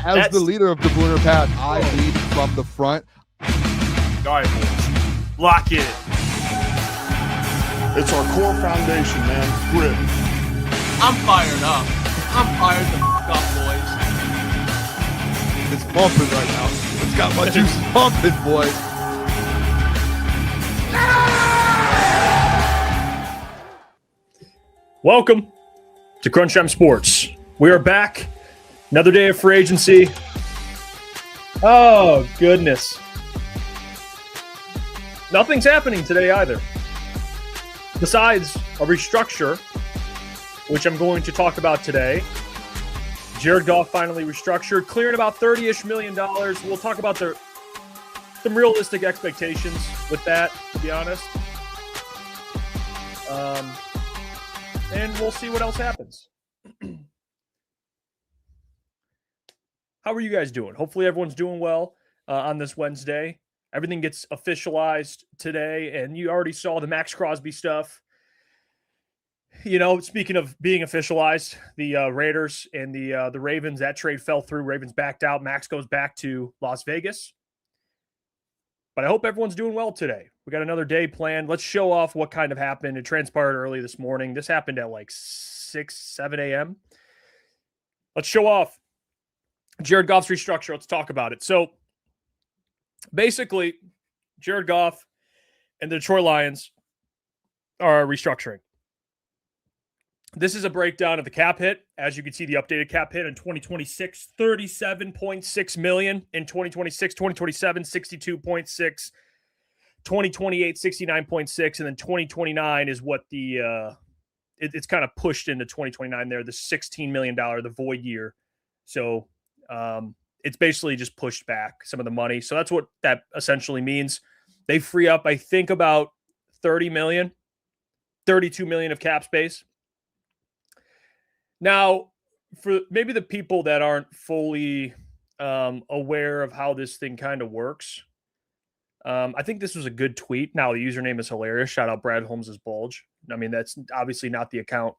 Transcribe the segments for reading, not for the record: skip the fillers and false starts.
As the leader of the Booner Path, I lead from the front. All right, boys. Lock in. It's our core foundation, man. Grit. I'm fired up. I'm fired the f*** up, boys. It's pumping right now. It's got my juice pumping, boys. Welcome to Crunch Time Sports. We are back. Another day of free agency. Oh, goodness. Nothing's happening today either. Besides a restructure, which I'm going to talk about today. Jared Goff finally restructured, clearing about $30-ish million. We'll talk about some realistic expectations with that, to be honest. And we'll see what else happens. How are you guys doing? Hopefully everyone's doing well on this Wednesday. Everything gets officialized today, and you already saw the Max Crosby stuff. You know, speaking of being officialized, the Raiders and the Ravens, that trade fell through. Ravens backed out. Max goes back to Las Vegas. But I hope everyone's doing well today. We got another day planned. Let's show off what kind of happened. It transpired early this morning. This happened at like 6, 7 a.m. Let's show off Jared Goff's restructure. Let's talk about it. So basically, Jared Goff and the Detroit Lions are restructuring. This is a breakdown of the cap hit. As you can see, the updated cap hit in 2026, $37.6 million. In 2026, 2027, $62.6. 2028, $69.6. And then 2029 is what it's kind of pushed into 2029 there, the $16 million, the void year. So it's basically just pushed back some of the money. So that's what that essentially means. They free up, I think, about $32 million of cap space. Now, for maybe the people that aren't fully aware of how this thing kind of works, I think this was a good tweet. Now, the username is hilarious. Shout out Brad Holmes' Bulge. I mean, that's obviously not the account.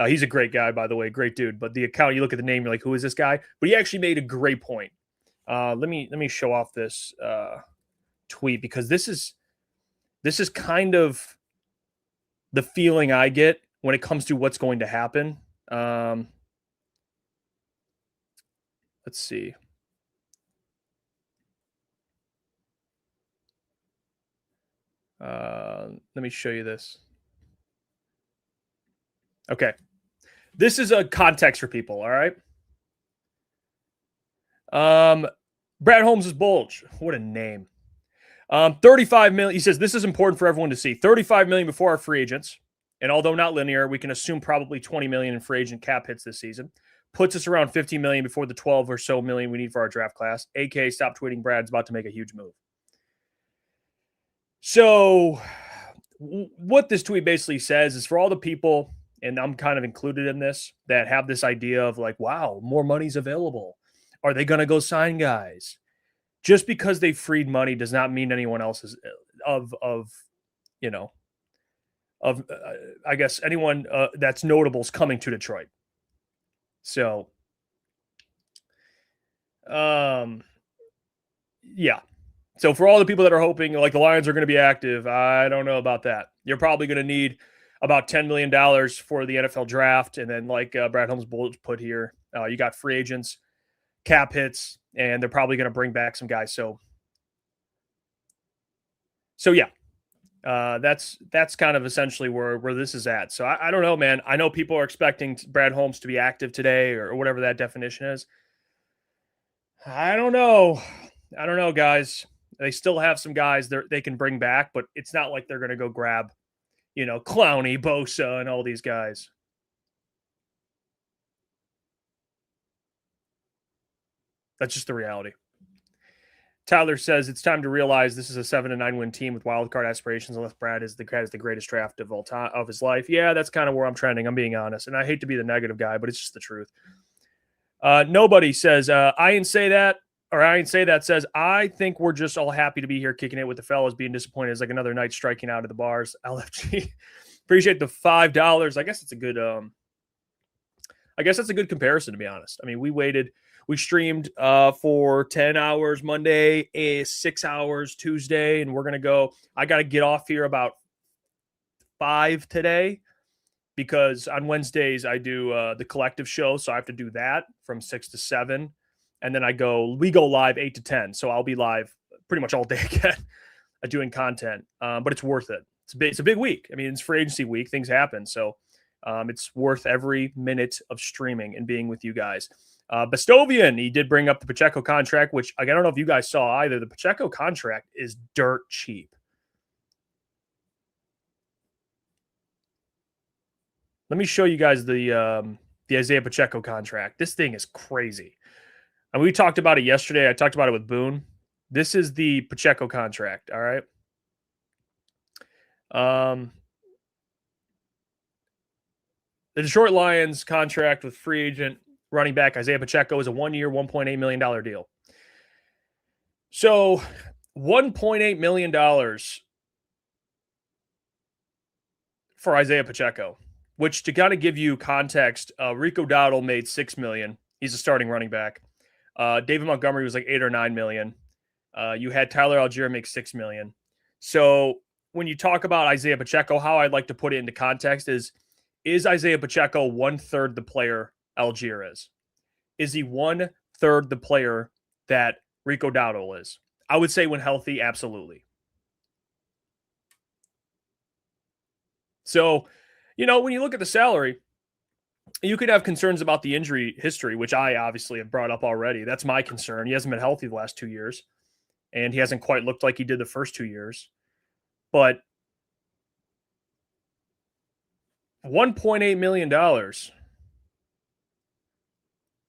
He's a great guy, by the way, great dude. But the account, you look at the name, you're like, who is this guy? But he actually made a great point. Let me show off this tweet, because this is kind of the feeling I get when it comes to what's going to happen. Let's see. Let me show you this. Okay. This is a context for people, all right? Brad Holmes' Bulge. What a name. $35 million. He says, this is important for everyone to see. $35 million before our free agents. And although not linear, we can assume probably $20 million in free agent cap hits this season. Puts us around $50 million before the $12 or so million we need for our draft class. AK, stop tweeting. Brad's about to make a huge move. So what this tweet basically says is, for all the people, and I'm kind of included in this, that have this idea of like, wow, more money's available. Are they going to go sign guys? Just because they freed money does not mean anyone else is I guess anyone that's notable is coming to Detroit. So, yeah. So for all the people that are hoping like the Lions are going to be active, I don't know about that. You're probably going to need about $10 million for the NFL draft. And then like Brad Holmes put here, you got free agents, cap hits, and they're probably going to bring back some guys. So yeah. That's kind of essentially where this is at. So I don't know, man. I know people are expecting Brad Holmes to be active today or whatever that definition is. I don't know, guys. They still have some guys they can bring back, but it's not like they're going to go grab, Clowney, Bosa, and all these guys. That's just the reality. Tyler says it's time to realize this is a 7-9 win team with wild card aspirations, unless Brad is the greatest draft of all time of his life. Yeah, that's kind of where I'm trending. I'm being honest, and I hate to be the negative guy, but it's just the truth. Nobody says I didn't say that. or I didn't say that, says, I think we're just all happy to be here kicking it with the fellas. Being disappointed is like another night striking out of the bars. LFG, appreciate the $5. I guess it's a good I guess that's a good comparison, to be honest. I mean, we streamed for 10 hours Monday, 6 hours Tuesday, and we're going to go. I got to get off here about 5 today because on Wednesdays I do the collective show. So I have to do that from 6 to 7. And then we go live 8 to 10. So I'll be live pretty much all day again doing content. But it's worth it. It's a big week. I mean, it's free agency week. Things happen. So it's worth every minute of streaming and being with you guys. Bestovian, he did bring up the Pacheco contract, which I don't know if you guys saw either. The Pacheco contract is dirt cheap. Let me show you guys the Isaiah Pacheco contract. This thing is crazy. And we talked about it yesterday. I talked about it with Boone. This is the Pacheco contract. All right. The Detroit Lions contract with free agent running back Isaiah Pacheco is a 1-year, $1.8 million deal. So $1.8 million for Isaiah Pacheco, which to kind of give you context, Rico Dowdle made $6 million. He's a starting running back. David Montgomery was like $8 or $9 million. You had Tyler Algier make $6 million. So when you talk about Isaiah Pacheco, how I'd like to put it into context is Isaiah Pacheco 1/3 the player Algier is? Is he 1/3 the player that Rico Dowdle is? I would say when healthy, absolutely. So, when you look at the salary, you could have concerns about the injury history, which I obviously have brought up already. That's my concern. He hasn't been healthy the last 2 years, and he hasn't quite looked like he did the first 2 years. But $1.8 million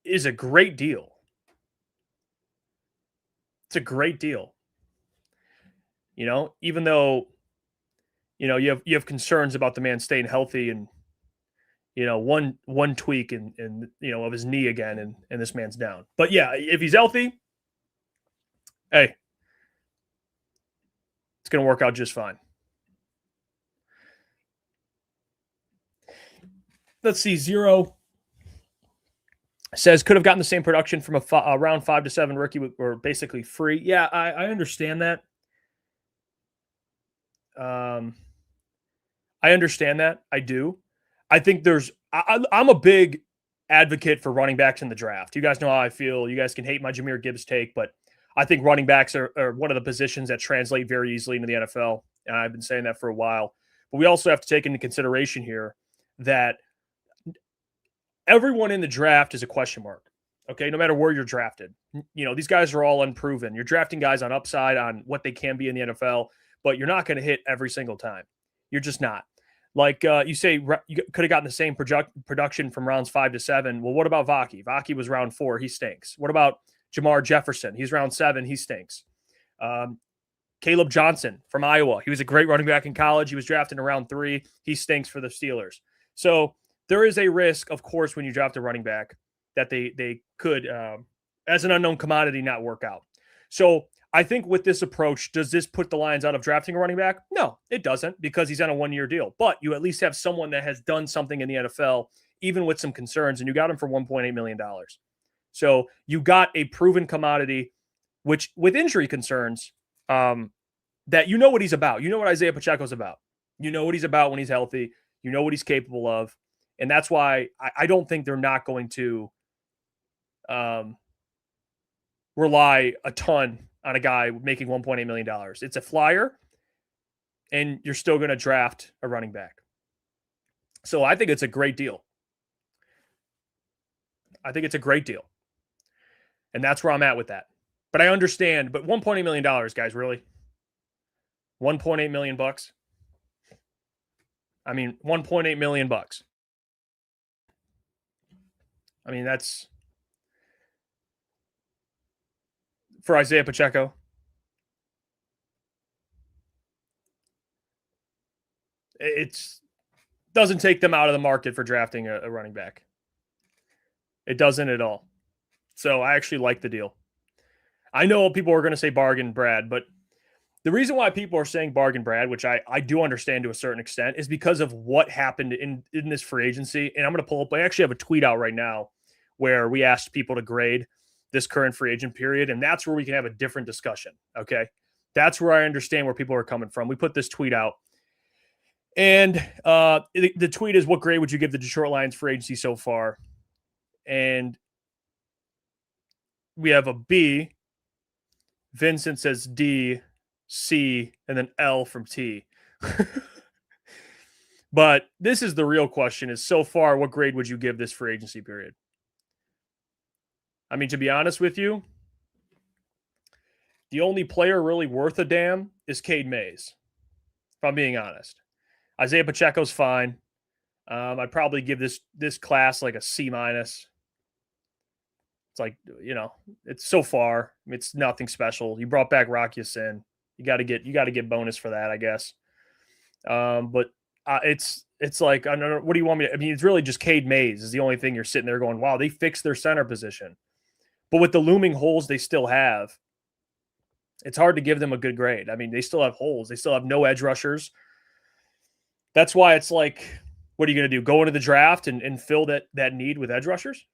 is a great deal. It's a great deal. Even though, you have concerns about the man staying healthy and, one tweak and of his knee again and this man's down. But yeah, if he's healthy, hey, it's going to work out just fine. Let's see. Zero says could have gotten the same production from a round 5 to 7 rookie or basically free. Yeah, I understand that. I understand that. I do. I think I'm a big advocate for running backs in the draft. You guys know how I feel. You guys can hate my Jahmyr Gibbs take, but I think running backs are one of the positions that translate very easily into the NFL. And I've been saying that for a while. But we also have to take into consideration here that everyone in the draft is a question mark. Okay, no matter where you're drafted. These guys are all unproven. You're drafting guys on upside on what they can be in the NFL, but you're not going to hit every single time. You're just not. Like you say, you could have gotten the same production from rounds 5 to 7. Well, what about Vaki? Vaki was round 4. He stinks. What about Jamar Jefferson? He's round 7. He stinks. Caleb Johnson from Iowa. He was a great running back in college. He was drafted in round 3. He stinks for the Steelers. So there is a risk, of course, when you draft a running back that they could, as an unknown commodity, not work out. So I think with this approach, does this put the Lions out of drafting a running back? No, it doesn't, because he's on a 1-year deal. But you at least have someone that has done something in the NFL, even with some concerns, and you got him for $1.8 million. So you got a proven commodity, which with injury concerns, that you know what he's about. You know what Isaiah Pacheco's about. You know what he's about when he's healthy. You know what he's capable of. And that's why I don't think they're not going to rely a ton on a guy making $1.8 million. It's a flyer, and you're still going to draft a running back. So I think it's a great deal. I think it's a great deal. And that's where I'm at with that. But I understand, but $1.8 million, guys, really? $1.8 million bucks? I mean, $1.8 million bucks. I mean, that's for Isaiah Pacheco. It doesn't take them out of the market for drafting a running back. It doesn't at all. So I actually like the deal. I know people are going to say bargain, Brad, but The reason why people are saying bargain Brad, which I do understand to a certain extent, is because of what happened in this free agency. And I'm going to pull up, I actually have a tweet out right now where we asked people to grade this current free agent period. And that's where we can have a different discussion. Okay. That's where I understand where people are coming from. We put this tweet out. And the tweet is, what grade would you give the Detroit Lions free agency so far? And we have a B. Vincent says D, C, and then L from T. But this is the real question, is so far, what grade would you give this free agency period? I mean, to be honest with you, the only player really worth a damn is Cade Mays, if I'm being honest. Isaiah Pacheco's fine. I'd probably give this class like a C-. It's like, it's so far. It's nothing special. You brought back Rock Ya-Sin. You got to get bonus for that, I guess. But it's like, I don't know. What do you want me to? I mean, it's really just Cade Mays is the only thing you're sitting there going, wow, they fixed their center position. But with the looming holes they still have, it's hard to give them a good grade. I mean, they still have holes. They still have no edge rushers. That's why it's like, what are you going to do? Go into the draft and fill that need with edge rushers?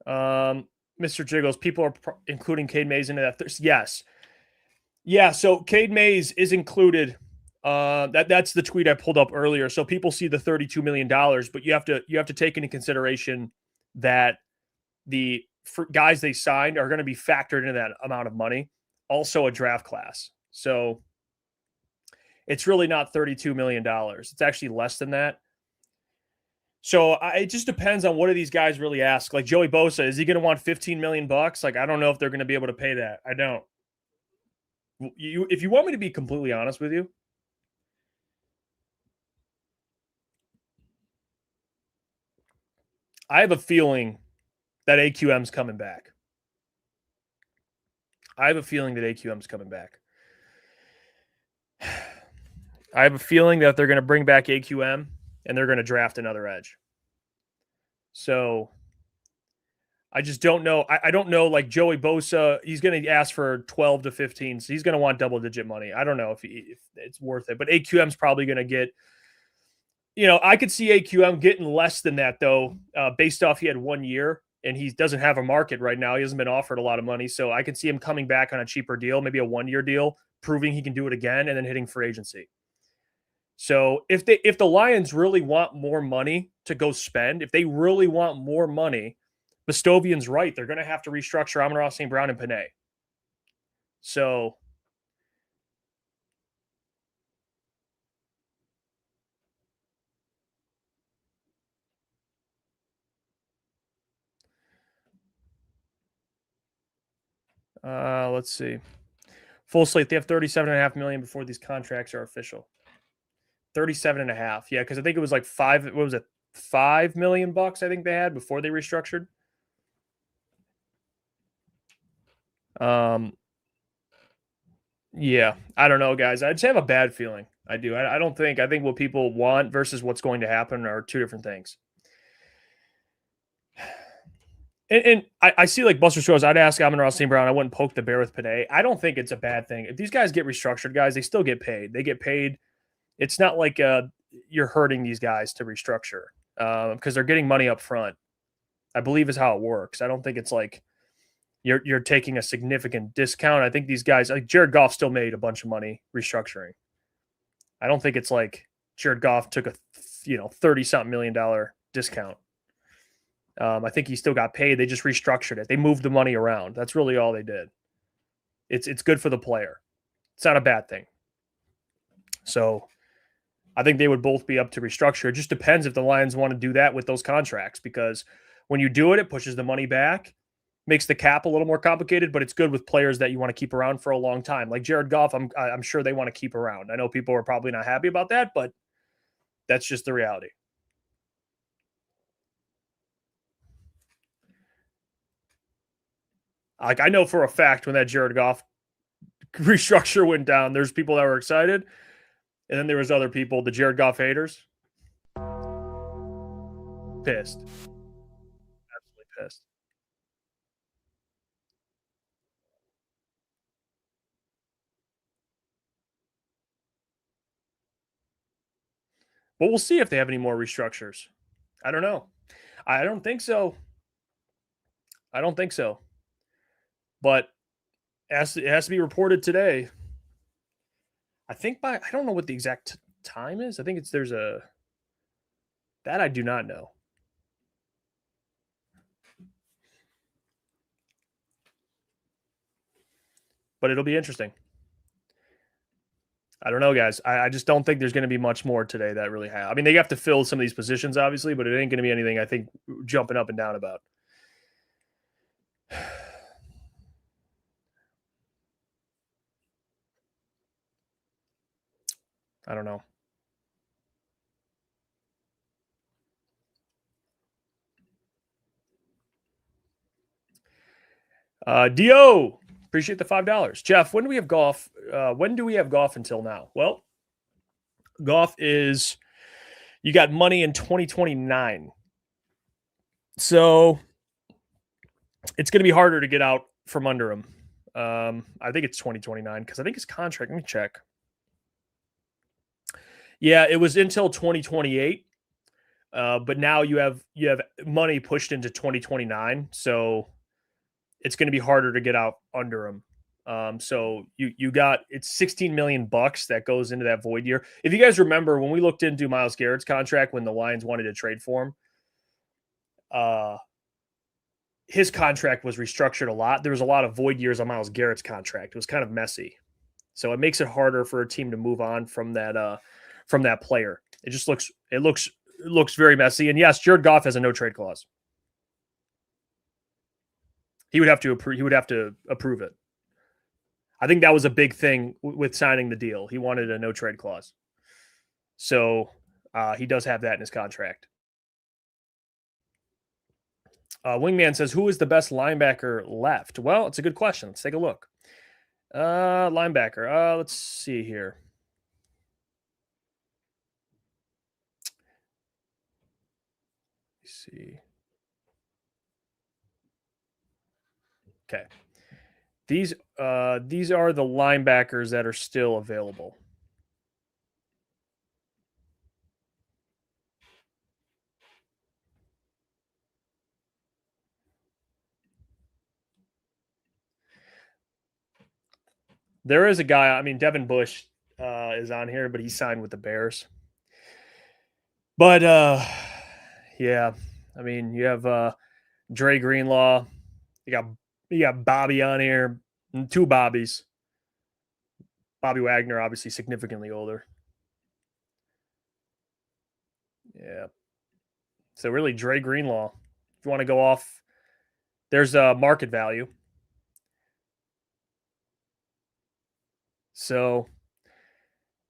Mr. Jiggles, people are including Cade Mays into that. Yes. Yeah, so Cade Mays is included. That's the tweet I pulled up earlier. So people see the $32 million, but you have to take into consideration that the guys they signed are going to be factored into that amount of money. Also a draft class. So it's really not $32 million. It's actually less than that. So it just depends on what do these guys really ask. Like Joey Bosa, is he going to want $15 million? Like, I don't know if they're going to be able to pay that. I don't. If you want me to be completely honest with you, I have a feeling that AQM's coming back. I have a feeling that they're going to bring back AQM and they're going to draft another edge. So I just don't know. I don't know, like Joey Bosa, he's going to ask for 12 to 15. So he's going to want double-digit money. I don't know if it's worth it. But AQM's probably going to get, I could see AQM getting less than that, though, based off he had 1 year. And he doesn't have a market right now. He hasn't been offered a lot of money. So I could see him coming back on a cheaper deal, maybe a 1 year deal, proving he can do it again, and then hitting free agency. So if the Lions really want more money to go spend, if they really want more money, Bestovian's right. They're going to have to restructure Amon-Ra St. Brown and Panay. So let's see. Full slate, they have $37.5 million before these contracts are official. 37.5. Yeah, because I think it was like $5 million I think they had before they restructured. Yeah, I don't know, guys. I just have a bad feeling. I do. I think what people want versus what's going to happen are two different things. And I see like Buster shows. I'd ask Amon-Ra St. Brown. I wouldn't poke the bear with Panay. I don't think it's a bad thing. If these guys get restructured, guys, they still get paid. They get paid. It's not like you're hurting these guys to restructure because they're getting money up front, I believe is how it works. I don't think it's like you're taking a significant discount. I think these guys, like Jared Goff, still made a bunch of money restructuring. I don't think it's like Jared Goff took a $30-something million discount. I think he still got paid. They just restructured it. They moved the money around. That's really all they did. It's good for the player. It's not a bad thing. So I think they would both be up to restructure. It just depends if the Lions want to do that with those contracts, because when you do it, it pushes the money back, makes the cap a little more complicated, but it's good with players that you want to keep around for a long time. Like Jared Goff, I'm sure they want to keep around. I know people are probably not happy about that, but that's just the reality. Like, I know for a fact when that Jared Goff restructure went down, there's people that were excited, and then there was other people, the Jared Goff haters, pissed. Absolutely pissed. But we'll see if they have any more restructures. I don't know. I don't think so. I don't think so. But it has to be reported today. I think I don't know what the exact time is. I think that I do not know. But it'll be interesting. I don't know, guys. I just don't think there's going to be much more today that really I mean, they have to fill some of these positions, obviously, but it ain't going to be anything I think jumping up and down about. I don't know. Dio, appreciate the $5. Jeff, when do we have Goff? When do we have Goff until now? Well, Goff is, you got money in 2029. So it's going to be harder to get out from under him. I think it's 2029 because I think his contract, let me check. Yeah, it was until 2028. But now you have money pushed into 2029. So it's going to be harder to get out under him. So you got, it's 16 million bucks that goes into that void year. If you guys remember when we looked into Myles Garrett's contract, when the Lions wanted to trade for him, his contract was restructured a lot. There was a lot of void years on Myles Garrett's contract. It was kind of messy. So it makes it harder for a team to move on from that player. It just looks very messy. And yes, Jared Goff has a no trade clause. He would have to approve it. I think that was a big thing with signing the deal. He wanted a no trade clause. So he does have that in his contract. Wingman says, who is the best linebacker left? Well, it's a good question. Let's take a look. Linebacker. Let's see here. Let's see. Okay. These are the linebackers that are still available. There is a guy, I mean, Devin Bush is on here, but he signed with the Bears. But, yeah, I mean, you have Dre Greenlaw. You got Bobby on here, two Bobbies. Bobby Wagner, obviously significantly older. Yeah. So really, Dre Greenlaw, if you want to go off, there's a market value. So,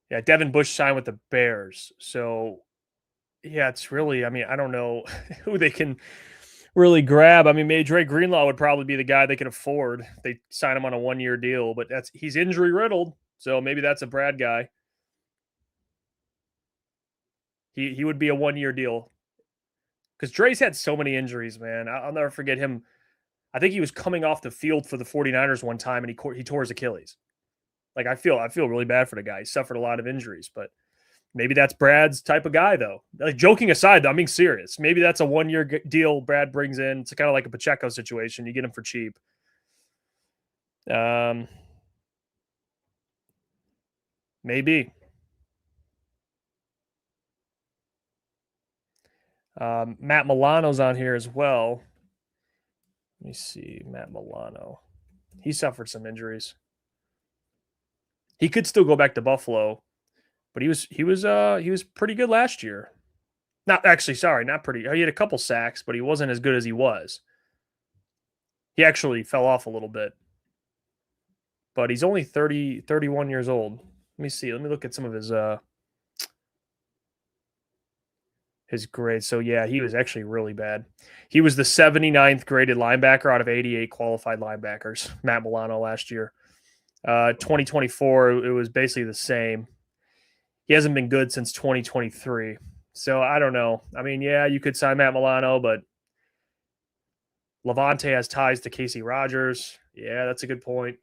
yeah, Devin Bush signed with the Bears. So, yeah, it's really, I mean, I don't know who they can really grab. I mean, maybe Dre Greenlaw would probably be the guy they could afford. They sign him on a 1-year deal, but he's injury riddled. So maybe that's a Brad guy. He would be a 1-year deal. Because Dre's had so many injuries, man. I'll never forget him. I think he was coming off the field for the 49ers one time and he tore his Achilles. Like, I feel really bad for the guy. He suffered a lot of injuries, but maybe that's Brad's type of guy, though. Like, joking aside, though, I'm being serious. Maybe that's a 1-year deal Brad brings in. It's kind of like a Pacheco situation. You get him for cheap. Maybe. Matt Milano's on here as well. Let me see. Matt Milano. He suffered some injuries. He could still go back to Buffalo, but he was pretty good last year. Not pretty. He had a couple sacks, but he wasn't as good as he was. He actually fell off a little bit. But he's only 31 years old. Let me see. Let me look at some of his his grade. So, yeah, he was actually really bad. He was the 79th graded linebacker out of 88 qualified linebackers, Matt Milano last year. 2024, it was basically the same. He hasn't been good since 2023. So, I don't know. I mean, yeah, you could sign Matt Milano, but Levante has ties to Casey Rogers. Yeah, that's a good point.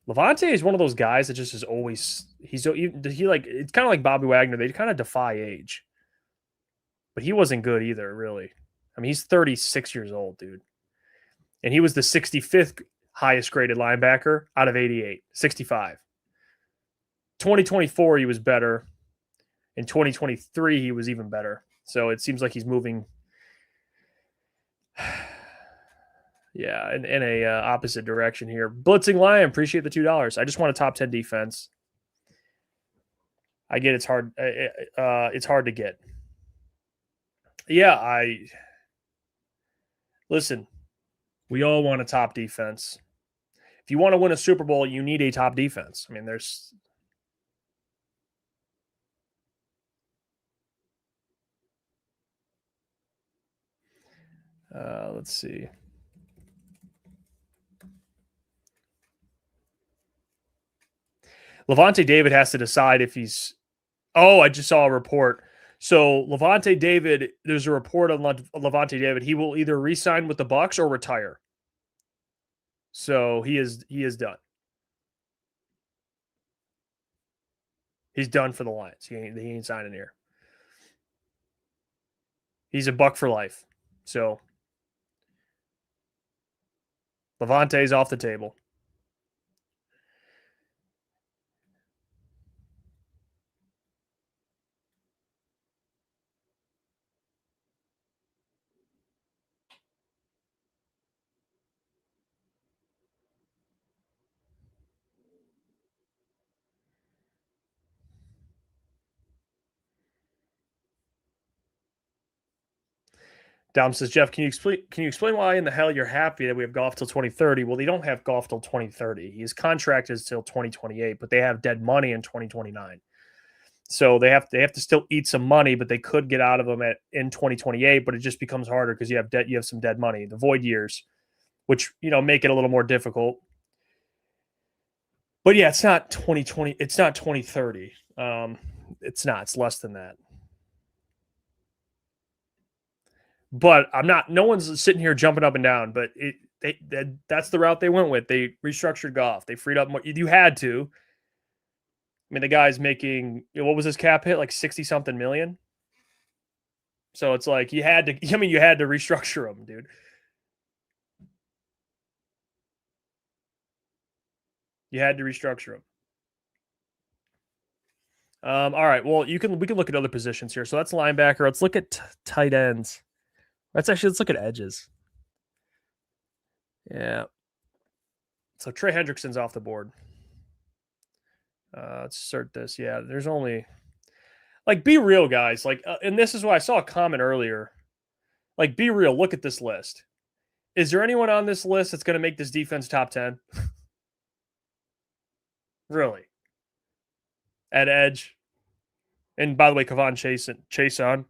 Levante is one of those guys that just is always it's kind of like Bobby Wagner. They kind of defy age, but he wasn't good either, really. I mean, he's 36 years old, dude, and he was the 65th highest graded linebacker out of 88, 65. 2024, he was better. In 2023, he was even better. So it seems like he's moving. Yeah, in a opposite direction here. Blitzing Lion, appreciate the $2. I just want a top 10 defense. I get it's hard. It's hard to get. Yeah, listen. We all want a top defense. If you want to win a Super Bowl, you need a top defense. I mean, there's. Let's see. Levante David has to decide if he's. Oh, I just saw a report. So Levante David, there's a report on Levante David. He will either re-sign with the Bucs or retire. So he is done. He's done for the Lions. He ain't signing here. He's a Buck for life. So Levante's off the table. Dom says, Jeff, can you explain why in the hell you're happy that we have Goff till 2030? Well, they don't have Goff till 2030. His contract is till 2028, but they have dead money in 2029. So they have to still eat some money, but they could get out of them in 2028. But it just becomes harder because you have some dead money, the void years, which make it a little more difficult. But yeah, it's not 2020. It's not 2030. It's not. It's less than that. But I'm not. No one's sitting here jumping up and down. But that's the route they went with. They restructured Goff. They freed up more. You had to. I mean, the guy's making, what was his cap hit? Like 60 something million. So it's like you had to restructure him, dude. You had to restructure him. All right. Well, we can look at other positions here. So that's linebacker. Let's look at tight ends. Let's look at edges. Yeah. So Trey Hendrickson's off the board. Let's start this. Yeah, there's only be real, guys. And this is why I saw a comment earlier. Be real. Look at this list. Is there anyone on this list that's going to make this defense top 10? Really? At edge. And by the way, Kavon Chason.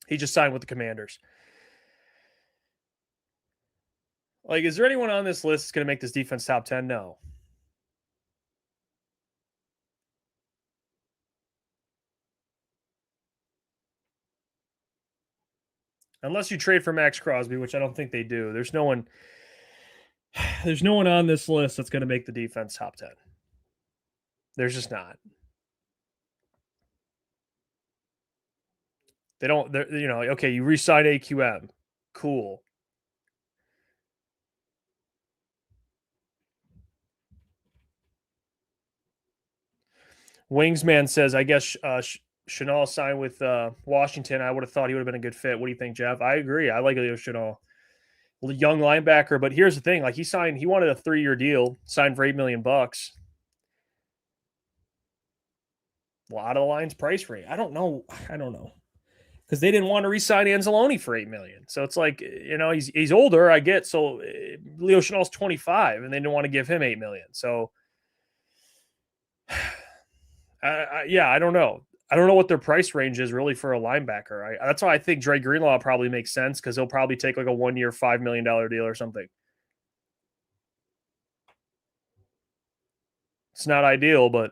He just signed with the Commanders. Is there anyone on this list that's going to make this defense top 10? No. Unless you trade for Max Crosby, which I don't think they do. There's no one on this list that's going to make the defense top 10. There's just not. They don't, okay, you re-sign AQM. Cool. Wingsman says, I guess Chenal signed with Washington. I would have thought he would have been a good fit. What do you think, Jeff? I agree. I like Leo Chenal. Young linebacker, but here's the thing. He wanted a 3-year deal, signed for $8 million. A lot of the Lions price range. I don't know. Because they didn't want to re-sign Anzalone for $8 million. So it's he's older, I get. So Leo Chenal's 25, and they didn't want to give him $8 million. So yeah, I don't know. I don't know what their price range is really for a linebacker. That's why I think Dre Greenlaw probably makes sense because he'll probably take like a 1-year, $5 million deal or something. It's not ideal, but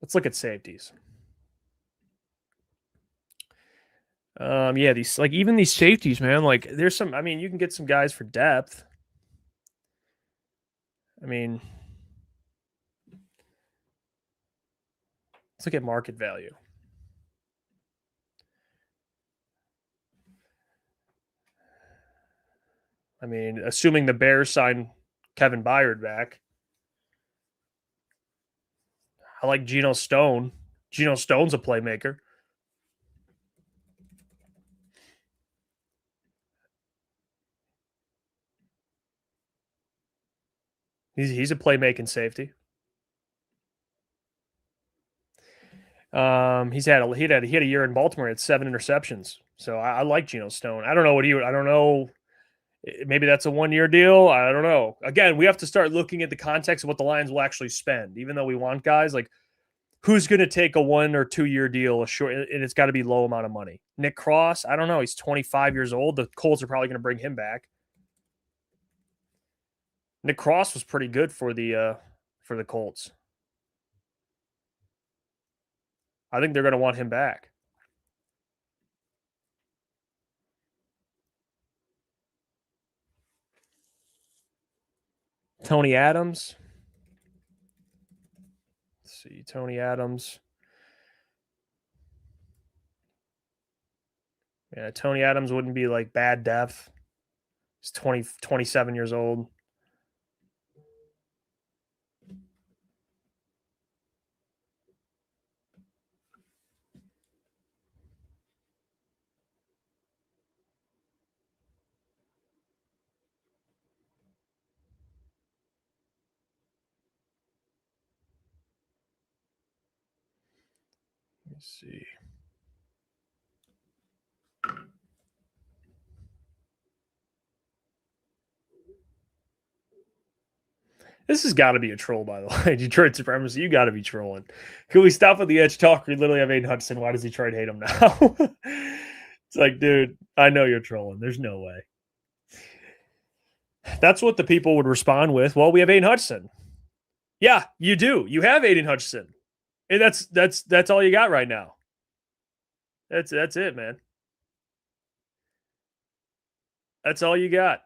let's look at safeties. Yeah, these even these safeties, man. Like, there's some. I mean, you can get some guys for depth. I mean, let's look at market value. I mean, assuming the Bears sign Kevin Byard back, I like Geno Stone. Geno Stone's a playmaker. He's a playmaking safety. He had a year in Baltimore. He had 7 interceptions. So I like Geno Stone. I don't know I don't know. Maybe that's a 1-year deal. I don't know. Again, we have to start looking at the context of what the Lions will actually spend. Even though we want guys, like, who's going to take a 1 or 2 year deal, and it's got to be low amount of money. Nick Cross, I don't know. He's 25 years old. The Colts are probably going to bring him back. Nick Cross was pretty good for the Colts. I think they're going to want him back. Tony Adams. Let's see, Tony Adams. Yeah, Tony Adams wouldn't be like bad depth. He's 27 years old. Let's see. This has got to be a troll, by the way. Detroit Supremacy, you got to be trolling. Can we stop with the edge talk? We literally have Aiden Hudson. Why does Detroit hate him now? It's like, dude, I know you're trolling. There's no way. That's what the people would respond with. Well, we have Aiden Hudson. Yeah, you do. You have Aiden Hudson. And that's all you got right now. That's it, man. That's all you got.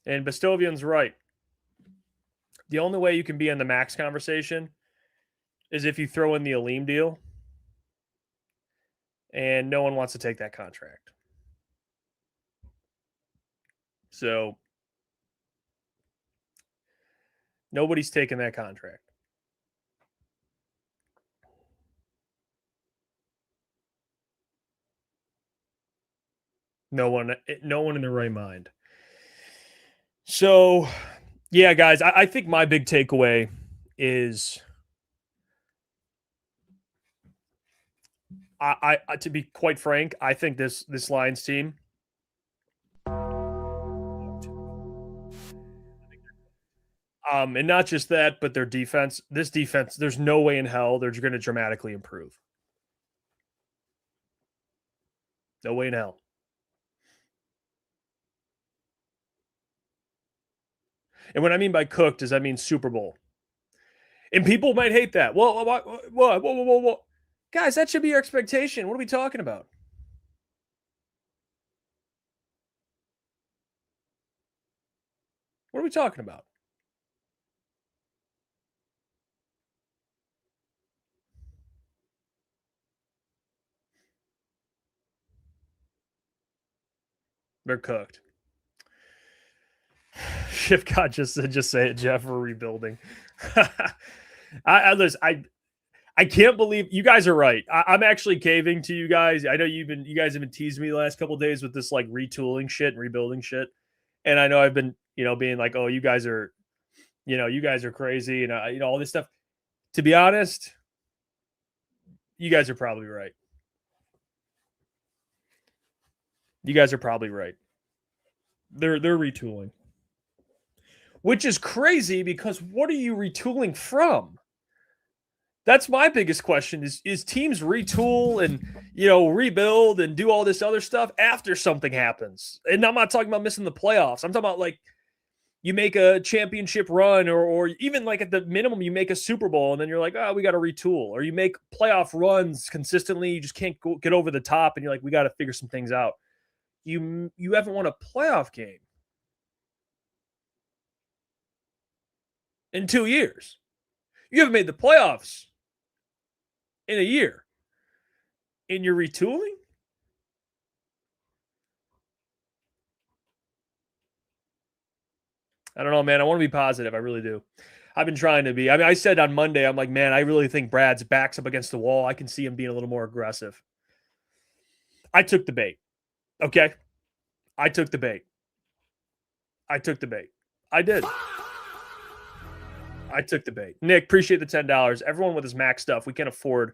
And Bastovian's right. The only way you can be in the max conversation is if you throw in the Aleem deal. And no one wants to take that contract. So nobody's taking that contract. No one in their right mind. So, yeah, guys, I think my big takeaway is I to be quite frank, I think this Lions team and not just that, but their defense. This defense, there's no way in hell they're going to dramatically improve. No way in hell. And what I mean by cooked is I mean Super Bowl. And people might hate that. Whoa. Guys, that should be your expectation. What are we talking about? What are we talking about? They're cooked. Shift God just say it, Jeff. We're rebuilding. I can't believe you guys are right. I'm actually caving to you guys. I know you guys have been teasing me the last couple of days with this like retooling shit and rebuilding shit, and I know I've been being like, oh, you guys are crazy and all this stuff. To be honest, you guys are probably right. You guys are probably right. They're retooling. Which is crazy because what are you retooling from? That's my biggest question is teams retool and, rebuild and do all this other stuff after something happens. And I'm not talking about missing the playoffs. I'm talking about like you make a championship run or even like at the minimum you make a Super Bowl and then you're like, oh, we got to retool. Or you make playoff runs consistently. You just can't get over the top and you're like, we got to figure some things out. You haven't won a playoff game in 2 years. You haven't made the playoffs in a year. And you're retooling? I don't know, man. I want to be positive. I really do. I've been trying to be. I mean, I said on Monday, I'm like, man, I really think Brad's back's up against the wall. I can see him being a little more aggressive. I took the bait. Okay? I took the bait. I did. I took the bait. Nick, appreciate the $10. Everyone with his max stuff, we can't afford.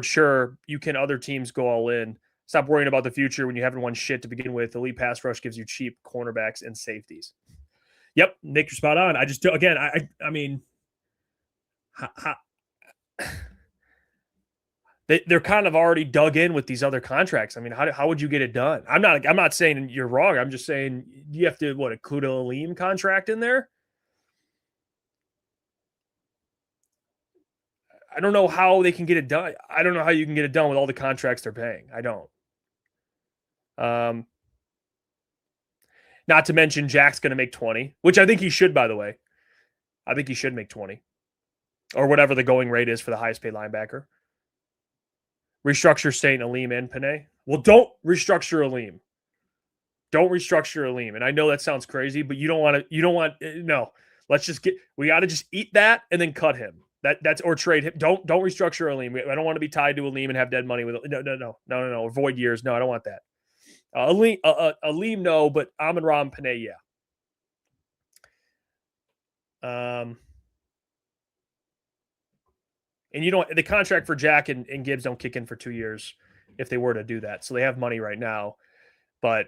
Sure, you can other teams go all in. Stop worrying about the future when you haven't won shit to begin with. Elite pass rush gives you cheap cornerbacks and safeties. Yep, Nick, you're spot on. I just, again, I mean, they're kind of already dug in with these other contracts. I mean, how would you get it done? I'm not saying you're wrong. I'm just saying you have to, include a Aleem contract in there? I don't know how they can get it done. I don't know how you can get it done with all the contracts they're paying. I don't. Not to mention Jack's going to make 20, which I think he should, by the way. I think he should make 20 or whatever the going rate is for the highest paid linebacker. Restructure Saint, Aleem, and Panay. Well, don't restructure Aleem. Don't restructure Aleem. And I know that sounds crazy, but no. We got to just eat that and then cut him. That's or trade him. Don't restructure Aleem. I don't want to be tied to Aleem and have dead money with no. Avoid years. No, I don't want that. Aleem, no, but Amon-Ra and Panay, yeah. And the contract for Jack and Gibbs don't kick in for 2 years if they were to do that. So they have money right now, but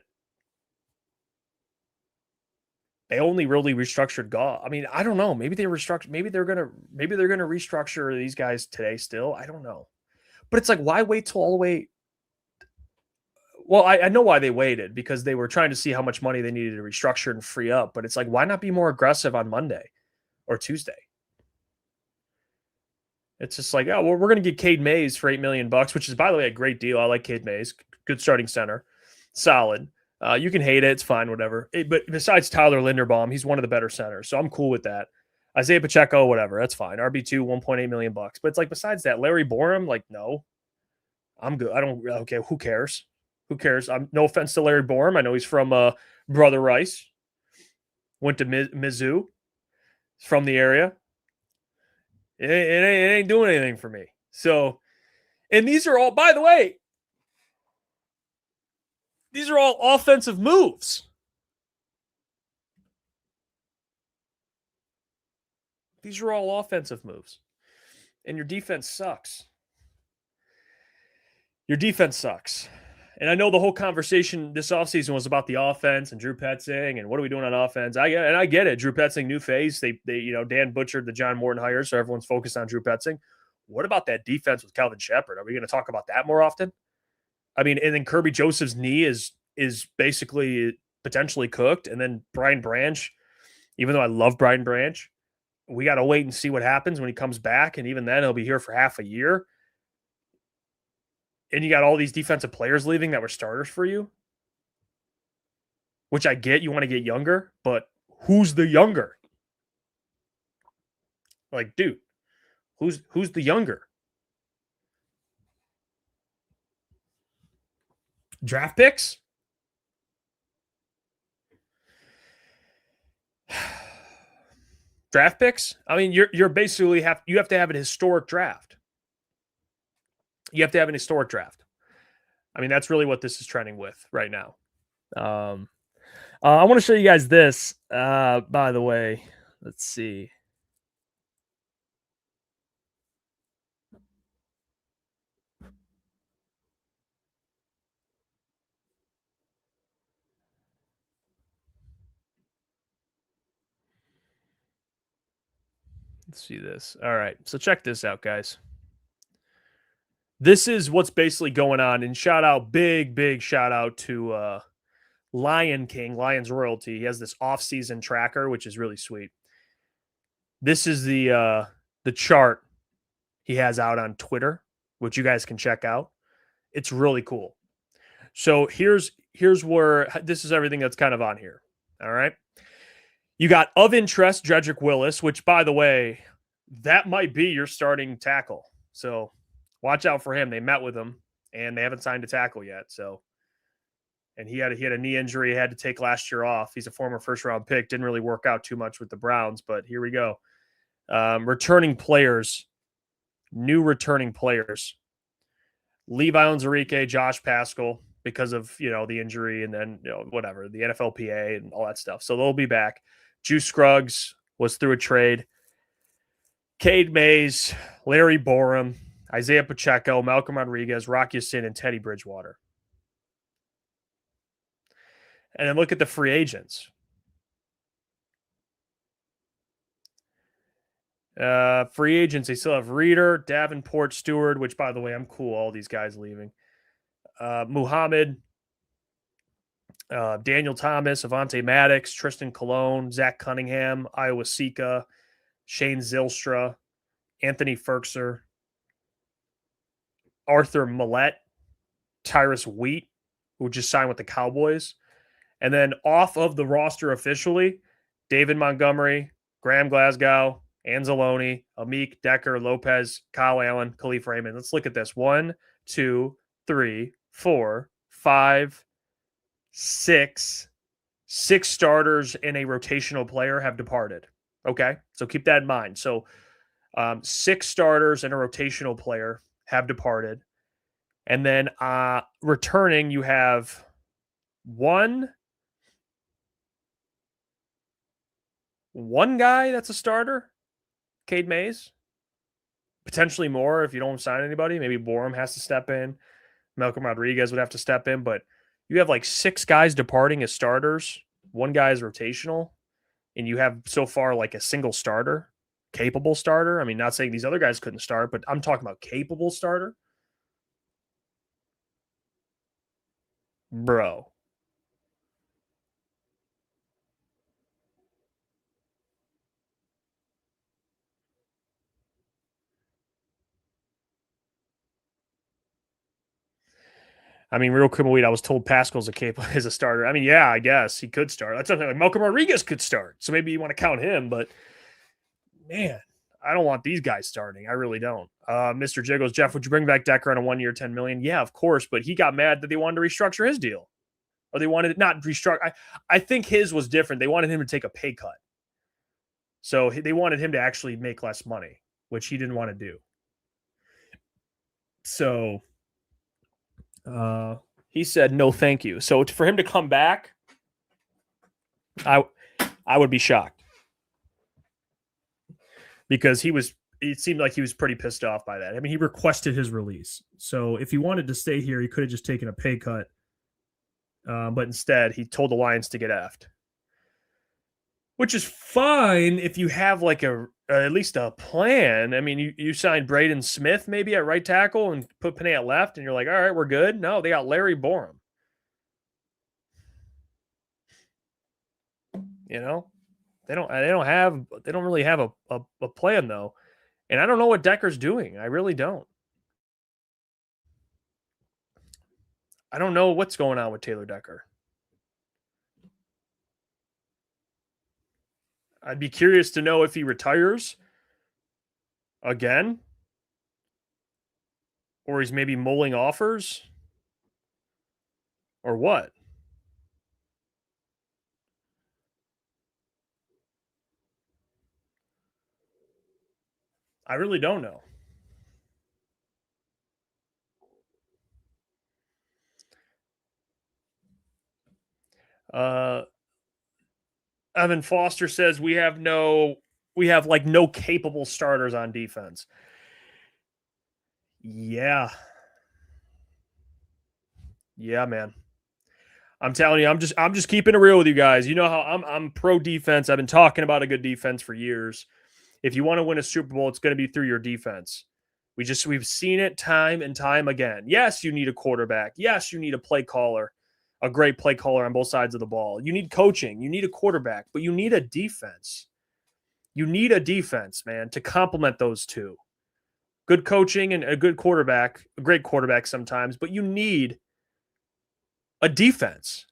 they only really restructured Goff. I mean, I don't know. Maybe they restructure. Maybe they're gonna restructure these guys today. Still, I don't know. But it's like, why wait till all the way? Well, I know why they waited, because they were trying to see how much money they needed to restructure and free up. But it's like, why not be more aggressive on Monday or Tuesday? It's just like, oh, well, we're going to get Cade Mays for $8 million, which is, by the way, a great deal. I like Cade Mays. Good starting center. Solid. You can hate it. It's fine, whatever. But besides Tyler Linderbaum, he's one of the better centers. So I'm cool with that. Isaiah Pacheco, whatever. That's fine. RB2, $1.8 million. But it's like, besides that, Larry Borum, like, no. I'm good. Okay, who cares? Who cares? No offense to Larry Borum. I know he's from Brother Rice. Went to Mizzou. He's from the area. It ain't doing anything for me. So, and these are all, by the way, these are all offensive moves. These are all offensive moves. And your defense sucks. Your defense sucks. And I know the whole conversation this offseason was about the offense and Drew Petzing and what are we doing on offense. I get it. Drew Petzing, new phase. They Dan butchered the John Morton hire, so everyone's focused on Drew Petzing. What about that defense with Calvin Shepard? Are we going to talk about that more often? I mean, and then Kirby Joseph's knee is basically potentially cooked. And then Brian Branch, even though I love Brian Branch, we got to wait and see what happens when he comes back. And even then, he'll be here for half a year. And you got all these defensive players leaving that were starters for you, which I get. You want to get younger, but who's the younger? Like, dude, who's the younger? Draft picks? Draft picks? I mean, you're basically you have to have an historic draft. You have to have an historic draft. I mean, that's really what this is trending with right now. I want to show you guys this, by the way. Let's see. Let's see this. All right. So check this out, guys. This is what's basically going on. And big shout out to Lion King, Lions Royalty. He has this off-season tracker, which is really sweet. This is the chart he has out on Twitter, which you guys can check out. It's really cool. So here's where this is everything that's kind of on here. All right. You got of interest, Jedrick Willis, which, by the way, that might be your starting tackle. So watch out for him. They met with him, and they haven't signed a tackle yet. So, and he had a knee injury he had to take last year off. He's a former first-round pick. Didn't really work out too much with the Browns, but here we go. Returning players, new returning players. Levi Onwuzurike, Josh Paschal, because of, the injury, and then, whatever, the NFLPA and all that stuff. So they'll be back. Juice Scruggs was through a trade. Cade Mays, Larry Borum, Isaiah Pacheco, Malcolm Rodriguez, Rock Ya-Sin, and Teddy Bridgewater. And then look at the free agents. Free agents, they still have Reeder, Davenport, Stewart, which, by the way, I'm cool, all these guys leaving. Muhammad, Daniel Thomas, Avante Maddox, Tristan Colon, Zach Cunningham, Iowa Sika, Shane Zylstra, Anthony Ferkser, Arthur Millette, Tyrus Wheat, who just signed with the Cowboys. And then off of the roster officially, David Montgomery, Graham Glasgow, Anzalone, Amik, Decker, Lopez, Kyle Allen, Khalif Raymond. Let's look at this. 1, 2, 3, 4, 5, 6. 6 starters and a rotational player have departed. Okay, so keep that in mind. So 6 starters and a rotational player have departed. And then returning, you have one guy that's a starter, Cade Mays. Potentially more if you don't sign anybody. Maybe Borum has to step in. Malcolm Rodriguez would have to step in. But you have like 6 guys departing as starters. 1 guy is rotational. And you have so far like a single starter, capable starter. I mean, not saying these other guys couldn't start, but I'm talking about capable starter. Bro. I mean, real quick, I was told Pascal's is a starter. I mean, yeah, I guess he could start. That's something like Malcolm Rodriguez could start. So maybe you want to count him, but man, I don't want these guys starting. I really don't. Mr. Jiggles, Jeff, would you bring back Decker on a 1-year, $10 million? Yeah, of course, but he got mad that they wanted to restructure his deal. Or they wanted not restructure. I think his was different. They wanted him to take a pay cut. So they wanted him to actually make less money, which he didn't want to do. So he said no thank you. So for him to come back, I would be shocked, because it seemed like he was pretty pissed off by that. I mean, he requested his release. So if he wanted to stay here, he could have just taken a pay cut. But instead he told the Lions to get effed, which is fine if you have like at least a plan. I mean, you signed Braden Smith maybe at right tackle and put Panay at left, and you're like, all right, we're good. No, they got Larry Borum. They don't really have a plan though. And I don't know what Decker's doing. I really don't. I don't know what's going on with Taylor Decker. I'd be curious to know if he retires again, or he's maybe mulling offers, or what. I really don't know. Evan Foster says we have no capable starters on defense. Yeah, man. I'm telling you, I'm just keeping it real with you guys. You know how I'm pro defense. I've been talking about a good defense for years. If you want to win a Super Bowl, it's going to be through your defense. We've seen it time and time again. Yes, you need a quarterback. Yes, you need a play caller, a great play caller on both sides of the ball. You need coaching. You need a quarterback, but you need a defense. You need a defense, man, to complement those two. Good coaching and a good quarterback, a great quarterback sometimes, but you need a defense.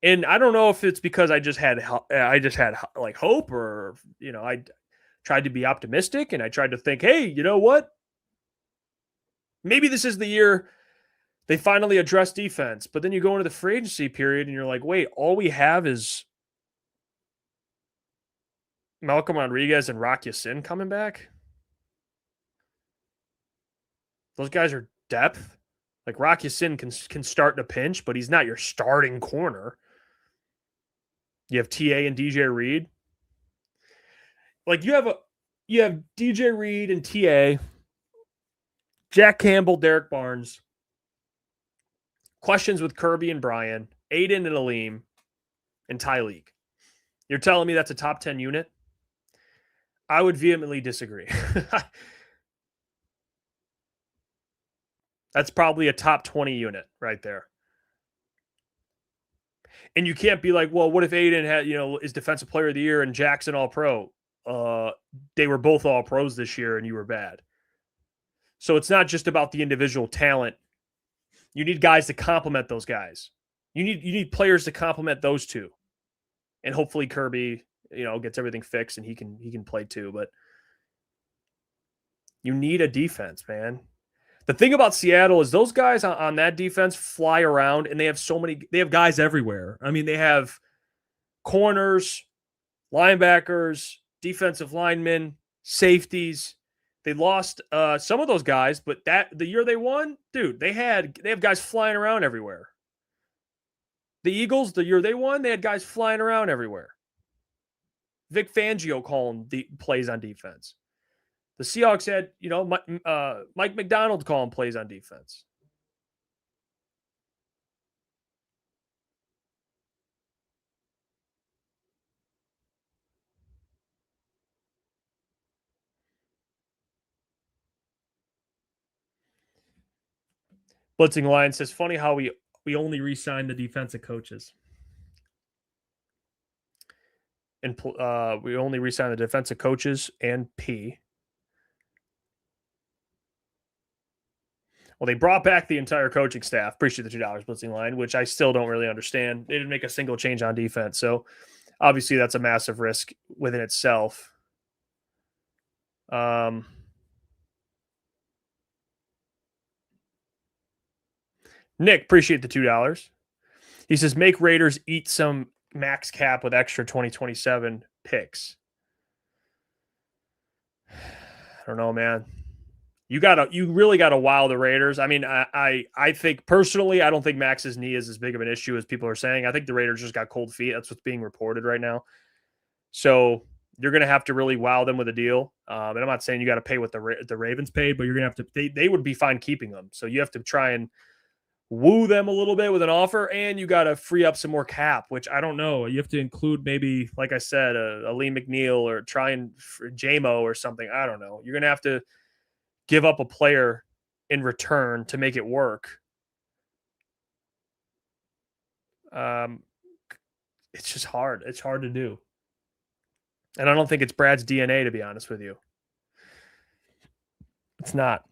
And I don't know if it's because I just had like hope, or I tried to be optimistic and I tried to think, hey, you know what? Maybe this is the year they finally address defense. But then you go into the free agency period and you're like, wait, all we have is Malcolm Rodriguez and Rock Ya-Sin coming back. Those guys are depth. Like Rock Ya-Sin can start in a pinch, but he's not your starting corner. You have TA and DJ Reed. Like you have DJ Reed and TA, Jack Campbell, Derek Barnes. Questions with Kirby and Brian, Aiden and Aleem, and Tyleek. You're telling me that's a top 10 unit? I would vehemently disagree. That's probably a top 20 unit right there. And you can't be like, well, what if Aiden had, is defensive player of the year and Jackson all pro? They were both all pros this year and you were bad. So it's not just about the individual talent. You need guys to complement those guys. You need players to complement those two. And hopefully Kirby, gets everything fixed and he can play too. But you need a defense, man. The thing about Seattle is those guys on that defense fly around and they have guys everywhere. I mean, they have corners, linebackers, defensive linemen, safeties. They lost some of those guys, but the year they won, dude, they have guys flying around everywhere. The Eagles, the year they won, they had guys flying around everywhere. Vic Fangio calling plays on defense. The Seahawks had, Mike McDonald calling plays on defense. Blitzing Lion says, funny how we only re-signed the defensive coaches. And we only re-signed the defensive coaches and P. Well, they brought back the entire coaching staff. Appreciate the $2 Blitzing Line, which I still don't really understand. They didn't make a single change on defense. So obviously that's a massive risk within itself. Nick, appreciate the $2. He says, make Raiders eat some max cap with extra 2027 picks. I don't know, man. You really gotta wow the Raiders. I mean, I think personally, I don't think Max's knee is as big of an issue as people are saying. I think the Raiders just got cold feet. That's what's being reported right now. So you're gonna have to really wow them with a deal. And I'm not saying you got to pay what the Ravens paid, but you're gonna have to. They would be fine keeping them. So you have to try and woo them a little bit with an offer, and you got to free up some more cap, which I don't know. You have to include maybe, like I said, a Lee McNeil or try and JMO or something. I don't know. You're gonna have to give up a player in return to make it work. It's just hard. It's hard to do. And I don't think it's Brad's DNA, to be honest with you. It's not.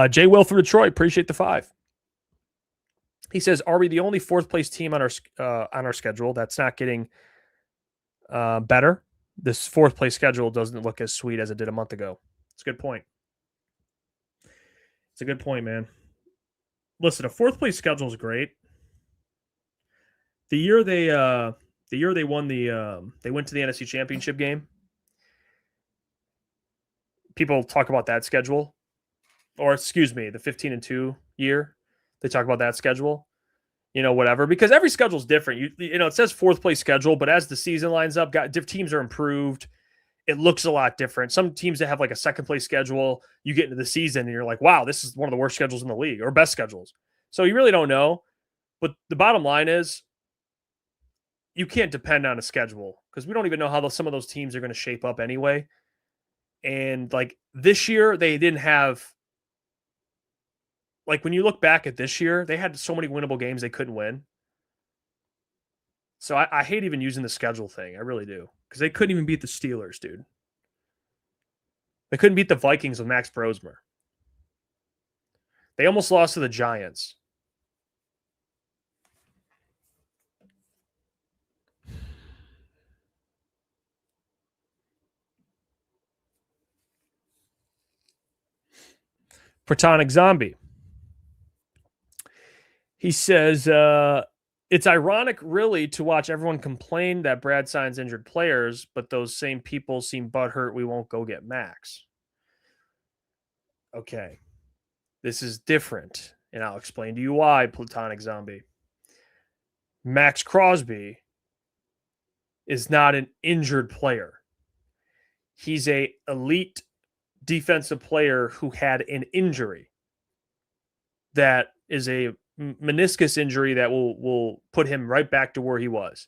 Jay Will from Detroit, appreciate the 5. He says, are we the only fourth place team on our schedule that's not getting better? This fourth place schedule doesn't look as sweet as it did a month ago. It's a good point. It's a good point, man. Listen, a fourth place schedule is great. The year they won they went to the NFC Championship game. People talk about that schedule, or excuse me, the 15-2 year. They talk about that schedule, whatever, because every schedule is different. It says fourth place schedule, but as the season lines up, teams are improved. It looks a lot different. Some teams that have like a second place schedule, you get into the season and you're like, wow, this is one of the worst schedules in the league or best schedules. So you really don't know. But the bottom line is you can't depend on a schedule because we don't even know how some of those teams are going to shape up anyway. And like this year, they didn't have, like when you look back at this year, they had so many winnable games they couldn't win. So I hate even using the schedule thing. I really do. Because they couldn't even beat the Steelers, dude. They couldn't beat the Vikings with Max Brosmer. They almost lost to the Giants. Platonic Zombie. He says, it's ironic, really, to watch everyone complain that Brad signs injured players, but those same people seem butthurt we won't go get Max. Okay. This is different, and I'll explain to you why, Platonic Zombie. Max Crosby is not an injured player. He's an elite defensive player who had an injury that is a meniscus injury that will put him right back to where he was.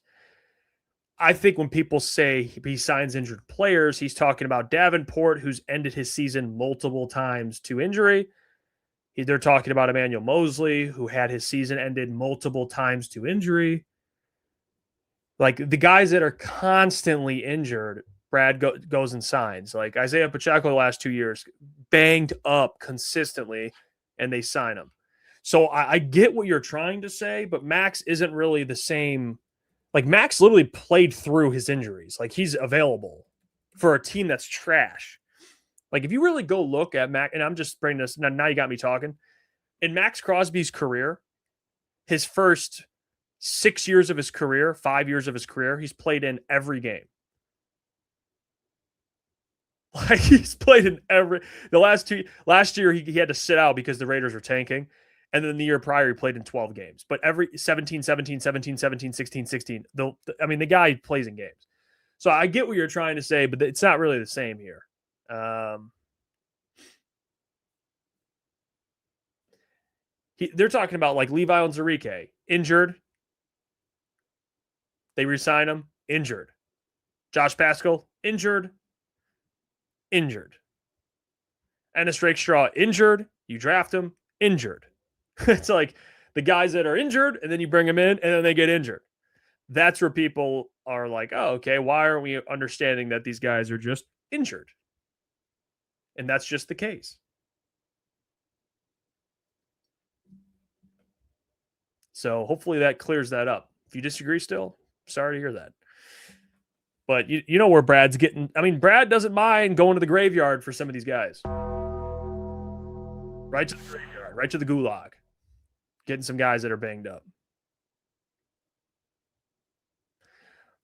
I think when people say he signs injured players, he's talking about Davenport, who's ended his season multiple times to injury. They're talking about Emmanuel Mosley, who had his season ended multiple times to injury. Like the guys that are constantly injured, Brad goes and signs. Like Isaiah Pacheco the last 2 years, banged up consistently, and they sign him. So I get what you're trying to say, but Max isn't really the same. Like Max literally played through his injuries. Like he's available for a team that's trash. Like if you really go look at Max, and I'm just bringing this, now you got me talking. In Max Crosby's career, his first 6 years of his career, 5 years of his career, he's played in every game. Like he's played in last year he had to sit out because the Raiders were tanking. And then the year prior, he played in 12 games. But every 17, 17, 17, 17, 16, 16. The guy plays in games. So I get what you're trying to say, but it's not really the same here. They're talking about like Levi Onwuzurike, injured. They re-sign him, injured. Josh Pascal, injured. Ennis Rakestraw, injured. You draft him, injured. It's like the guys that are injured, and then you bring them in, and then they get injured. That's where people are like, oh, okay, why aren't we understanding that these guys are just injured? And that's just the case. So hopefully that clears that up. If you disagree still, sorry to hear that. But you know where Brad's getting. I mean, Brad doesn't mind going to the graveyard for some of these guys. Right to the graveyard, right to the gulag. Getting some guys that are banged up.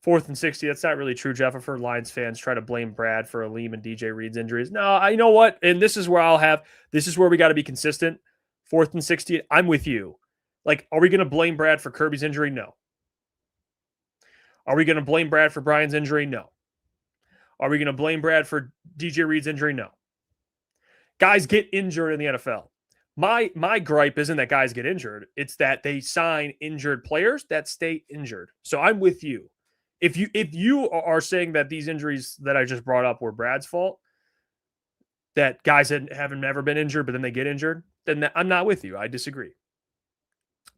4th and 60. That's not really true, Jeff. I've heard Lions fans try to blame Brad for Aleem and DJ Reed's injuries. No, you know what? And this is where this is where we got to be consistent. 4th and 60. I'm with you. Like, are we going to blame Brad for Kirby's injury? No. Are we going to blame Brad for Brian's injury? No. Are we going to blame Brad for DJ Reed's injury? No. Guys get injured in the NFL. My gripe isn't that guys get injured. It's that they sign injured players that stay injured. So I'm with you. If you are saying that these injuries that I just brought up were Brad's fault, that guys haven't never been injured, but then they get injured, then I'm not with you. I disagree.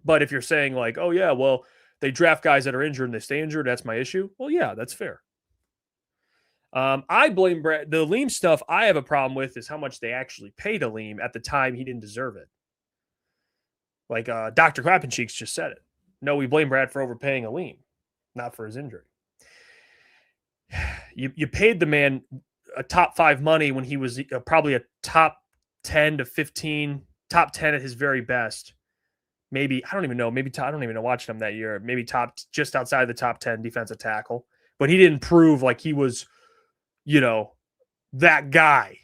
But if you're saying like, oh yeah, well, they draft guys that are injured and they stay injured, that's my issue. Well, yeah, that's fair. I blame Brad. The Aleem stuff I have a problem with is how much they actually paid Aleem at the time he didn't deserve it. Like Dr. Clappencheeks just said it. No, we blame Brad for overpaying Aleem, not for his injury. You paid the man a top 5 money when he was probably a top 10 to 15, top 10 at his very best. Maybe, I don't even know. I don't even know watching him that year. Maybe just outside the top 10 defensive tackle. But he didn't prove like he was, that guy.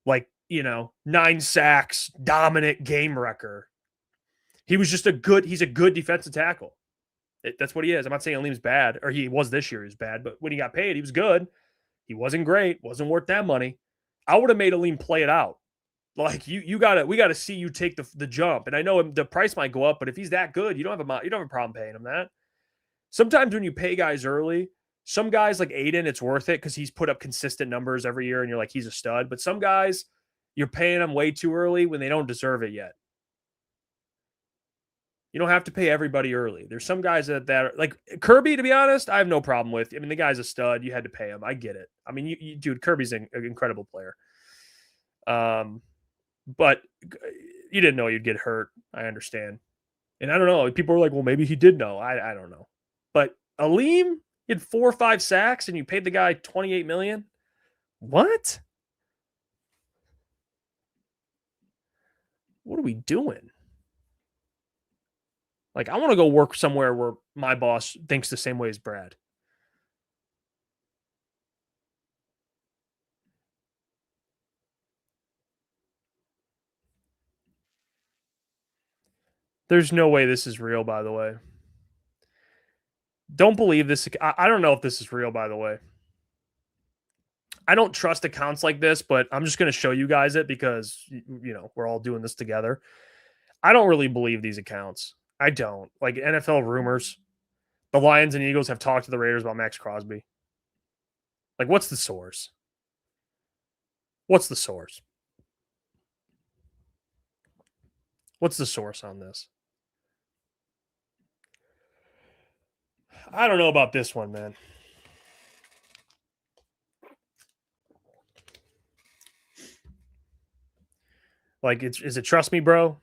Like, 9 sacks, dominant game wrecker. He was just he's a good defensive tackle. That's what he is. I'm not saying Aleem's bad, or he was this year. He was bad, but when he got paid, he was good. He wasn't great. Wasn't worth that money. I would have made Aleem play it out. Like we got to see you take the jump. And I know the price might go up, but if he's that good, you don't have a problem paying him that. Sometimes when you pay guys early, some guys like Aiden, it's worth it because he's put up consistent numbers every year and you're like, he's a stud. But some guys, you're paying them way too early when they don't deserve it yet. You don't have to pay everybody early. There's some guys that are like Kirby, to be honest, I have no problem with. I mean, the guy's a stud. You had to pay him. I get it. I mean, dude, Kirby's an incredible player. But you didn't know you'd get hurt. I understand. And I don't know. People were like, well, maybe he did know. I don't know. But Aleem, he had 4 or 5 sacks and you paid the guy $28 million. What? What are we doing? Like, I want to go work somewhere where my boss thinks the same way as Brad. There's no way this is real, by the way. Don't believe this. I don't know if this is real, by the way. I don't trust accounts like this, but I'm just going to show you guys it because, you know, we're all doing this together. I don't really believe these accounts. I don't. Like NFL rumors. The Lions and Eagles have talked to the Raiders about Max Crosby. Like, what's the source? What's the source? What's the source on this? I don't know about this one, man. Like, is it trust me, bro?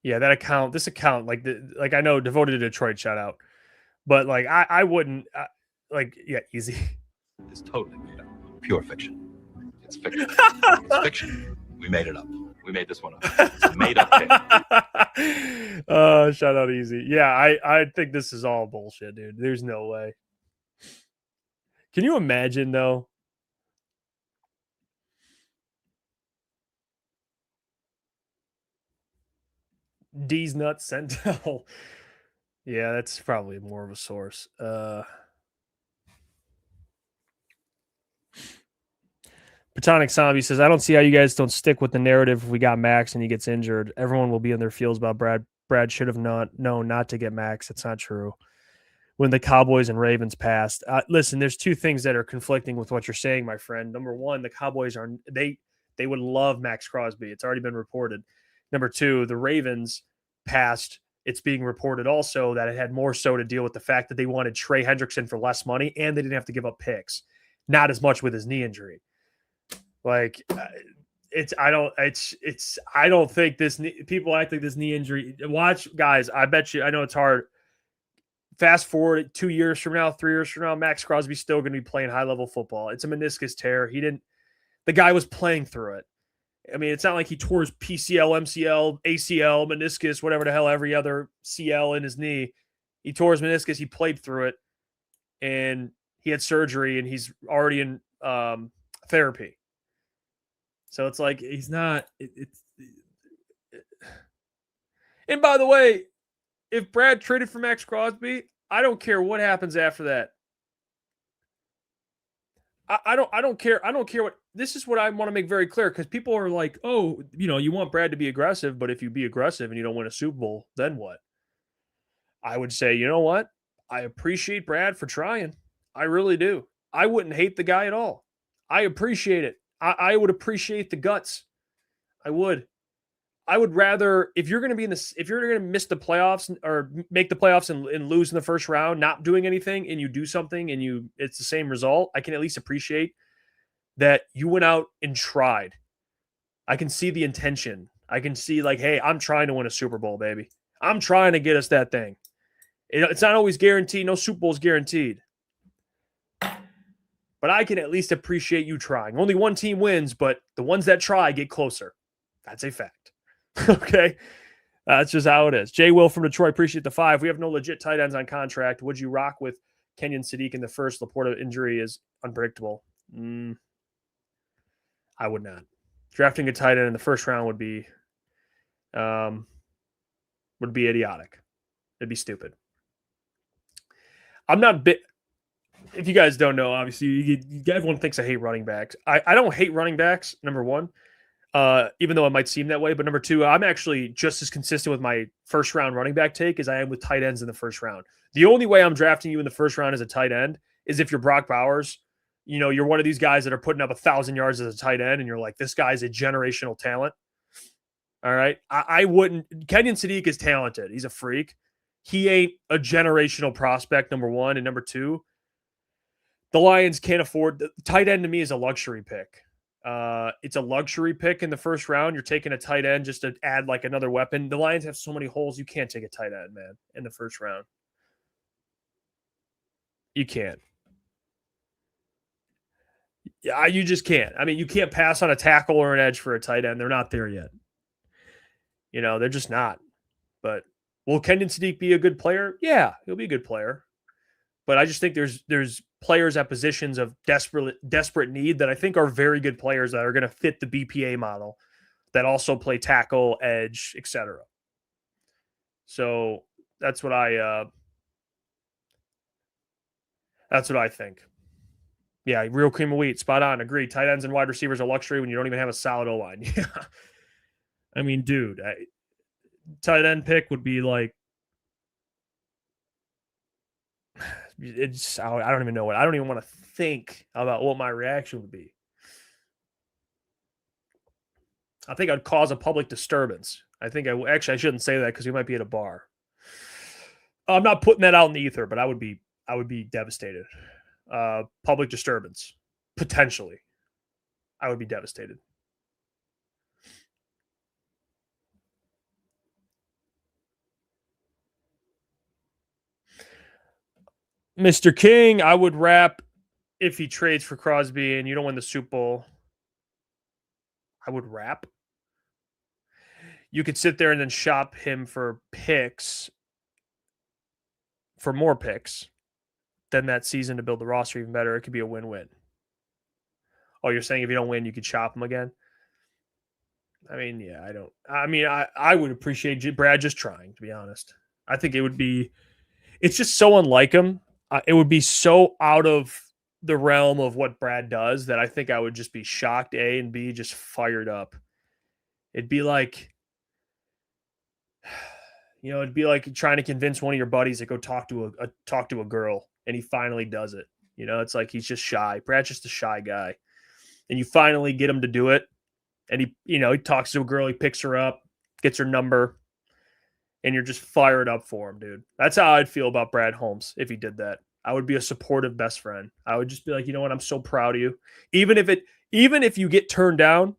Yeah, that account, this account, like I know devoted to Detroit, shout out, but like I wouldn't like, yeah, easy. It's totally made up. Pure fiction. It's fiction. It's fiction. We made it up. We made this one up. It's a made up thing. Shout out easy. Yeah, I think this is all bullshit, dude. There's no way. Can you imagine though? D's nuts Sentinel. Yeah, that's probably more of a source. Platonic Zombie says, I don't see how you guys don't stick with the narrative if we got Max and he gets injured. Everyone will be in their feels about Brad. Brad should have known not to get Max. It's not true. When the Cowboys and Ravens passed. Listen, there's two things that are conflicting with what you're saying, my friend. Number one, the Cowboys they would love Max Crosby. It's already been reported. Number two, the Ravens passed. It's being reported also that it had more so to deal with the fact that they wanted Trey Hendrickson for less money and they didn't have to give up picks. Not as much with his knee injury. Like I don't think this people act like this knee injury. Watch, guys. I bet you. I know it's hard. Fast forward 2 years from now, 3 years from now, Max Crosby's still going to be playing high level football. It's a meniscus tear. The guy was playing through it. I mean, it's not like he tore his PCL, MCL, ACL, meniscus, whatever the hell, every other CL in his knee. He tore his meniscus. He played through it, and he had surgery, and he's already in therapy. So it's like he's not. And by the way, if Brad traded for Max Crosby, I don't care what happens after that. I don't care. I don't care what. This is what I want to make very clear because people are like, oh, you know, you want Brad to be aggressive, but if you be aggressive and you don't win a Super Bowl, then what? I would say, you know what? I appreciate Brad for trying. I really do. I wouldn't hate the guy at all. I appreciate it. I would appreciate the guts. I would. I would rather, if you're going to be if you're going to miss the playoffs or make the playoffs and lose in the first round, not doing anything, and you do something and it's the same result, I can at least appreciate that you went out and tried. I can see the intention. I can see like, hey, I'm trying to win a Super Bowl, baby. I'm trying to get us that thing. It's not always guaranteed. No Super Bowl is guaranteed. But I can at least appreciate you trying. Only one team wins, but the ones that try get closer. That's a fact. Okay. That's just how it is. Jay Will from Detroit, appreciate the 5. We have no legit tight ends on contract. Would you rock with Kenyon Sadiq in the first? Laporta injury is unpredictable. I would not. Drafting a tight end in the first round would be idiotic. It'd be stupid. I'm not bit. If you guys don't know, obviously, everyone thinks I hate running backs. I don't hate running backs, number one. even though it might seem that way. But number two, I'm actually just as consistent with my first round running back take as I am with tight ends in the first round. The only way I'm drafting you in the first round as a tight end is if you're Brock Bowers. You know, you're one of these guys that are putting up 1,000 yards as a tight end, and you're like, this guy's a generational talent. All right. I wouldn't. Kenyon Sadiq is talented. He's a freak. He ain't a generational prospect, number one. And number two, the Lions can't afford tight end. To me is a luxury pick. It's a luxury pick in the first round. You're taking a tight end just to add like another weapon. The Lions have so many holes. You can't take a tight end, man, in the first round. You can't. Yeah, you just can't. I mean, you can't pass on a tackle or an edge for a tight end. They're not there yet. You know, they're just not. But will Kenyon Sadiq be a good player? Yeah, he'll be a good player. But I just think there's players at positions of desperate need that I think are very good players that are going to fit the BPA model that also play tackle, edge, etc. So that's what I think. Yeah, real cream of wheat. Spot on. Agree. Tight ends and wide receivers are luxury when you don't even have a solid O-line. Yeah. I mean, dude, tight end pick would be like, I don't even know what. I don't even want to think about what my reaction would be. I think I'd cause a public disturbance. I shouldn't say that because we might be at a bar. I'm not putting that out in the ether, but I would be devastated. Public disturbance, potentially. I would be devastated. Mr. King, I would wrap if he trades for Crosby and you don't win the Super Bowl. I would wrap. You could sit there and then shop him for picks, for more picks than that season to build the roster even better. It could be a win-win. Oh, you're saying if you don't win, you could shop him again? I mean, yeah, I would appreciate Brad just trying, to be honest. I think it's just so unlike him. It would be so out of the realm of what Brad does that I think I would just be shocked, A, and B, just fired up. It'd be like, it'd be like trying to convince one of your buddies to go talk to a girl, and he finally does it. It's like he's just shy. Brad's just a shy guy. And you finally get him to do it. And he talks to a girl, he picks her up, gets her number, and you're just fired up for him, dude. That's how I'd feel about Brad Holmes if he did that. I would be a supportive best friend. I would just be like, you know what? I'm so proud of you. Even if you get turned down,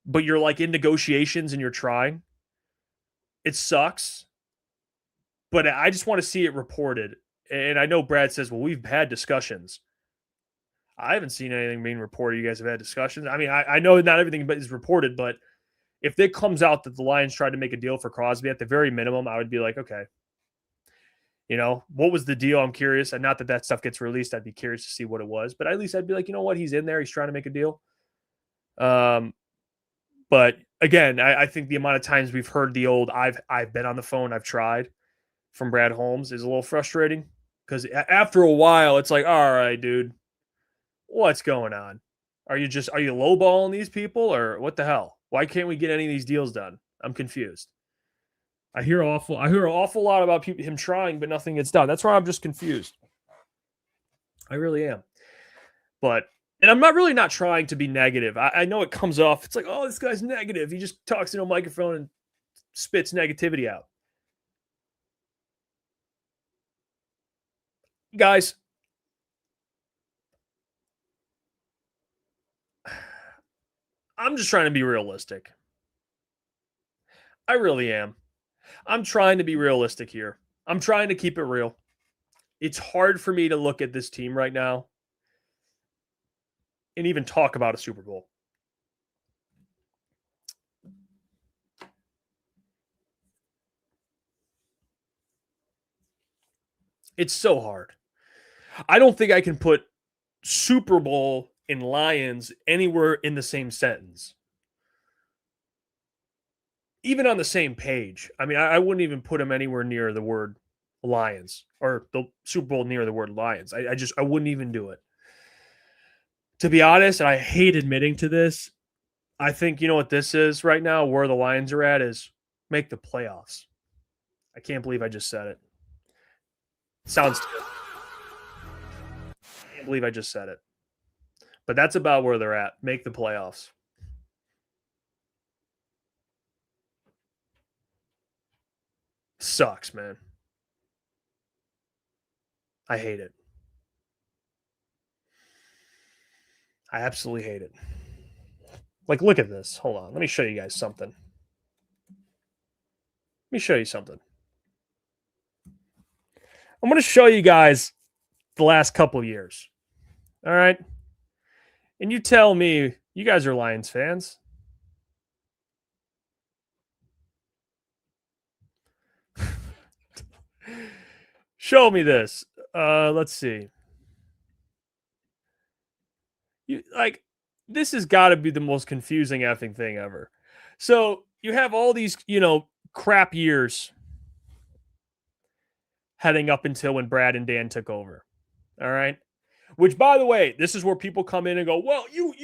but you're like in negotiations and you're trying, it sucks. But I just want to see it reported. And I know Brad says, well, we've had discussions. I haven't seen anything being reported. You guys have had discussions. I mean, I know not everything is reported, but if it comes out that the Lions tried to make a deal for Crosby, at the very minimum, I would be like, okay, what was the deal? I'm curious. And not that stuff gets released. I'd be curious to see what it was, but at least I'd be like, you know what? He's in there. He's trying to make a deal. But again, I think the amount of times we've heard the old, I've been on the phone, I've tried from Brad Holmes is a little frustrating because after a while, it's like, all right, dude, what's going on? Are you lowballing these people or what the hell? Why can't we get any of these deals done? I'm confused. I hear an awful lot about him trying, but nothing gets done. That's why I'm just confused. I really am. And I'm not trying to be negative. I know it comes off. It's like, oh, this guy's negative. He just talks into a microphone and spits negativity out. Guys, I'm just trying to be realistic. I really am. I'm trying to be realistic here. I'm trying to keep it real. It's hard for me to look at this team right now and even talk about a Super Bowl. It's so hard. I don't think I can put Super Bowl and Lions anywhere in the same sentence. Even on the same page. I mean, I wouldn't even put them anywhere near the word Lions or the Super Bowl near the word Lions. I wouldn't even do it. To be honest, and I hate admitting to this, I think you know what this is right now, where the Lions are at is make the playoffs. I can't believe I just said it. Sounds terrible. I can't believe I just said it. But that's about where they're at. Make the playoffs. Sucks, man. I hate it. I absolutely hate it. Like, look at this. Hold on. Let me show you guys something. Let me show you something. I'm going to show you guys the last couple of years. All right? And you tell me, you guys are Lions fans. Show me this. Let's see. This has got to be the most confusing effing thing ever. So you have all these, crap years heading up until when Brad and Dan took over. All right. Which, by the way, this is where people come in and go, well, you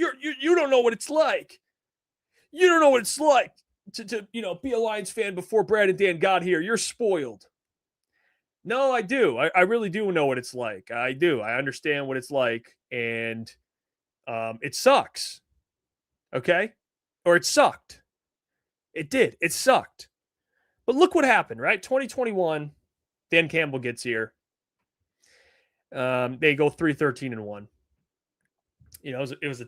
don't know what it's like. You don't know what it's like to be a Lions fan before Brad and Dan got here. You're spoiled. No, I do. I really do know what it's like. I do. I understand what it's like. And it sucks. Okay? Or it sucked. It did. It sucked. But look what happened, right? 2021, Dan Campbell gets here. They go 3-13-1. It was a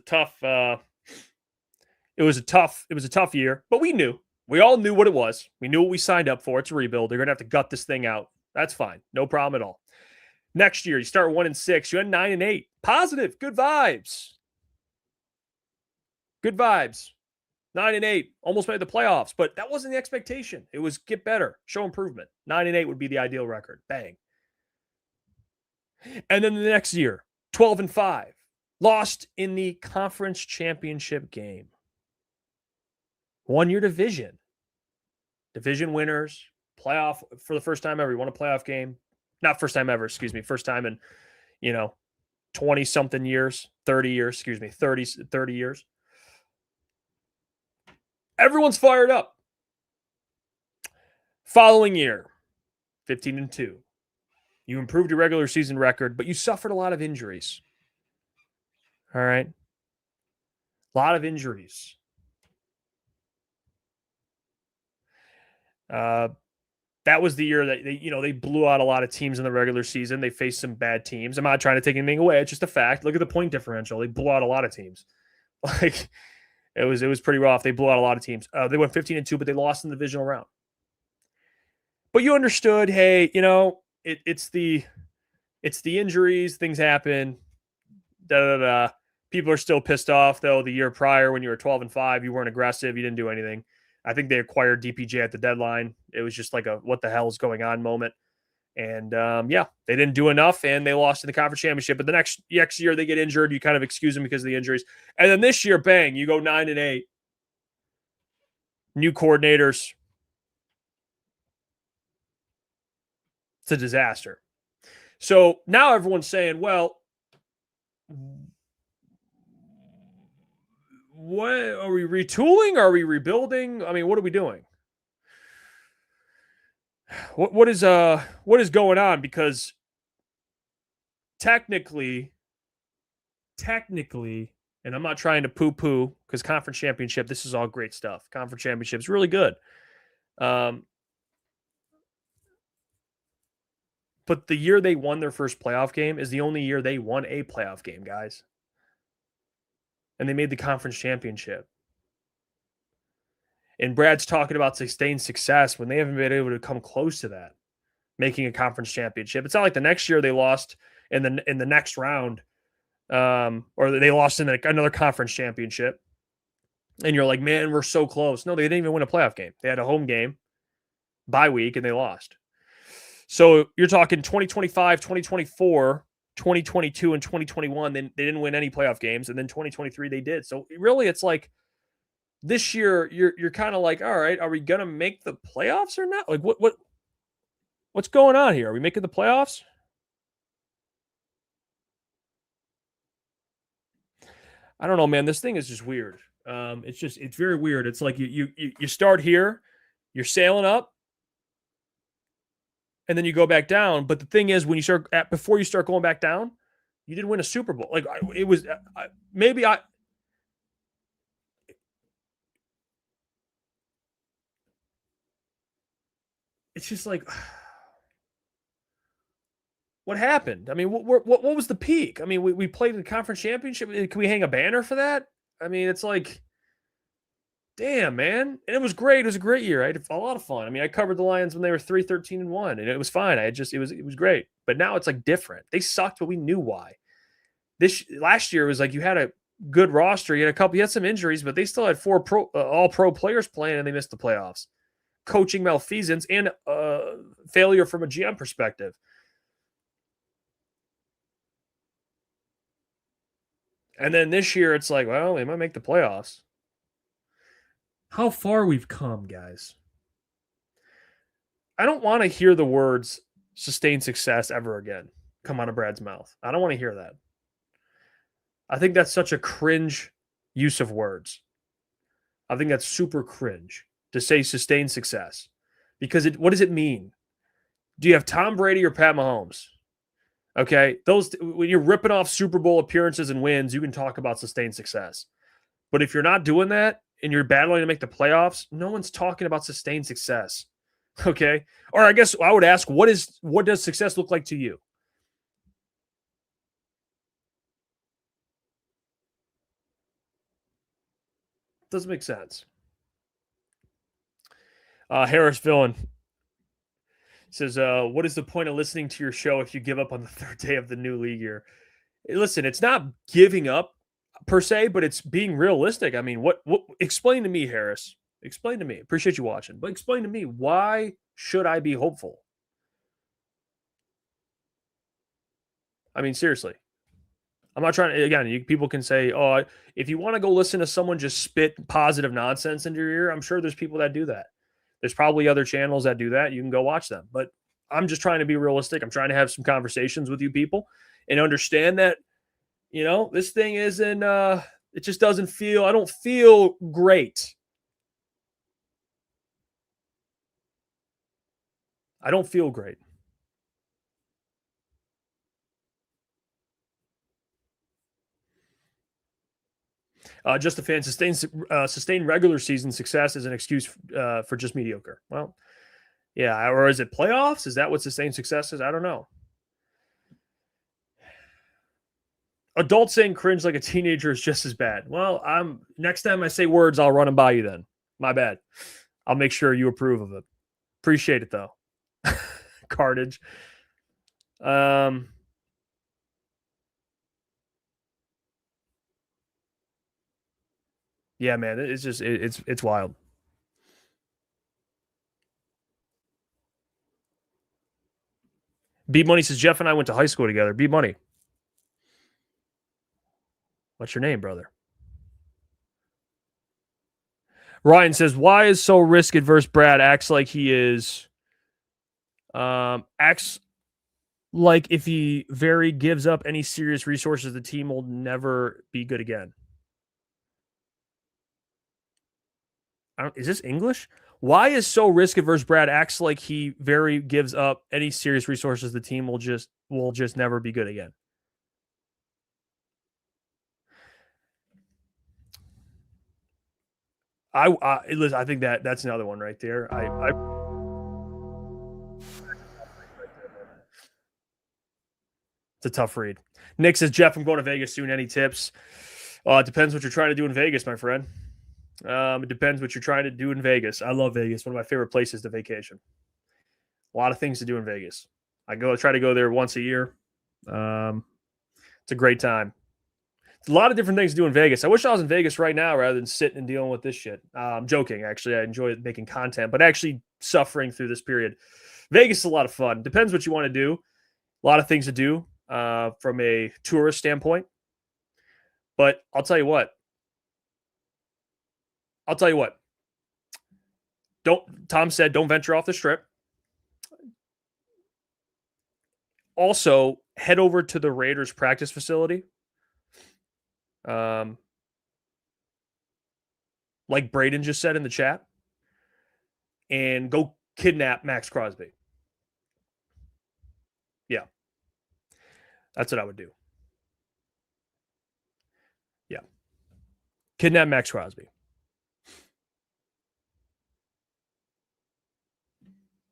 tough year, but we all knew what it was. We knew what we signed up for. It's a rebuild. They're going to have to gut this thing out. That's fine. No problem at all. Next year, you start 1-6. You had 9-8. Positive. Good vibes. Good vibes. 9-8. Almost made the playoffs, but that wasn't the expectation. It was get better, show improvement. 9-8 would be the ideal record. Bang. And then the next year, 12-5. Lost in the conference championship game. Won your division. Division winners. Playoff for the first time ever. You won a playoff game. Not first time ever, excuse me. First time in, 20-something years. 30 years, excuse me. 30 years. Everyone's fired up. Following year, 15-2. You improved your regular season record, but you suffered a lot of injuries. All right? A lot of injuries. That was the year that they blew out a lot of teams in the regular season. They faced some bad teams. I'm not trying to take anything away. It's just a fact. Look at the point differential. They blew out a lot of teams. Like it was pretty rough. They blew out a lot of teams. They went 15-2, but they lost in the divisional round. But you understood, hey, it's the injuries, things happen. People are still pissed off though. The year prior, when you were 12-5, you weren't aggressive. You didn't do anything. I think they acquired DPJ at the deadline. It was just like a what the hell is going on moment. And they didn't do enough and they lost in the conference championship. But the next year they get injured. You kind of excuse them because of the injuries. And then this year, bang, you go 9-8. New coordinators. It's a disaster. So now everyone's saying, well, what are we retooling? Are we rebuilding? I mean, what are we doing? What is going on? Because technically, and I'm not trying to poo-poo because conference championship, this is all great stuff. Conference championship is really good. But the year they won their first playoff game is the only year they won a playoff game, guys. And they made the conference championship. And Brad's talking about sustained success when they haven't been able to come close to that, making a conference championship. It's not like the next year they lost in the next round, or they lost in another conference championship. And you're like, man, we're so close. No, they didn't even win a playoff game. They had a home game, bye week, and they lost. So you're talking 2025, 2024, 2022, and 2021. Then they didn't win any playoff games, and then 2023 they did. So really, it's like this year you're kind of like, all right, are we gonna make the playoffs or not? Like what's going on here? Are we making the playoffs? I don't know, man. This thing is just weird. It's very weird. It's like you start here, you're sailing up, and then you go back down. But the thing is, when you start before you start going back down, you didn't win a Super Bowl. Like it was maybe I. It's just like, what happened? I mean, what was the peak? I mean, we played the conference championship. Can we hang a banner for that? I mean, it's like, damn, man. And it was great. It was a great year. I had a lot of fun. I mean, I covered the Lions when they were 3-13-1, and it was fine. It was great. But now it's like different. They sucked, but we knew why. Last year was like you had a good roster. You had some injuries, but they still had 4 all pro players playing, and they missed the playoffs. Coaching malfeasance and failure from a GM perspective. And then this year, it's like, well, they might make the playoffs. How far we've come, guys. I don't want to hear the words sustained success ever again come out of Brad's mouth. I don't want to hear that. I think that's such a cringe use of words. I think that's super cringe to say sustained success. Because what does it mean? Do you have Tom Brady or Pat Mahomes? Okay, when you're ripping off Super Bowl appearances and wins, you can talk about sustained success. But if you're not doing that and you're battling to make the playoffs, no one's talking about sustained success. Okay? Or I guess I would ask, what does success look like to you? Doesn't make sense. Harris Villain says, what is the point of listening to your show if you give up on the third day of the new league year? Listen, it's not giving up per se, but it's being realistic. I mean, what explain to me, Harris. Explain to me. Appreciate you watching. But explain to me, why should I be hopeful? I mean, seriously. I'm not trying to, again, people can say, oh, if you want to go listen to someone just spit positive nonsense into your ear, I'm sure there's people that do that. There's probably other channels that do that. You can go watch them. But I'm just trying to be realistic. I'm trying to have some conversations with you people and understand that, this thing isn't, it just doesn't feel, I don't feel great. I don't feel great. Just a fan, sustained regular season success is an excuse for just mediocre. Well, yeah, or is it playoffs? Is that what sustained success is? I don't know. Adults saying cringe like a teenager is just as bad. Well, next time I say words, I'll run them by you then. My bad. I'll make sure you approve of it. Appreciate it, though. Cartage. Yeah, man, it's just it's wild. B Money says Jeff and I went to high school together. B Money, what's your name, brother? Ryan says, why is so risk adverse? Brad acts like he is. Acts like if he gives up any serious resources, the team will never be good again. Is this English? Why is so risk averse? Brad acts like he gives up any serious resources. The team will just never be good again. I think that's another one right there. It's a tough read. Nick says, Jeff, I'm going to Vegas soon. Any tips? It depends what you're trying to do in Vegas, my friend. It depends what you're trying to do in Vegas. I love Vegas. One of my favorite places to vacation. A lot of things to do in Vegas. I try to go there once a year. It's a great time. It's a lot of different things to do in Vegas. I wish I was in Vegas right now rather than sitting and dealing with this shit. I'm joking, actually. I enjoy making content, but actually suffering through this period. Vegas is a lot of fun. Depends what you want to do. A lot of things to do from a tourist standpoint. But I'll tell you what. Tom said, don't venture off the strip. Also, head over to the Raiders practice facility. like Braden just said in the chat, and go kidnap Max Crosby. Yeah. That's what I would do. Yeah. Kidnap Max Crosby.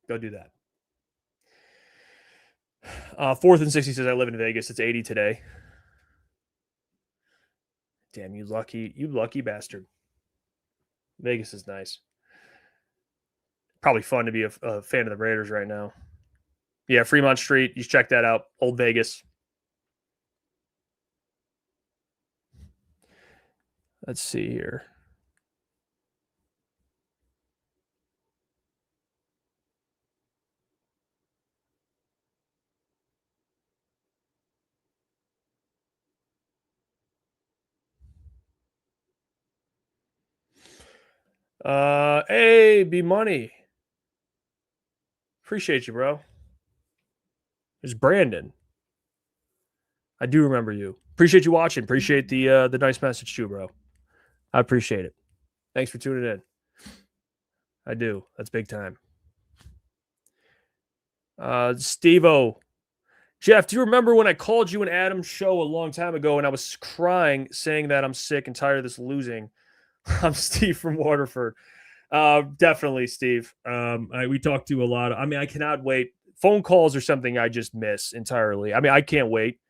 Go do that. 4th and 60 says, I live in Vegas. It's 80 today. Damn, you lucky bastard. Vegas is nice. Probably fun to be a fan of the Raiders right now. Yeah, Fremont Street. You check that out. Old Vegas. Let's see here. Hey, B Money. Appreciate you, bro. There's Brandon. I do remember you. Appreciate you watching. Appreciate the nice message too, bro. I appreciate it. Thanks for tuning in. I do. That's big time. Steve-O. Jeff, do you remember when I called you and Adam's show a long time ago and I was crying saying that I'm sick and tired of this losing? I'm Steve from Waterford. Definitely, Steve. We talked to a lot. I cannot wait. Phone calls are something I just miss entirely. I can't wait.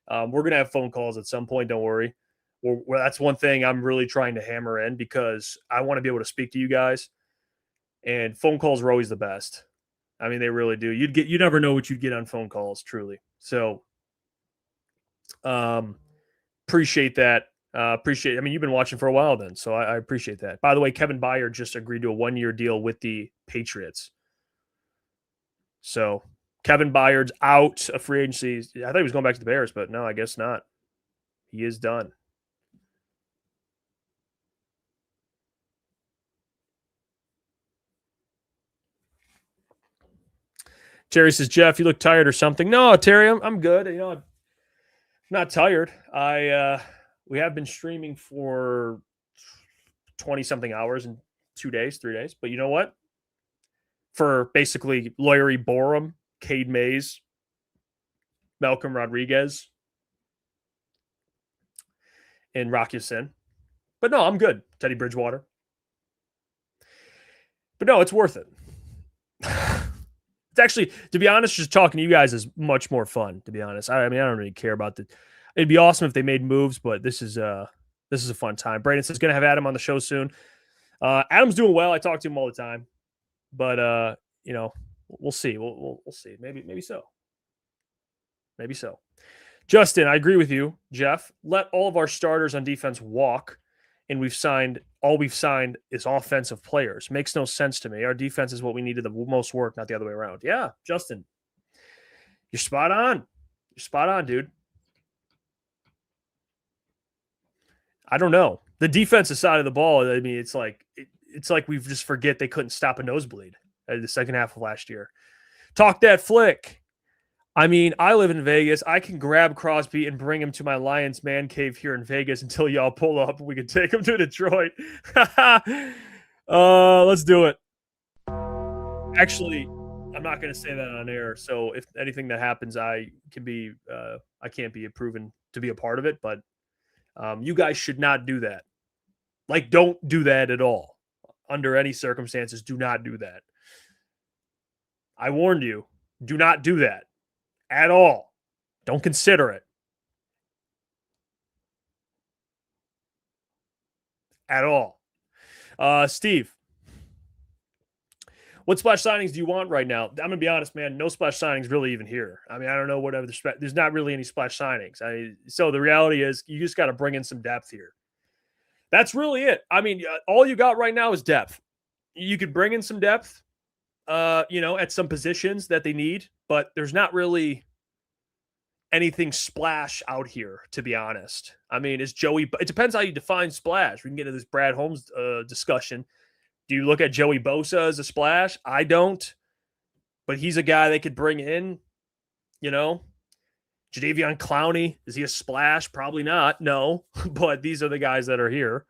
We're going to have phone calls at some point. Don't worry. Well, that's one thing I'm really trying to hammer in because I want to be able to speak to you guys. And phone calls are always the best. They really do. You never know what you'd get on phone calls, truly. So, appreciate that. You've been watching for a while then, so I appreciate that. By the way, Kevin Byard just agreed to a 1-year deal with the Patriots. So Kevin Byard's out of free agency. I thought he was going back to the Bears, but no, I guess not. He is done. Terry says, Jeff, you look tired or something. No, Terry, I'm good. I'm not tired. We have been streaming for 20-something hours in 3 days. But you know what? For basically Larry Borum, Cade Mays, Malcolm Rodriguez, and Rock Ya-Sin. But no, I'm good. Teddy Bridgewater. But no, it's worth it. It's actually, to be honest, just talking to you guys is much more fun, to be honest. I don't really care about the. It'd be awesome if they made moves, but this is a fun time. Brandon says going to have Adam on the show soon. Adam's doing well. I talk to him all the time, but we'll see. We'll see. Maybe so. Maybe so. Justin, I agree with you, Jeff. Let all of our starters on defense walk, and we've signed is offensive players. Makes no sense to me. Our defense is what we needed the most work, not the other way around. Yeah, Justin, you're spot on. You're spot on, dude. I don't know. The defensive side of the ball, it's like we just forget they couldn't stop a nosebleed at the second half of last year. Talk that flick. I live in Vegas. I can grab Crosby and bring him to my Lions man cave here in Vegas until y'all pull up and we can take him to Detroit. Let's do it. Actually, I'm not going to say that on air. So if anything that happens, I can't be proven to be a part of it, but you guys should not do that. Don't do that at all. Under any circumstances, do not do that. I warned you. Do not do that at all. Don't consider it. At all. Steve, what splash signings do you want right now? I'm going to be honest, man. No splash signings really even here. I don't know whatever there's not really any splash signings. So the reality is you just got to bring in some depth here. That's really it. All you got right now is depth. You could bring in some depth, at some positions that they need, but there's not really anything splash out here, to be honest. Is Joey, it depends how you define splash. We can get into this Brad Holmes discussion. Do you look at Joey Bosa as a splash? I don't, but he's a guy they could bring in, Jadeveon Clowney, is he a splash? Probably not. No, but these are the guys that are here.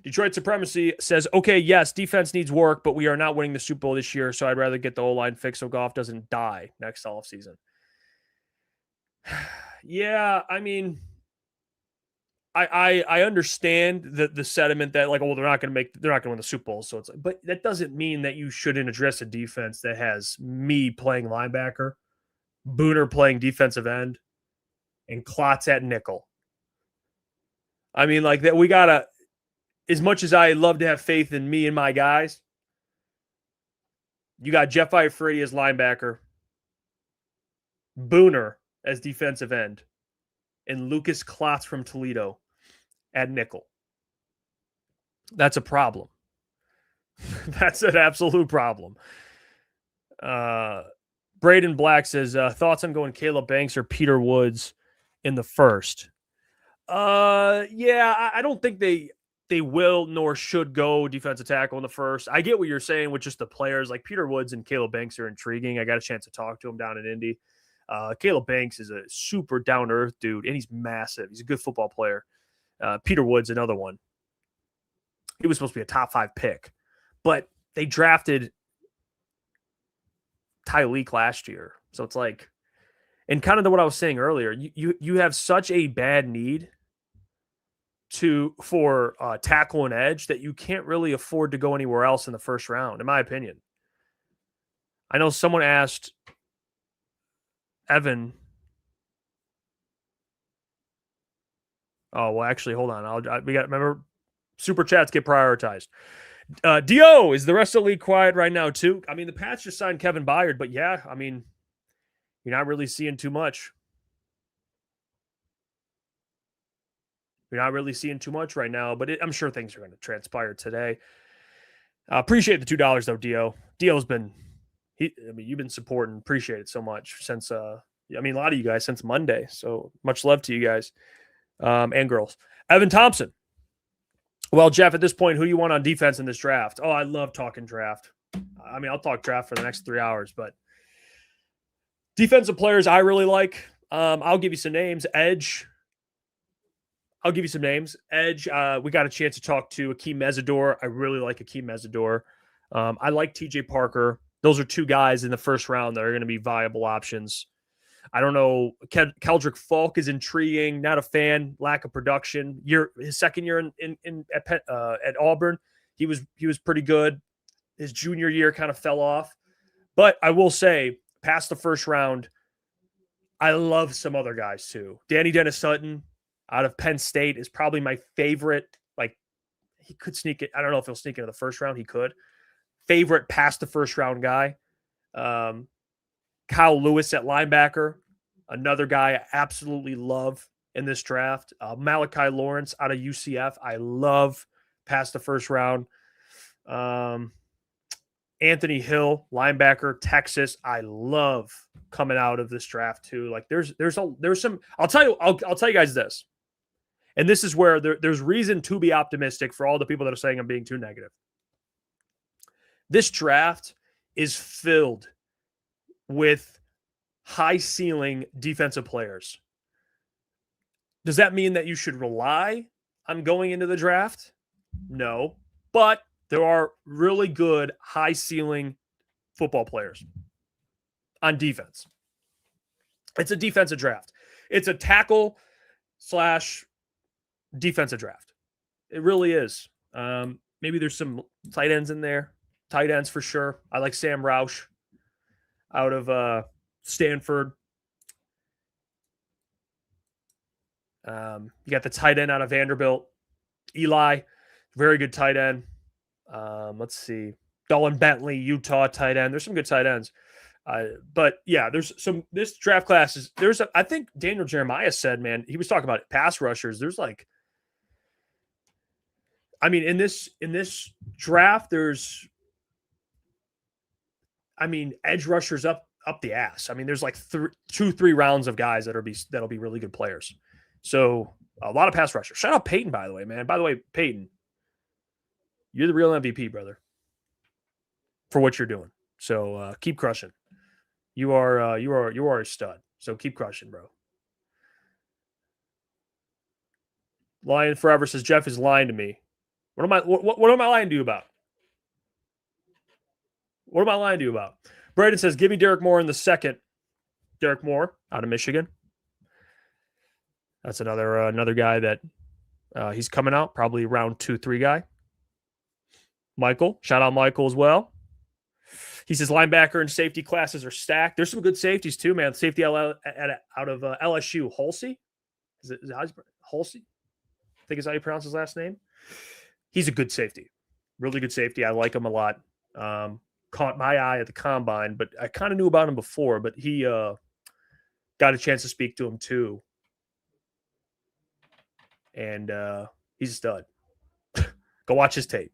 Detroit Supremacy says, okay, yes, defense needs work, but we are not winning the Super Bowl this year, so I'd rather get the O-line fixed so Goff doesn't die next offseason. Yeah, I mean, I understand the sentiment that, like, oh, they're not going to win the Super Bowl, so it's like, but that doesn't mean that you shouldn't address a defense that has me playing linebacker, Booner playing defensive end, and Klotz at nickel. I mean, like, that we gotta, as much as I love to have faith in me and my guys, you got Jeff Iafrate as linebacker, Booner as defensive end, and Lukas Klotz from Toledo at nickel. That's a problem. That's an absolute problem. Braden Black says, thoughts on going Caleb Banks or Peter Woods in the first? Yeah, I don't think they will nor should go defensive tackle in the first. I get what you're saying with just the players. Like Peter Woods and Caleb Banks are intriguing. I got a chance to talk to him down in Indy. Caleb Banks is a super down-to-earth dude, and he's massive. He's a good football player. Peter Woods, another one. He was supposed to be a top 5 pick, but they drafted Tyleek last year. So it's like, and kind of what I was saying earlier, you have such a bad need for tackle and edge that you can't really afford to go anywhere else in the first round, in my opinion. I know someone asked Evan. Oh, well, actually, hold on. We got, remember, super chats get prioritized. Dio, is the rest of the league quiet right now too? I mean, the Pats just signed Kevin Byard, but yeah, I mean, you're not really seeing too much. You're not really seeing too much right now, but I'm sure things are going to transpire today. Appreciate the $2 though, Dio. Dio's been, you've been supporting, appreciate it so much since, a lot of you guys since Monday. So much love to you guys and girls. Evan Thompson. Well, Jeff, at this point, who do you want on defense in this draft? Oh, I love talking draft. I mean, I'll talk draft for the next 3 hours, but defensive players I really like. I'll give you some names. Edge. I'll give you some names. Edge, we got a chance to talk to Akeem Mesidor. I really like Akeem Mesidor. I like TJ Parker. Those are 2 guys in the first round that are going to be viable options. I don't know. Keldrick Falk is intriguing. Not a fan. Lack of production. His second year at Auburn, he was pretty good. His junior year kind of fell off. But I will say, past the first round, I love some other guys too. Danny Dennis Sutton out of Penn State is probably my favorite. Like, he could sneak it. I don't know if he'll sneak into the first round. He could. Favorite past the first round guy. Kyle Lewis at linebacker, another guy I absolutely love in this draft. Malachi Lawrence out of UCF, I love past the first round. Anthony Hill, linebacker, Texas, I love coming out of this draft too. Like there's some. I'll tell you guys this, and this is where there's reason to be optimistic for all the people that are saying I'm being too negative. This draft is filled with high ceiling defensive players. Does that mean that you should rely on going into the draft? No, but there are really good high ceiling football players on defense. It's a defensive draft. It's a tackle / defensive draft. It really is. Maybe there's some tight ends in there. Tight ends for sure. I like Sam Roush out of Stanford. You got the tight end out of Vanderbilt. Eli, very good tight end. Let's see. Dolan Bentley, Utah tight end. There's some good tight ends. But yeah, this draft class is, I think Daniel Jeremiah said, man, he was talking about pass rushers. There's like, I mean, in this draft, there's, edge rushers up the ass. I mean, there's like 2-3 rounds of guys that'll be really good players. So a lot of pass rushers. Shout out Peyton, by the way, man. By the way, Peyton, you're the real MVP, brother, for what you're doing. So keep crushing. You are a stud. So keep crushing, bro. Lion Forever says Jeff is lying to me. What am I lying to you about? What am I lying to you about? Braden says, give me Derek Moore in the second. Derek Moore out of Michigan. That's another guy that he's coming out, probably round 2-3 guy. Michael, shout out Michael as well. He says linebacker and safety classes are stacked. There's some good safeties too, man. Safety out of LSU, Halsey. Is it Halsey? I think is how you pronounce his last name. He's a good safety, really good safety. I like him a lot. Caught my eye at the combine, but I kind of knew about him before. But he got a chance to speak to him too, and he's a stud. Go watch his tape.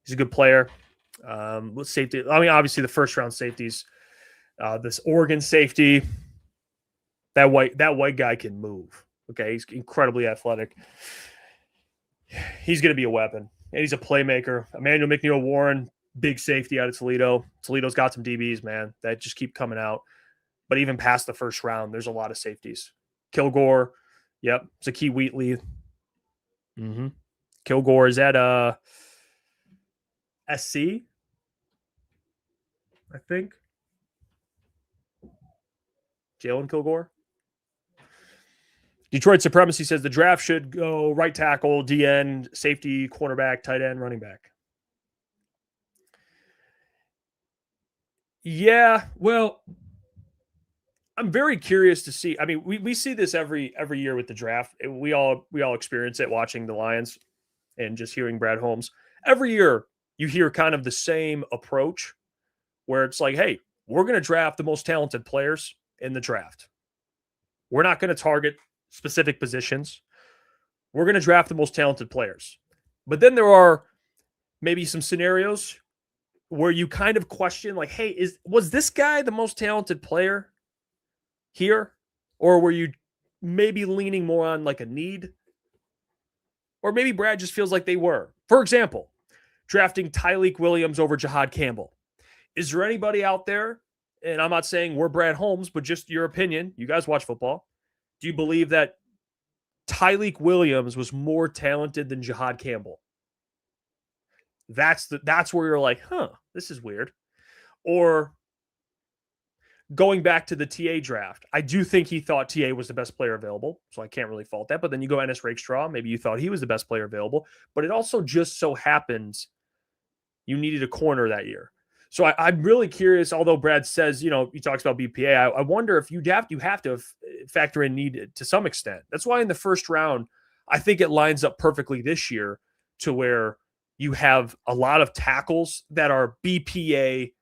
He's a good player. Safety. I mean, obviously the first round safeties. This Oregon safety. That white guy can move. Okay, he's incredibly athletic. He's going to be a weapon, and he's a playmaker. Emmanuel McNeil-Warren, big safety out of Toledo. Toledo's got some DBs, man, that just keep coming out. But even past the first round, there's a lot of safeties. Kilgore, yep, Zakee Wheatley. Kilgore is at SC, I think. Jalen Kilgore. Detroit Supremacy says the draft should go right tackle, DN, safety, cornerback, tight end, running back. Yeah, well, I'm very curious to see. I mean, we see this every year with the draft. We all experience it watching the Lions and just hearing Brad Holmes. Every year you hear kind of the same approach where it's like, hey, we're going to draft the most talented players in the draft. We're not going to target specific positions. We're going to draft the most talented players. But then there are maybe some scenarios where you kind of question, like, hey, was this guy the most talented player here? Or were you maybe leaning more on like a need? Or maybe Brad just feels like they were. For example, drafting Tyleik Williams over Jahad Campbell. Is there anybody out there, and I'm not saying we're Brad Holmes, but just your opinion, you guys watch football, do you believe that Tyleik Williams was more talented than Jahad Campbell? That's where you're like, this is weird. Or going back to the TA draft, I do think he thought TA was the best player available, so I can't really fault that. But then you go Ennis Rakestraw, maybe you thought he was the best player available, but it also just so happens you needed a corner that year. So I'm really curious, although Brad says, he talks about BPA, I wonder if you have to factor in need to some extent. That's why in the first round, I think it lines up perfectly this year to where you have a lot of tackles that are BPA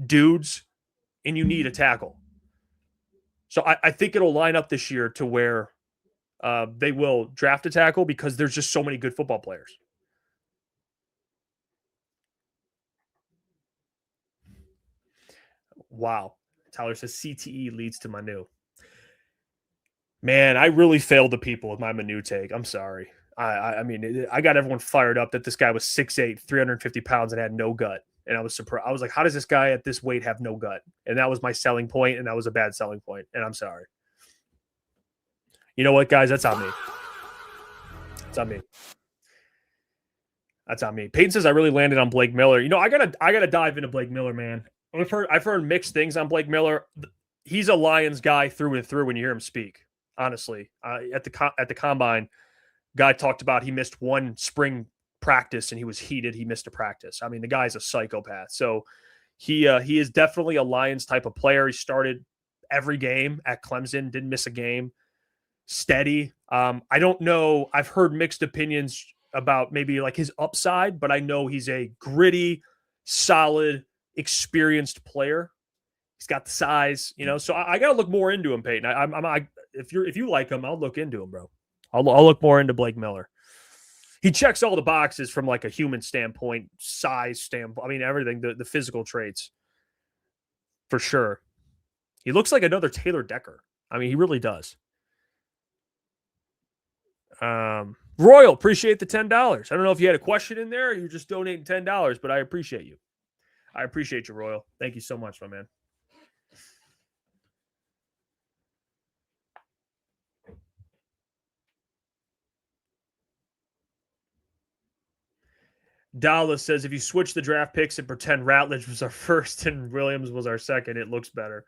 dudes and you need a tackle. So I think it'll line up this year to where they will draft a tackle because there's just so many good football players. Wow. Tyler says CTE leads to Manu. Man, I really failed the people with my Manu take. I'm sorry. I mean, I got everyone fired up that this guy was 6'8", 350 pounds and had no gut. And I was surprised. I was like, how does this guy at this weight have no gut? And that was my selling point, and that was a bad selling point. And I'm sorry. You know what, guys? That's on me. It's on me. That's on me. Peyton says I really landed on Blake Miller. I gotta dive into Blake Miller, man. I've heard mixed things on Blake Miller. He's a Lions guy through and through when you hear him speak. Honestly, at the combine, guy talked about he missed one spring practice and he was heated. He missed a practice. I mean, the guy's a psychopath. So he is definitely a Lions type of player. He started every game at Clemson, didn't miss a game. Steady. I don't know. I've heard mixed opinions about maybe like his upside, but I know he's a gritty, solid, experienced player. He's got the size, so I got to look more into him, Peyton. If you like him, I'll look into him, bro. I'll look more into Blake Miller. He checks all the boxes from like a human standpoint, size standpoint. I mean, everything, the physical traits for sure. He looks like another Taylor Decker. I mean, he really does. Royal, appreciate the $10. I don't know if you had a question in there or you're just donating $10, but I appreciate you. I appreciate you, Royal. Thank you so much, my man. Dallas says, if you switch the draft picks and pretend Ratledge was our first and Williams was our second, it looks better.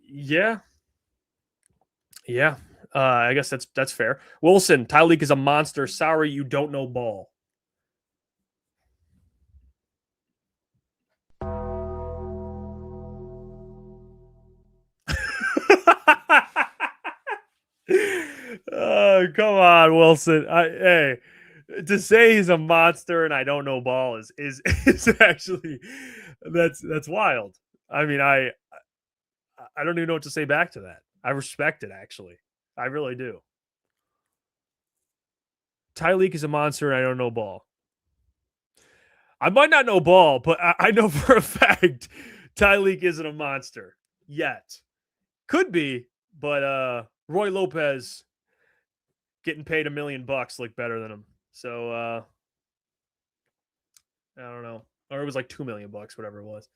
Yeah. I guess that's fair. Wilson, Tyleek is a monster. Sorry, you don't know ball. Come on, Wilson. Hey, to say he's a monster and I don't know ball is actually that's wild. I mean, I don't even know what to say back to that. I respect it, actually. I really do. Tyleek is a monster and I don't know ball. I might not know ball, but I know for a fact Tyleek isn't a monster yet. Could be, but Roy Lopez getting paid $1 million looked better than him. So I don't know. Or it was like $2 million, whatever it was.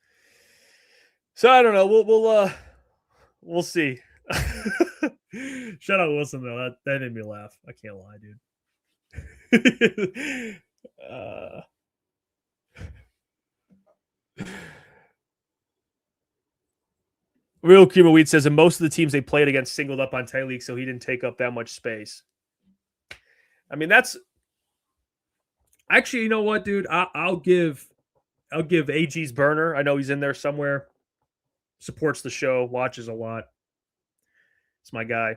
So I don't know. We'll see. Shout out Wilson though. That made me laugh. I can't lie, dude. Real Cuba Wheat says, and most of the teams they played against singled up on Tyleek, so he didn't take up that much space. I mean, that's actually, you know what, dude? I'll give AG's burner. I know he's in there somewhere. Supports the show, watches a lot. It's my guy.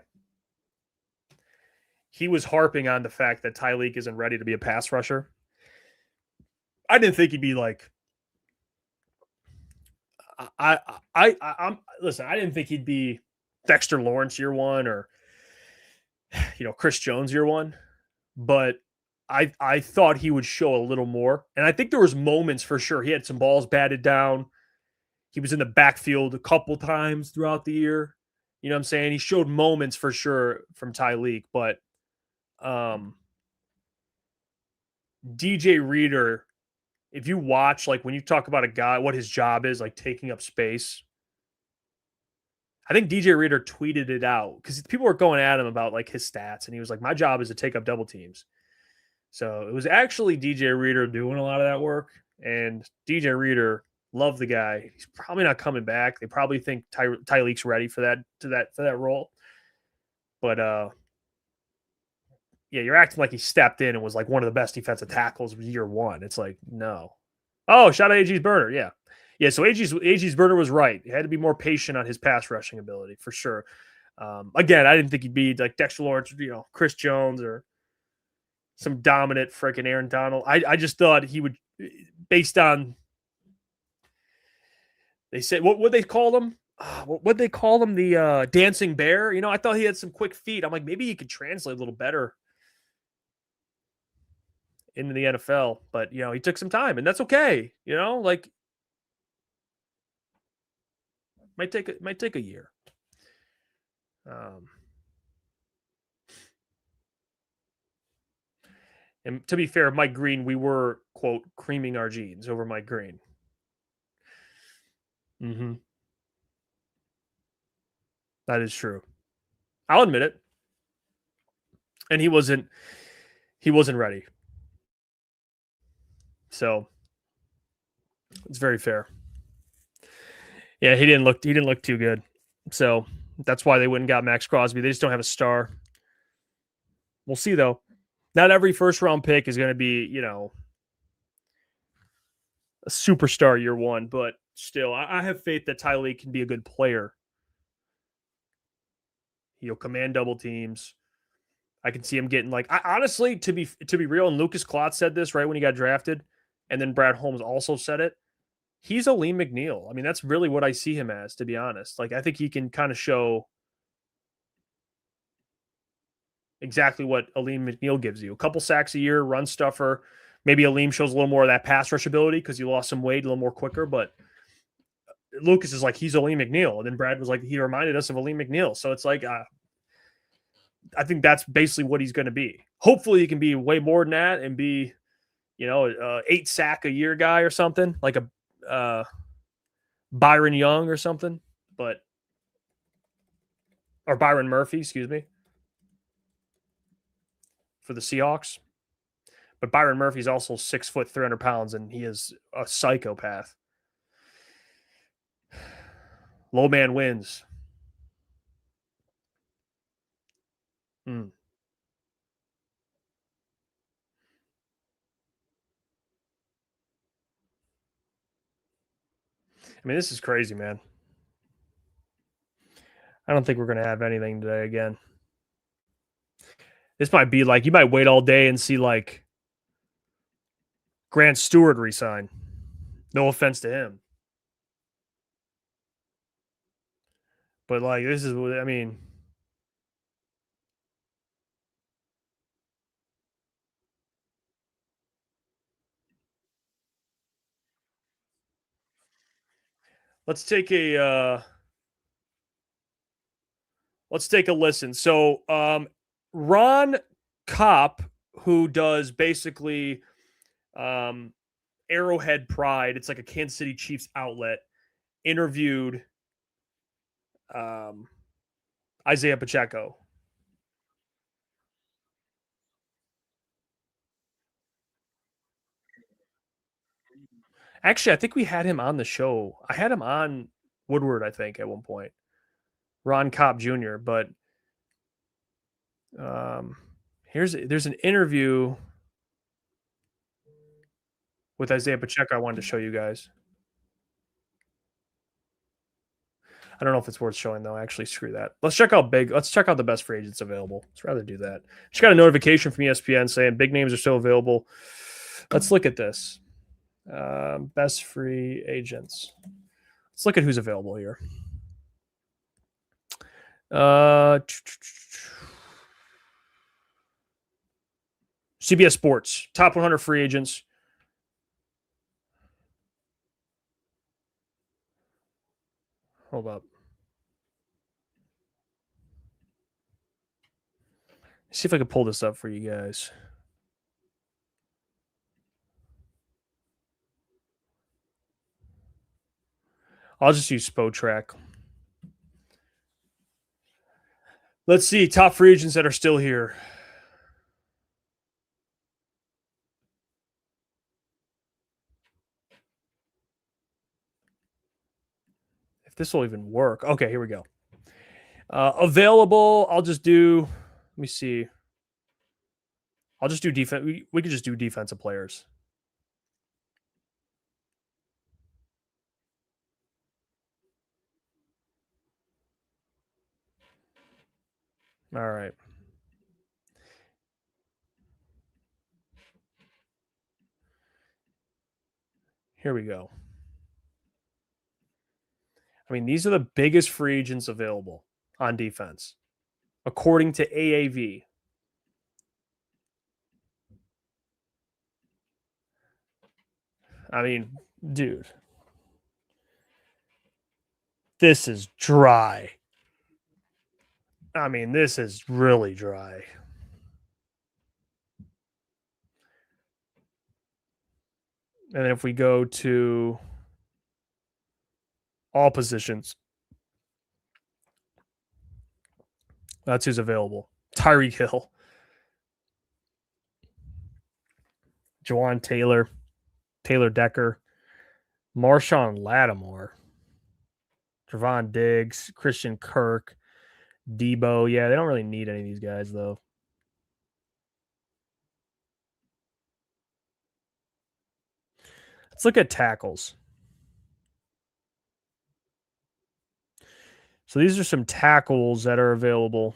He was harping on the fact that Tyleek isn't ready to be a pass rusher. I didn't think he'd be like. I'm listen. I didn't think he'd be Dexter Lawrence year one or Chris Jones year one, but I thought he would show a little more. And I think there was moments for sure. He had some balls batted down. He was in the backfield a couple times throughout the year. You know what I'm saying? He showed moments for sure from Tyleek, but DJ Reader, if you watch, like when you talk about a guy, what his job is, like taking up space, I think DJ Reader tweeted it out because people were going at him about like his stats, and he was like, my job is to take up double teams. So it was actually DJ Reader doing a lot of that work, and DJ Reader, love the guy. He's probably not coming back. They probably think Tyleek's ready for that role. But yeah, you're acting like he stepped in and was like one of the best defensive tackles of year one. It's like, no. Oh, shout out AG's burner. Yeah. Yeah, so AG's burner was right. He had to be more patient on his pass rushing ability for sure. Again, I didn't think he'd be like Dexter Lawrence, Chris Jones or some dominant freaking Aaron Donald. I just thought he would, based on, they said, what would they call him? What they call him? The dancing bear. I thought he had some quick feet. I'm like, maybe he could translate a little better into the NFL, but he took some time, and that's okay. Like might take a year. And to be fair, Mike Green, we were quote creaming our jeans over Mike Green. Mm-hmm. That is true. I'll admit it. And he wasn't ready. So it's very fair. Yeah, he didn't look too good. So that's why they went and got Max Crosby. They just don't have a star. We'll see though. Not every first round pick is going to be, a superstar year one, but still, I have faith that Tyleek can be a good player. He'll command double teams. I can see him getting like, honestly, to be real, and Lukas Klotz said this right when he got drafted, and then Brad Holmes also said it. He's Aleem McNeil. I mean, that's really what I see him as, to be honest. Like, I think he can kind of show exactly what Aleem McNeil gives you. A couple sacks a year, run stuffer. Maybe Aleem shows a little more of that pass rush ability because he lost some weight a little more quicker, but Lukas is like, he's Aleem McNeil. And then Brad was like, he reminded us of Aleem McNeil. So it's like, I think that's basically what he's going to be. Hopefully he can be way more than that and be, 8 sack a year guy or something, like a Byron Young or something, or Byron Murphy, excuse me, for the Seahawks. But Byron Murphy's also 6 foot, 300 pounds, and he is a psychopath. Low man wins. Hmm. I mean, this is crazy, man. I don't think we're going to have anything today again. This might be like, you might wait all day and see like Grant Stewart resign. No offense to him. But like, this is what, I mean, let's take a listen. So Ron Kopp, who does basically Arrowhead Pride, it's like a Kansas City Chiefs outlet, interviewed Isaiah Pacheco. Actually, I think we had him on the show. I had him on Woodward, I think, at one point. Ron Kopp Jr. But there's an interview with Isaiah Pacheco I wanted to show you guys. I don't know if it's worth showing though. Actually, screw that. Let's check out the best free agents available. Let's rather do that. Just got a notification from ESPN saying big names are still available. Let's look at this. Best free agents. Let's look at who's available here. CBS Sports, top 100 free agents. Hold up. Let's see if I can pull this up for you guys. I'll just use Spotrac. Let's see. Top free agents that are still here. If this will even work. Okay, here we go. Available. I'll just do, let me see. I'll just do defense. We could just do defensive players. All right. Here we go. I mean, these are the biggest free agents available on defense, according to AAV. I mean, dude, this is dry. I mean, this is really dry. And then if we go to all positions, that's who's available. Tyreek Hill, Jawan Taylor, Taylor Decker, Marshawn Lattimore, Trevon Diggs, Christian Kirk, Debo. Yeah, they don't really need any of these guys, though. Let's look at tackles. So these are some tackles that are available.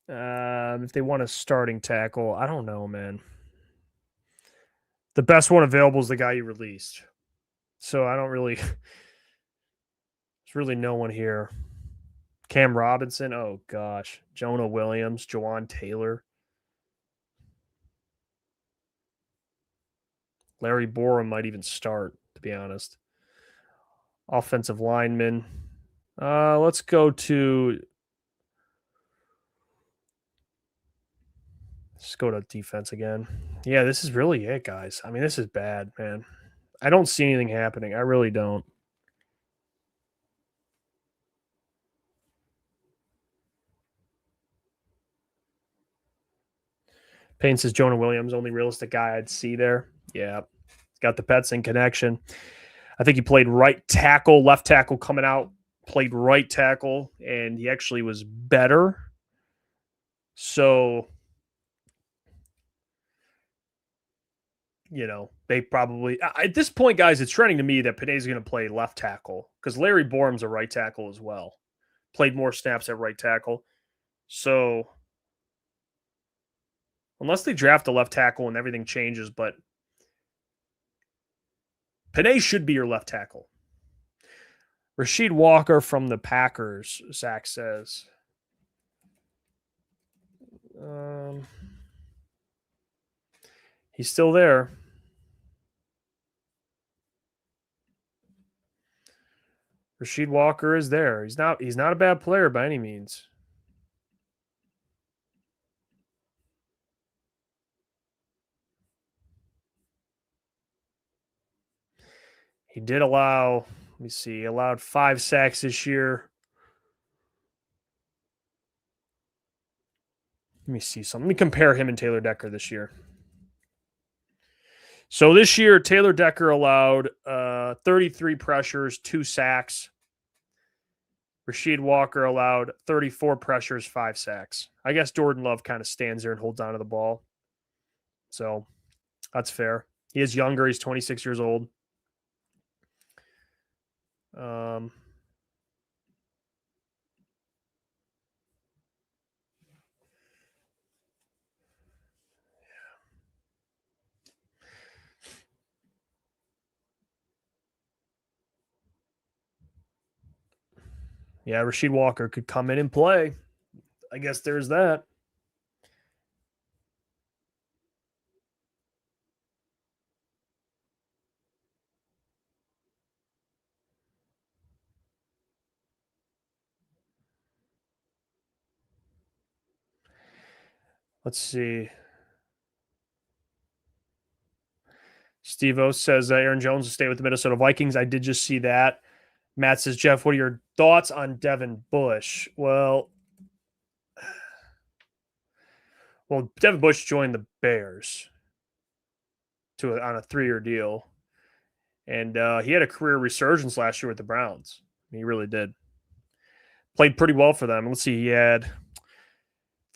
If they want a starting tackle, I don't know, man. The best one available is the guy you released. So I don't really... There's really no one here. Cam Robinson. Oh, gosh. Jonah Williams. Jawan Taylor. Larry Borum might even start, to be honest. Offensive lineman. Let's go to... Let's go to defense again. Yeah, this is really it, guys. I mean, this is bad, man. I don't see anything happening. I really don't. Payne says Jonah Williams, only realistic guy I'd see there. Yeah. He's got the Petson connection. I think he played right tackle, left tackle coming out, played right tackle, and he actually was better. So, they probably at this point, guys, it's trending to me that Panay's going to play left tackle because Larry Borum's a right tackle as well. Played more snaps at right tackle. So, unless they draft a left tackle and everything changes, but Panay should be your left tackle. Rasheed Walker from the Packers, Zach says. He's still there. Rasheed Walker is there. He's not a bad player by any means. He did allow, let me see, allowed 5 sacks this year. Let me see something. Let me compare him and Taylor Decker this year. So this year, Taylor Decker allowed 33 pressures, 2 sacks. Rasheed Walker allowed 34 pressures, 5 sacks. I guess Jordan Love kind of stands there and holds on to the ball. So that's fair. He is younger. He's 26 years old. Yeah, Rasheed Walker could come in and play. I guess there's that. Let's see. Steve O says Aaron Jones will stay with the Minnesota Vikings. I did just see that. Matt says, Jeff, what are your thoughts on Devin Bush? Well, Devin Bush joined the Bears on a 3-year deal. And he had a career resurgence last year with the Browns. He really did. Played pretty well for them. Let's see. He had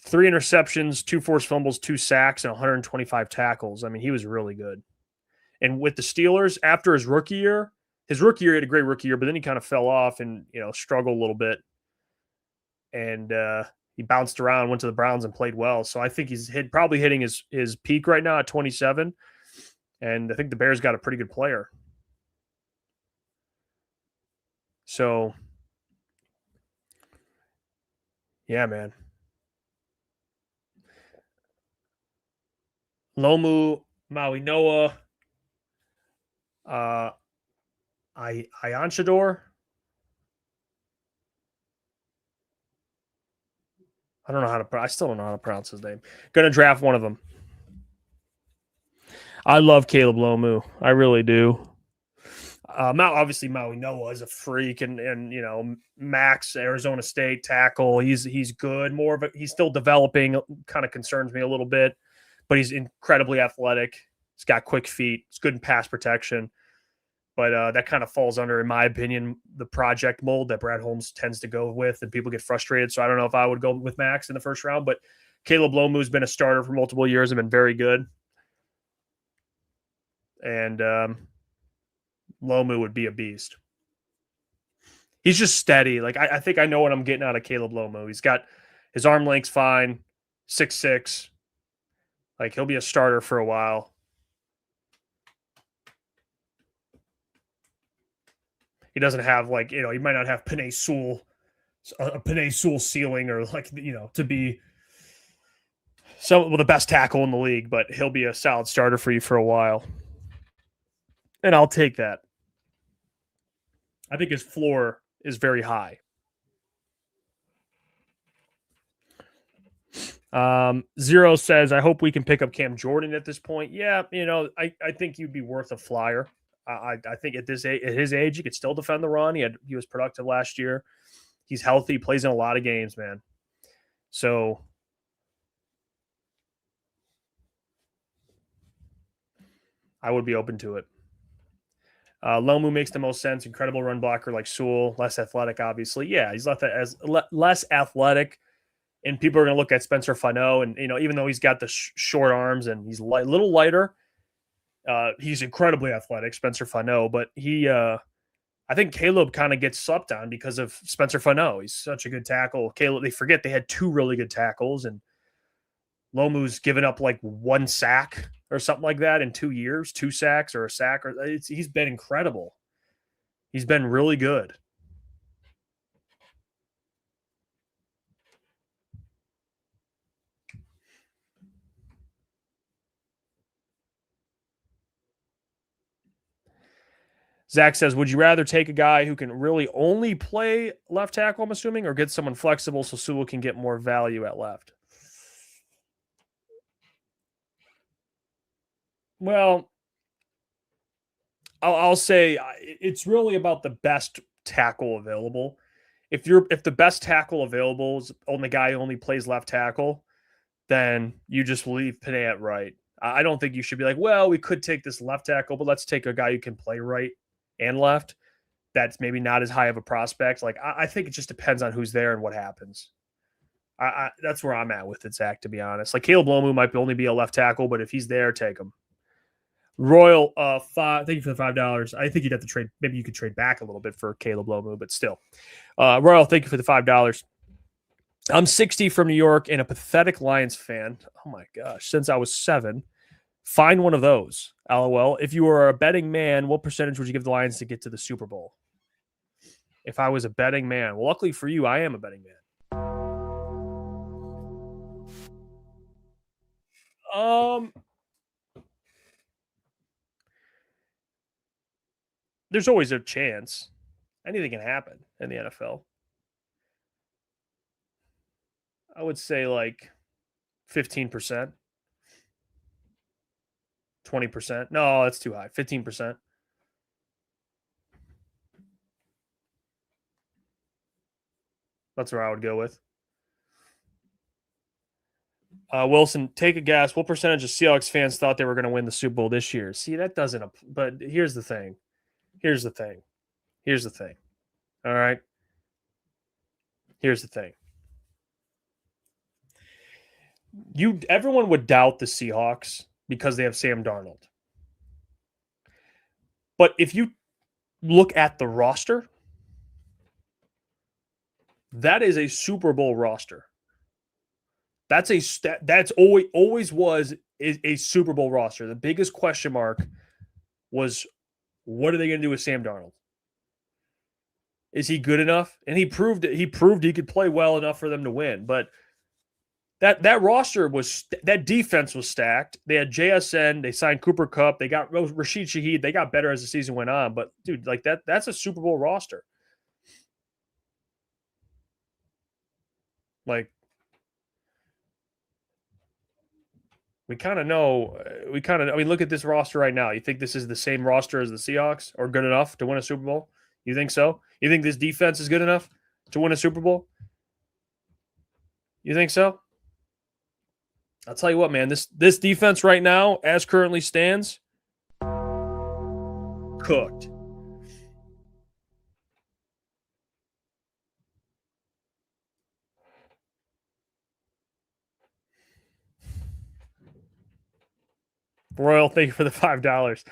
3 interceptions, 2 forced fumbles, 2 sacks, and 125 tackles. I mean, he was really good. And with the Steelers, after his rookie year, he had a great rookie year, but then he kind of fell off and, struggled a little bit. And he bounced around, went to the Browns and played well. So I think he's probably hitting his peak right now at 27. And I think the Bears got a pretty good player. So, yeah, man. Lomu, Maui Noah, Ionchador. I still don't know how to pronounce his name. Going to draft one of them. I love Caleb Lomu. I really do. Obviously, Maui Noah is a freak, and Max, Arizona State tackle. He's good. He's still developing. Kind of concerns me a little bit, but he's incredibly athletic. He's got quick feet. He's good in pass protection. But that kind of falls under, in my opinion, the project mold that Brad Holmes tends to go with, and people get frustrated. So I don't know if I would go with Max in the first round, but Caleb Lomu's been a starter for multiple years and been very good. And Lomu would be a beast. He's just steady. Like I think I know what I'm getting out of Caleb Lomu. He's got his arm length's fine, 6'6". Like he'll be a starter for a while. He doesn't have he might not have Penei Sewell ceiling or to be the best tackle in the league, but he'll be a solid starter for you for a while. And I'll take that. I think his floor is very high. Zero says, I hope we can pick up Cam Jordan at this point. Yeah, I think you'd be worth a flyer. I think at his age, he could still defend the run. He was productive last year. He's healthy, plays in a lot of games, man. So I would be open to it. Lomu makes the most sense. Incredible run blocker like Sewell, less athletic, obviously. Yeah, he's less athletic, and people are going to look at Spencer Fano, and even though he's got the short arms and he's a little lighter, he's incredibly athletic, Spencer Fano. But I think Caleb kind of gets slept on because of Spencer Fano. He's such a good tackle. Caleb, they forget they had 2 really good tackles, and Lomu's given up like 1 sack or something like that in 2 years, 2 sacks or a sack. He's been incredible. He's been really good. Zach says, would you rather take a guy who can really only play left tackle, I'm assuming, or get someone flexible so Sewell can get more value at left? Well, I'll say it's really about the best tackle available. If the best tackle available is only guy who only plays left tackle, then you just leave Panay at right. I don't think you should be like, well, we could take this left tackle, but let's take a guy who can play right and left. That's maybe not as high of a prospect. Like I think it just depends on who's there and what happens. That's where I'm at with it, Zach, to be honest. Like Caleb Lomu might only be a left tackle, but if he's there, take him. Royal, thank you for the $5. I think you'd have to trade. Maybe you could trade back a little bit for Caleb Lomu, but still. Royal, thank you for the $5. I'm 60 from New York and a pathetic Lions fan. Oh my gosh, since I was 7. Find one of those. LOL. If you were a betting man, what percentage would you give the Lions to get to the Super Bowl? If I was a betting man, well, luckily for you, I am a betting man. There's always a chance. Anything can happen in the NFL. I would say like 15%. 20%. No, that's too high. 15%. That's where I would go with. Wilson, take a guess. What percentage of Seahawks fans thought they were going to win the Super Bowl this year? See, that doesn't. But here's the thing. All right. Here's the thing. Everyone would doubt the Seahawks because they have Sam Darnold. But if you look at the roster, that is a Super Bowl roster. That's always was a Super Bowl roster. The biggest question mark was, what are they going to do with Sam Darnold? Is he good enough? And he proved he could play well enough for them to win. But that roster that defense was stacked. They had JSN. They signed Cooper Kupp. They got Rashid Shaheed. They got better as the season went on. But dude, like that's a Super Bowl roster. Like we kind of know. I mean, look at this roster right now. You think this is the same roster as the Seahawks, or good enough to win a Super Bowl? You think so? You think this defense is good enough to win a Super Bowl? You think so? I'll tell you what, man. This defense right now, as currently stands, cooked. Royal, thank you for the $5.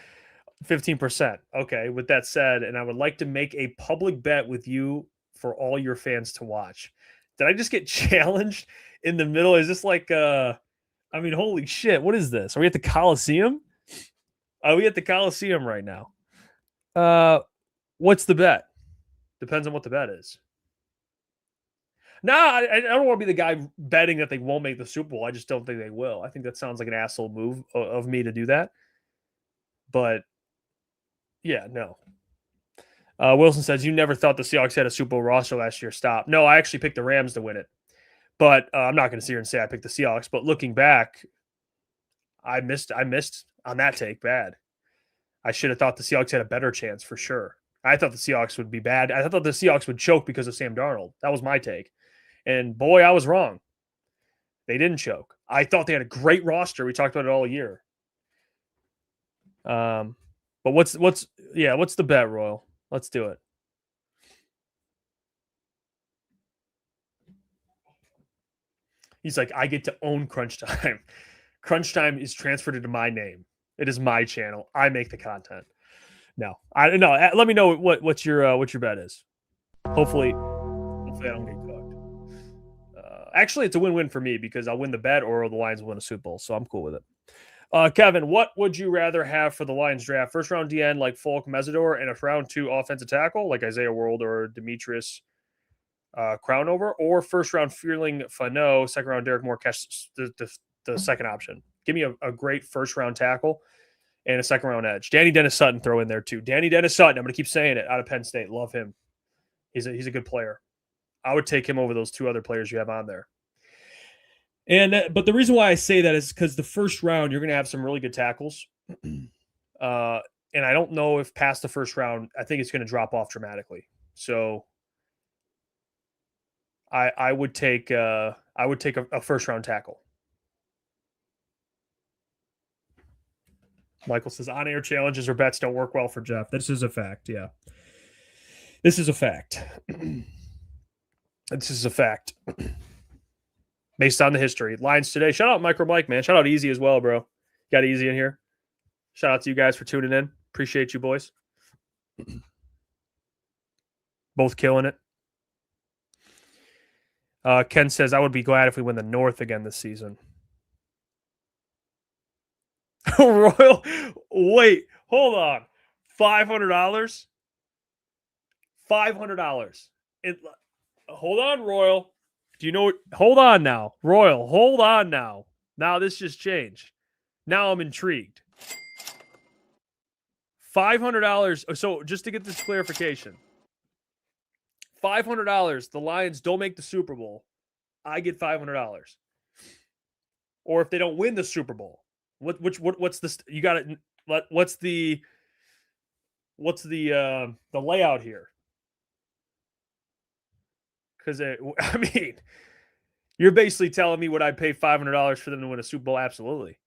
15%. Okay, with that said, and I would like to make a public bet with you for all your fans to watch. Did I just get challenged in the middle? Is this like holy shit, what is this? Are we at the Coliseum? Are we at the Coliseum right now? What's the bet? Depends on what the bet is. No, I don't want to be the guy betting that they won't make the Super Bowl. I just don't think they will. I think that sounds like an asshole move of me to do that. But, yeah, no. Wilson says, you never thought the Seahawks had a Super Bowl roster last year. Stop. No, I actually picked the Rams to win it. But I'm not going to sit here and say I picked the Seahawks. But looking back, I missed on that take bad. I should have thought the Seahawks had a better chance for sure. I thought the Seahawks would be bad. I thought the Seahawks would choke because of Sam Darnold. That was my take. And boy, I was wrong. They didn't choke. I thought they had a great roster. We talked about it all year. But what's the bet, Royal? Let's do it. He's like, I get to own Crunch Time. Crunch Time is transferred into my name. It is my channel. I make the content. No, I don't know. Let me know what your bet is. Hopefully I don't get cooked. Actually, it's a win-win for me because I'll win the bet or the Lions will win a Super Bowl, so I'm cool with it. Kevin, what would you rather have for the Lions draft? First round DN like Falk Mesidor and a round 2 offensive tackle like Isaiah World or Demetrius Crownover, or first round Fearling Fano, second round Derek Moore catch the second option. Give me a great first round tackle and a second round edge. Danny Dennis Sutton throw in there too. Danny Dennis Sutton, I'm going to keep saying it, out of Penn State. Love him. He's a good player. I would take him over those 2 other players you have on there. But the reason why I say that is because the first round you're going to have some really good tackles. And I don't know if past the first round, I think it's going to drop off dramatically. So I would take a first round tackle. Michael says on-air challenges or bets don't work well for Jeff. This is a fact. Yeah, this is a fact. This is a fact. Based on the history. Lions today. Shout out Micro Mike, man. Shout out Easy as well, bro. Got Easy in here. Shout out to you guys for tuning in. Appreciate you, boys. Both killing it. Ken says, I would be glad if we win the North again this season. Royal, wait, hold on. $500? $500. Hold on, Royal. Do you know? Hold on now. Royal, hold on now. Now this just changed. Now I'm intrigued. $500. So just to get this clarification. $500. The Lions don't make the Super Bowl. I get $500. Or if they don't win the Super Bowl. What's the you got it? What's the layout here? Because I mean, you're basically telling me would I pay $500 for them to win a Super Bowl? Absolutely.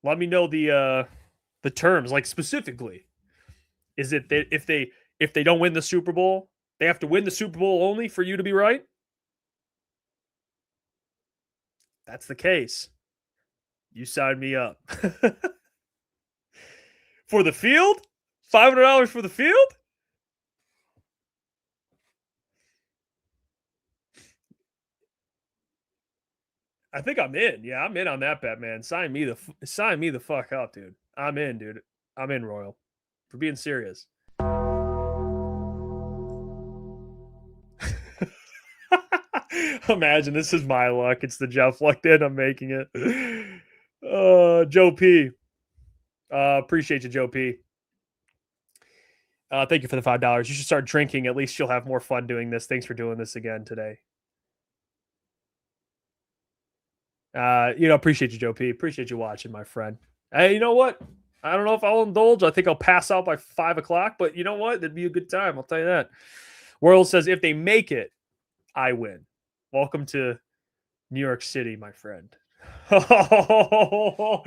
Let me know the terms, like specifically. Is it that if they don't win the Super Bowl, they have to win the Super Bowl only for you to be right? That's the case. You signed me up. For the field? $500 for the field? I think I'm in. Yeah, I'm in on that bet, man. Sign me the fuck up, dude. I'm in, dude. I'm in, Royal. For being serious. Imagine this is my luck. It's the Jeff luck. Then I'm making it. Joe P. Appreciate you, Joe P. Thank you for the $5. You should start drinking. At least you'll have more fun doing this. Thanks for doing this again today. Appreciate you, Joe P. Appreciate you watching, my friend. Hey, you know what? I don't know if I'll indulge. I think I'll pass out by 5 o'clock, but you know what? That'd be a good time. I'll tell you that. World says, if they make it, I win. Welcome to New York City, my friend. Oh,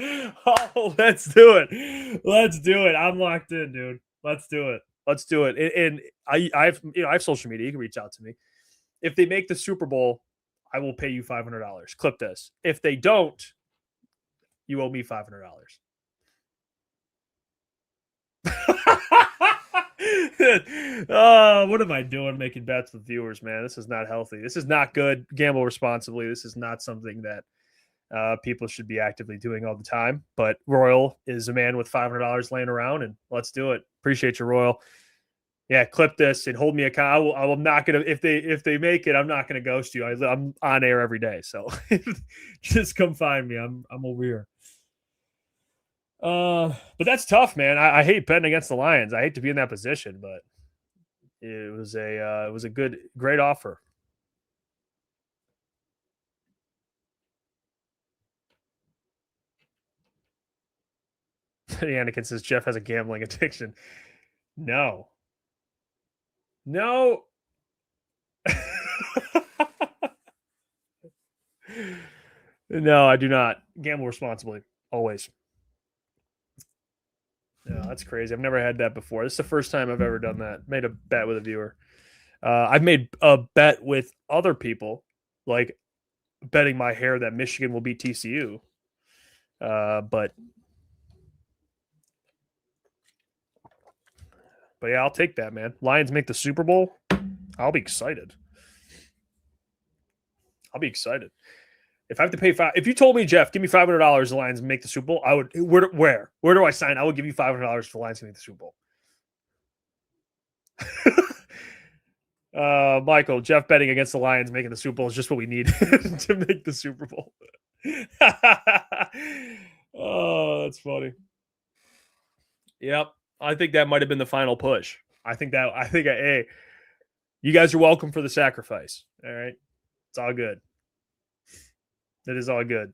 let's do it. Let's do it. I'm locked in, dude. Let's do it. Let's do it. And I have social media. You can reach out to me. If they make the Super Bowl, I will pay you $500. Clip this. If they don't, you owe me $500. What am I doing making bets with viewers, man? This is not healthy. This is not good. Gamble responsibly. This is not something that people should be actively doing all the time. But Royal is a man with $500 laying around, and let's do it. Appreciate you, Royal. Yeah, clip this and hold me accountable. I'm not gonna if they make it, I'm not gonna ghost you. I'm on air every day, so just come find me. I'm over here. But that's tough, man. I hate betting against the Lions. I hate to be in that position, but it was a great offer. Anakin says Jeff has a gambling addiction. No. No. No, I do not. Gamble responsibly. Always. Yeah, that's crazy. I've never had that before. This is the first time I've ever done that. Made a bet with a viewer. I've made a bet with other people, like betting my hair that Michigan will beat TCU. But yeah, I'll take that, man. Lions make the Super Bowl. I'll be excited. If I have to pay if you told me, Jeff, give me $500, the Lions make the Super Bowl, I would. Where do I sign? I would give you $500 for the Lions to make the Super Bowl. Michael, Jeff betting against the Lions making the Super Bowl is just what we need to make the Super Bowl. Oh, that's funny. Yep, I think that might have been the final push. Hey, you guys are welcome for the sacrifice. All right, it's all good. It is all good.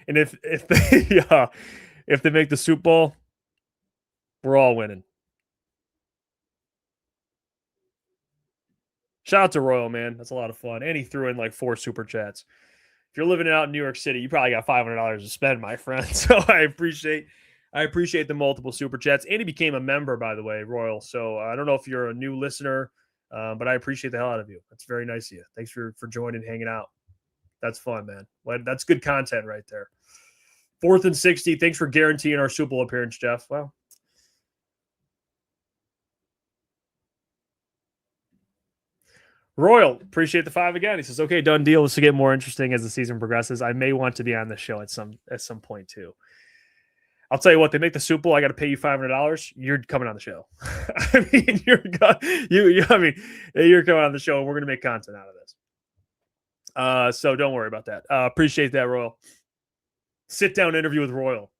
And if they make the Super Bowl, we're all winning. Shout out to Royal, man. That's a lot of fun. And he threw in like 4 super chats. If you're living out in New York City, you probably got $500 to spend, my friend. So I appreciate the multiple super chats. And he became a member, by the way, Royal. So I don't know if you're a new listener, but I appreciate the hell out of you. That's very nice of you. Thanks for joining, hanging out. That's fun, man. That's good content right there. 4th and 60. Thanks for guaranteeing our Super Bowl appearance, Jeff. Well, Royal, appreciate the 5 again. He says, okay, done deal. This will get more interesting as the season progresses. I may want to be on the show at some point too. I'll tell you what, they make the Super Bowl, I got to pay you $500. You're coming on the show. I mean, you're coming on the show and we're going to make content out of this. So don't worry about that. Appreciate that, Royal. Sit down interview with Royal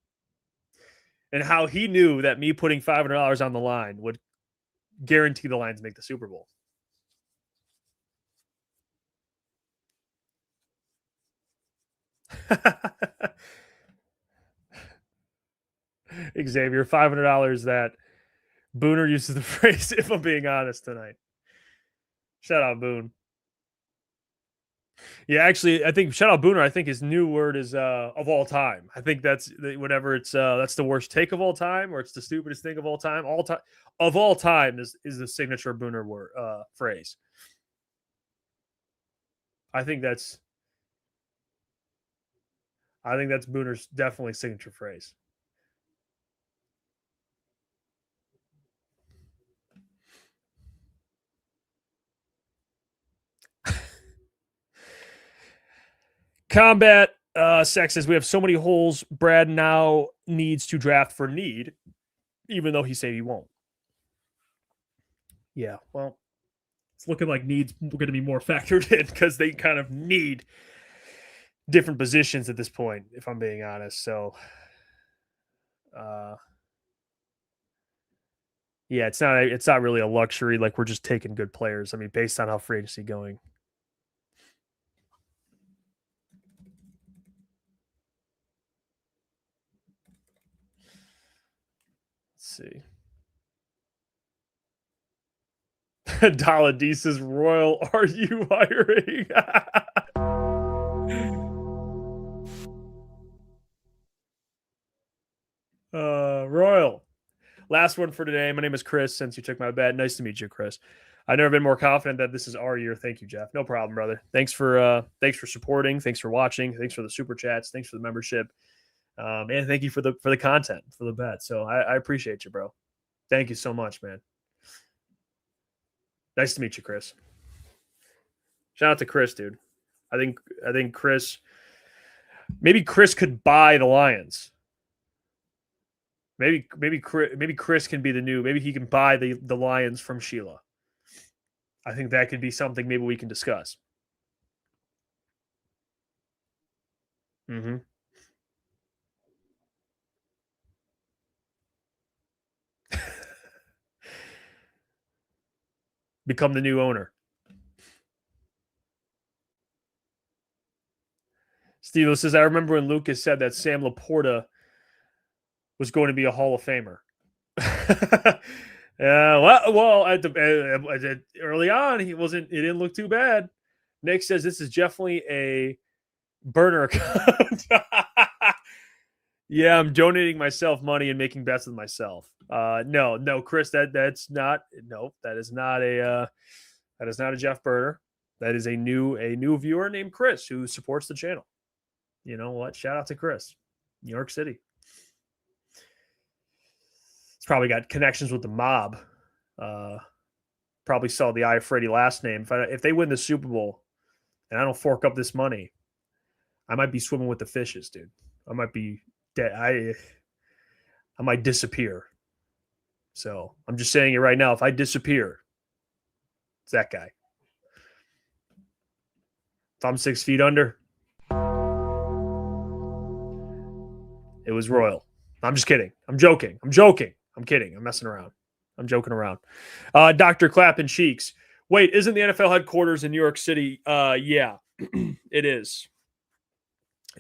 and how he knew that me putting $500 on the line would guarantee the Lions make the Super Bowl. Xavier, $500 that Booner uses the phrase, if I'm being honest tonight. Shout out Boone. Yeah, actually, I think shout out Booner. I think his new word is of all time. I think that's whatever it's that's the worst take of all time, or it's the stupidest thing of all time. All time of all time is the signature Booner word phrase. I think that's Booner's definitely signature phrase. Combat Sex says we have so many holes. Brad now needs to draft for need, even though he said he won't. Yeah, well, it's looking like needs going to be more factored in because they kind of need different positions at this point, if I'm being honest. So, yeah, it's not really a luxury. Like we're just taking good players. I mean, based on how free agency going. See. Dala D says, Royal, are you hiring? Royal. Last one for today. My name is Chris, since you took my bet. Nice to meet you, Chris. I've never been more confident that this is our year. Thank you, Jeff. No problem, brother. Thanks for supporting. Thanks for watching. Thanks for the super chats. Thanks for the membership. And thank you for the content, for the bet. So I appreciate you, bro. Thank you so much, man. Nice to meet you, Chris. Shout out to Chris, dude. I think Chris, maybe Chris could buy the Lions. Maybe Chris can be the new. Maybe he can buy the Lions from Sheila. I think that could be something maybe we can discuss. Mm-hmm. Become the new owner. Steve says, I remember when Lucas said that Sam Laporta was going to be a Hall of Famer. Early on, he wasn't. It didn't look too bad. Nick says this is definitely a burner account. Yeah, I'm donating myself money and making bets with myself. No, Chris, that is not a Jeff Burner. That is a new viewer named Chris who supports the channel. You know what? Shout out to Chris, New York City. He's probably got connections with the mob. Probably saw the Iafrate last name. If they win the Super Bowl and I don't fork up this money, I might be swimming with the fishes, dude. I might be dead. I might disappear. So I'm just saying it right now. If I disappear, it's that guy. If I'm 6 feet under, it was Royal. I'm just kidding. I'm joking. I'm kidding. I'm messing around. I'm joking around. Dr. Clappin Cheeks. Wait, isn't the NFL headquarters in New York City? Yeah, it is.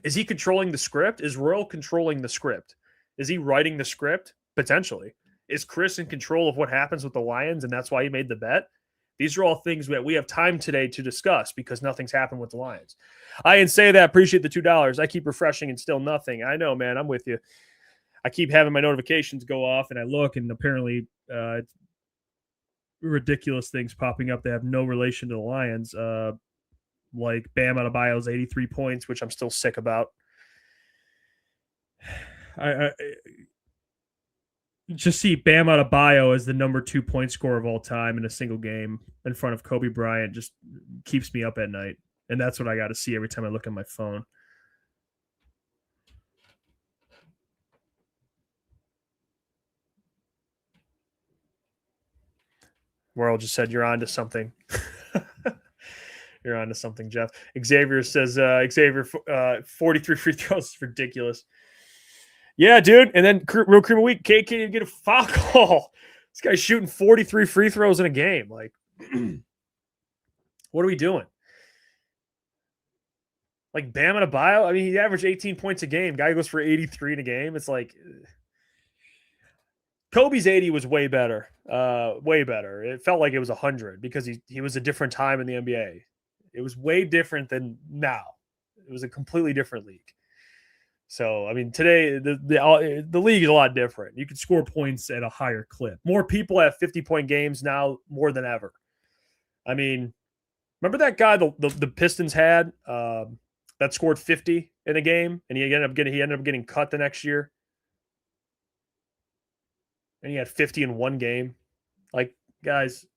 Is he controlling the script? Is Royal controlling the script? Is he writing the script? Potentially. Is Chris in control of what happens with the Lions, and that's why he made the bet? These are all things that we have time today to discuss because nothing's happened with the Lions. I didn't say that. Appreciate the $2. I keep refreshing and still nothing. I know, man. I'm with you. I keep having my notifications go off, and I look, and apparently ridiculous things popping up that have no relation to the Lions. Like Bam Adebayo's 83 points, which I'm still sick about. I just see Bam Adebayo as the number 2 point scorer of all time in a single game in front of Kobe Bryant just keeps me up at night. And that's what I got to see every time I look at my phone. World just said you're on to something. You're on to something, Jeff. Xavier says, 43 free throws is ridiculous. Yeah, dude. And then real cream of week, KK didn't get a foul call. This guy's shooting 43 free throws in a game. Like, what are we doing? Like Bam Adebayo, I mean, he averaged 18 points a game. Guy goes for 83 in a game. It's like Kobe's 80 was way better. Way better. It felt like it was 100 because he was a different time in the NBA. It was way different than now. It was a completely different league. So, I mean, today the league is a lot different. You can score points at a higher clip. More people have 50-point games now more than ever. I mean, remember that guy the Pistons had that scored 50 in a game, and he ended up getting cut the next year, and he had 50 in one game. Like, guys,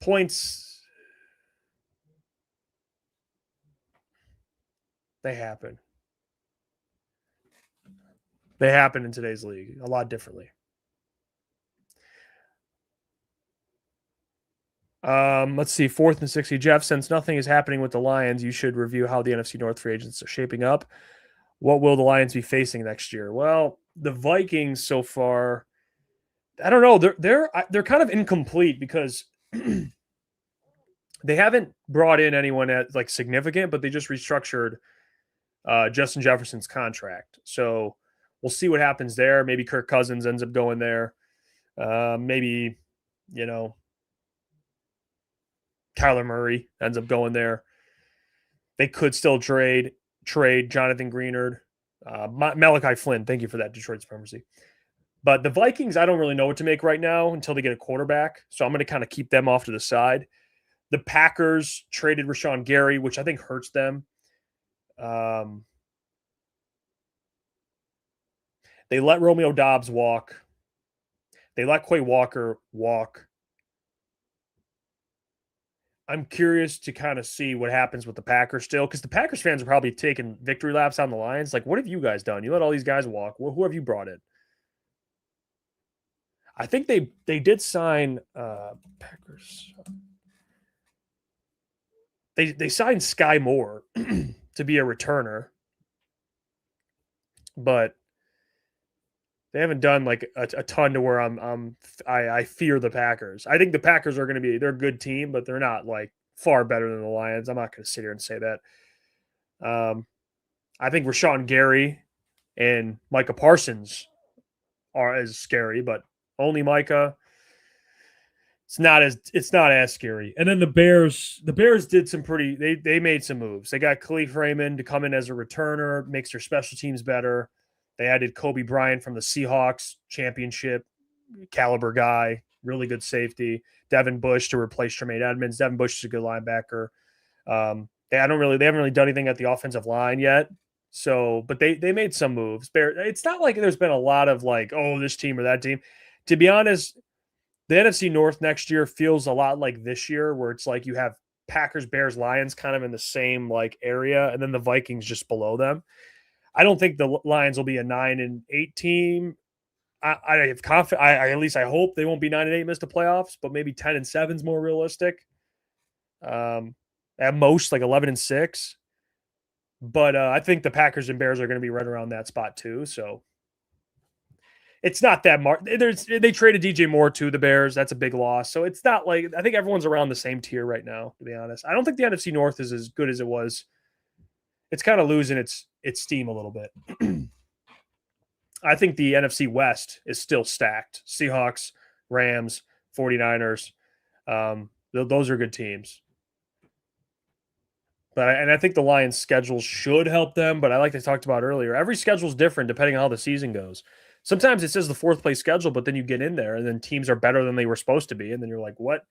points, they happen. They happen in today's league a lot differently. Let's see. 4th and 60. Jeff, since nothing is happening with the Lions, you should review how the NFC North free agents are shaping up. What will the Lions be facing next year? Well, the Vikings so far, I don't know. They're kind of incomplete because they haven't brought in anyone at like significant, but they just restructured Justin Jefferson's contract. So we'll see what happens there. Maybe Kirk Cousins ends up going there. Maybe, Kyler Murray ends up going there. They could still trade Jonathan Greenard. Malachi Flynn, thank you for that, Detroit Supremacy. But the Vikings, I don't really know what to make right now until they get a quarterback. So I'm going to kind of keep them off to the side. The Packers traded Rashawn Gary, which I think hurts them. They let Romeo Doubs walk. They let Quay Walker walk. I'm curious to kind of see what happens with the Packers still, because the Packers fans are probably taking victory laps on the Lions. Like, what have you guys done? You let all these guys walk. Who have you brought in? I think they did sign Packers. They signed Sky Moore to be a returner, but they haven't done like a ton to where I fear the Packers. I think the Packers are going to they're a good team, but they're not like far better than the Lions. I'm not going to sit here and say that. I think Rashawn Gary and Micah Parsons are as scary, but only Micah. it's not as scary. And then the Bears did some they made some moves. They got Khalif Raymond to come in as a returner, makes their special teams better. They added Kobe Bryant from the Seahawks championship caliber guy, really good safety. Devin Bush to replace Tremaine Edmonds. Devin Bush is a good linebacker. They haven't really done anything at the offensive line yet. So, but they made some moves. It's not like there's been a lot of like, oh, this team or that team. To be honest, the NFC North next year feels a lot like this year, where it's like you have Packers, Bears, Lions kind of in the same like area, and then the Vikings just below them. I don't think the Lions will be a 9-8 team. I have confidence. At least I hope they won't be 9-8, miss the playoffs, but maybe 10-7 is more realistic. At most, like 11-6. But I think the Packers and Bears are going to be right around that spot too. So it's not that much. They traded DJ Moore to the Bears. That's a big loss. So it's not like, I think everyone's around the same tier right now, to be honest. I don't think the NFC North is as good as it was. It's kind of losing its steam a little bit. I think the NFC West is still stacked. Seahawks, Rams, 49ers. Those are good teams. But I think the Lions' schedule should help them. But like I talked about earlier, every schedule is different depending on how the season goes. Sometimes it says the fourth place schedule, but then you get in there and then teams are better than they were supposed to be. And then you're like, what?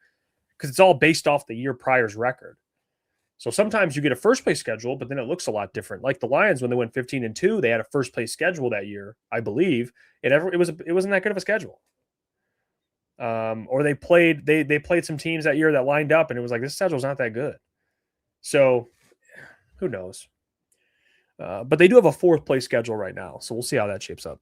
Because it's all based off the year prior's record. So sometimes you get a first place schedule, but then it looks a lot different. Like the Lions, when they went 15-2, they had a first place schedule that year, I believe. It wasn't that good of a schedule. Or they played some teams that year that lined up, and it was like, this schedule's not that good. So who knows? But they do have a fourth place schedule right now, so we'll see how that shapes up.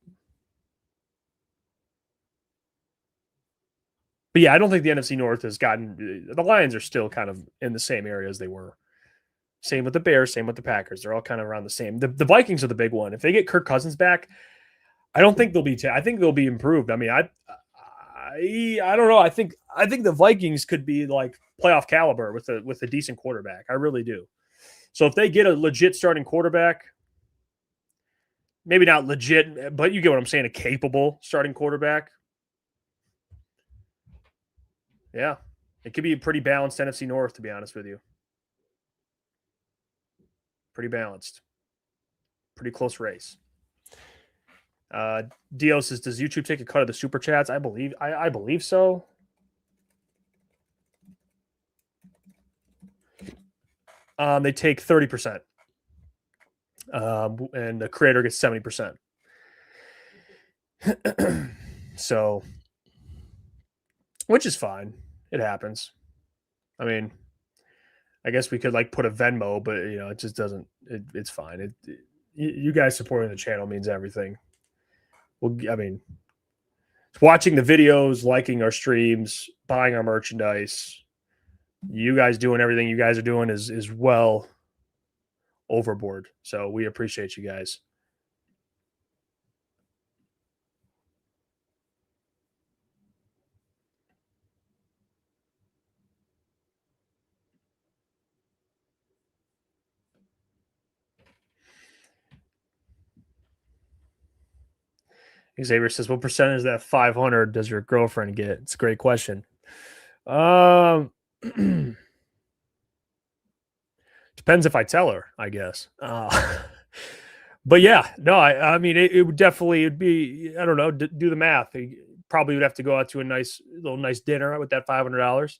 But yeah, I don't think the NFC North has gotten – the Lions are still kind of in the same area as they were. Same with the Bears, same with the Packers. They're all kind of around the same. The Vikings are the big one. If they get Kirk Cousins back, I don't think they'll be I think they'll be improved. I mean, I don't know. I think the Vikings could be like playoff caliber with a decent quarterback. I really do. So if they get a legit starting quarterback, maybe not legit, but you get what I'm saying, a capable starting quarterback. Yeah, it could be a pretty balanced NFC North, to be honest with you. Pretty balanced. Pretty close race. Dio says, does YouTube take a cut of the super chats? I believe so. They take 30%. And the creator gets 70%. So, which is fine. It happens. I mean, I guess we could like put a Venmo, but it just doesn't. It's fine. You guys supporting the channel means everything. Well, I mean, watching the videos, liking our streams, buying our merchandise, you guys doing everything you guys are doing is well overboard. So we appreciate you guys. Xavier says, what percentage of that 500 does your girlfriend get? It's a great question. Depends if I tell her, I guess. But yeah, no, I mean, it would definitely, it'd be, I don't know, do the math. You probably would have to go out to a nice dinner with that $500.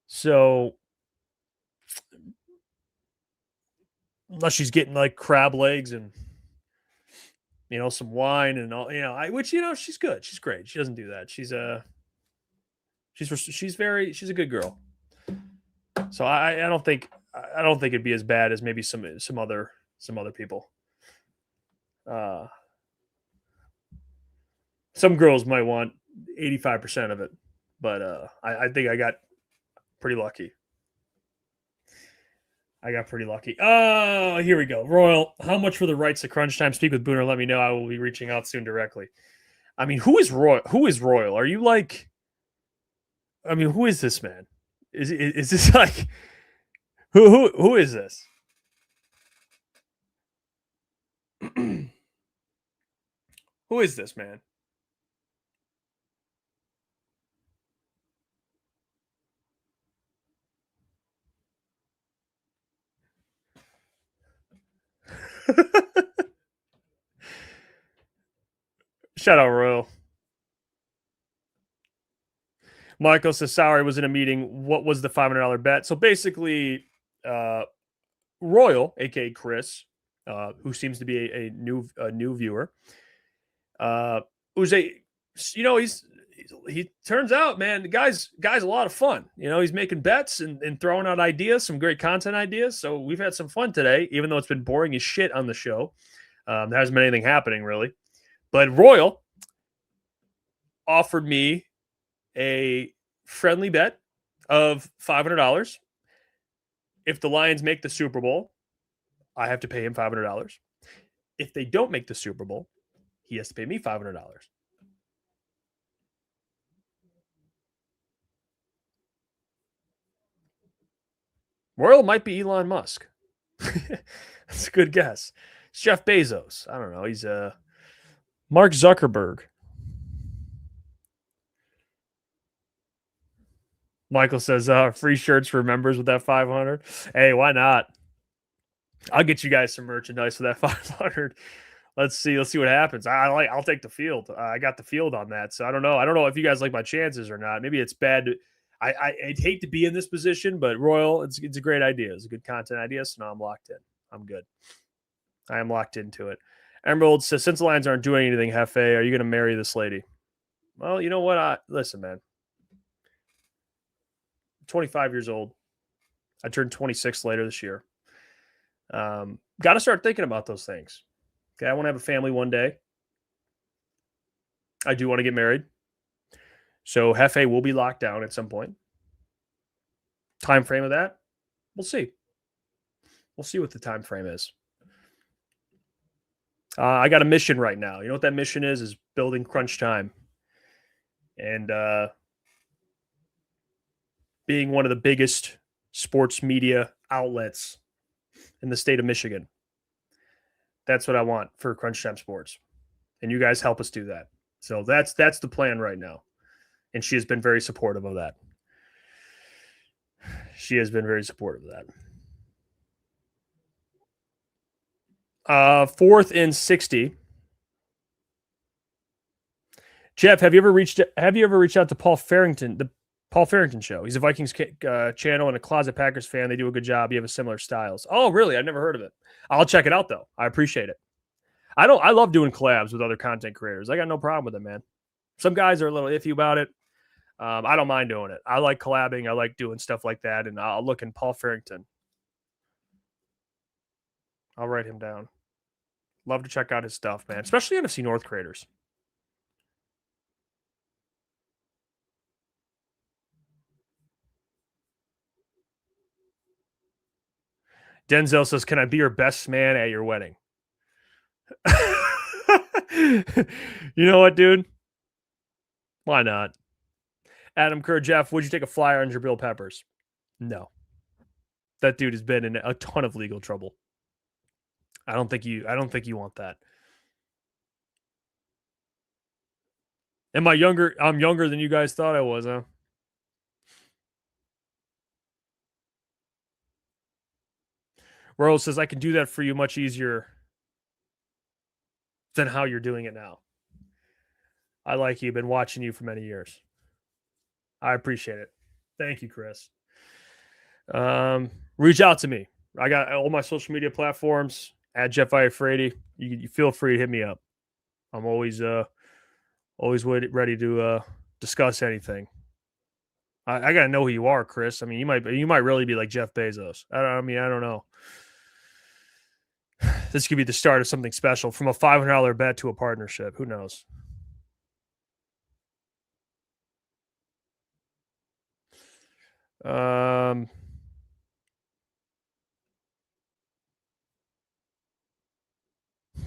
So unless she's getting like crab legs and, some wine and all, which, she's good. She's great. She doesn't do that. She's a good girl. So I don't think it'd be as bad as maybe some other people. Some girls might want 85% of it, but I think I got pretty lucky. Oh, here we go. Royal, how much for the rights to Crunch Time? Speak with Booner. Let me know. I will be reaching out soon directly. I mean, who is Royal? Are you like, I mean, who is this man? Is this like, who is this? Who is this man? Shout out Royal. Michael says Sauer was in a meeting. What was the $500 bet? So basically, Royal, aka Chris, who seems to be a new viewer, who's he turns out, man, the guy's a lot of fun. He's making bets and throwing out ideas, some great content ideas. So we've had some fun today, even though it's been boring as shit on the show. There hasn't been anything happening really. But Royal offered me a friendly bet of $500. If the Lions make the Super Bowl, I have to pay him $500. If they don't make the Super Bowl, he has to pay me $500. Royal might be Elon Musk. That's a good guess. It's Jeff Bezos. I don't know. He's Mark Zuckerberg. Michael says, free shirts for members with that 500. Hey, why not? I'll get you guys some merchandise for that 500. Let's see what happens. I'll take the field. I got the field on that. So I don't know if you guys like my chances or not. Maybe it's bad. I'd hate to be in this position, but Royal, it's a great idea. It's a good content idea. So now I'm locked in. I'm good. I am locked into it. Emerald says, since the Lions aren't doing anything, Hefe, are you going to marry this lady? Well, you know what? Listen, man. 25 years old. I turned 26 later this year. Got to start thinking about those things. Okay, I want to have a family one day. I do want to get married. So Hefe will be locked down at some point. Time frame of that, we'll see. We'll see what the time frame is. I got a mission right now. You know what that mission is? Is building crunch time. And being one of the biggest sports media outlets in the state of Michigan. That's what I want for Crunch Time Sports. And you guys help us do that. So that's the plan right now. And she has been very supportive of that. She has been very supportive of that. 4th and 60. Jeff, have you ever reached out to Paul Farrington, the Paul Farrington show? He's a Vikings channel and a closet Packers fan. They do a good job. You have a similar styles. Oh, really? I've never heard of it. I'll check it out though. I appreciate it. I love doing collabs with other content creators. I got no problem with it, man. Some guys are a little iffy about it. I don't mind doing it. I like collabing. I like doing stuff like that. And I'll look in Paul Farrington. I'll write him down. Love to check out his stuff, man. Especially NFC North creators. Denzel says, can I be your best man at your wedding? You know what, dude? Why not? Adam Kerr, Jeff, would you take a flyer on Jabril Peppers? No. That dude has been in a ton of legal trouble. I don't think you want that. Am I younger? I'm younger than you guys thought I was, huh? Rose says, I can do that for you much easier than how you're doing it now. I like you. Been watching you for many years. I appreciate it. Thank you, Chris. Reach out to me. I got all my social media platforms at Jeff Iafrate. You feel free to hit me up. I'm always ready to discuss anything. I gotta know who you are, Chris. I mean, you might really be like Jeff Bezos. I don't know. This could be the start of something special, from a $500 bet to a partnership. Who knows?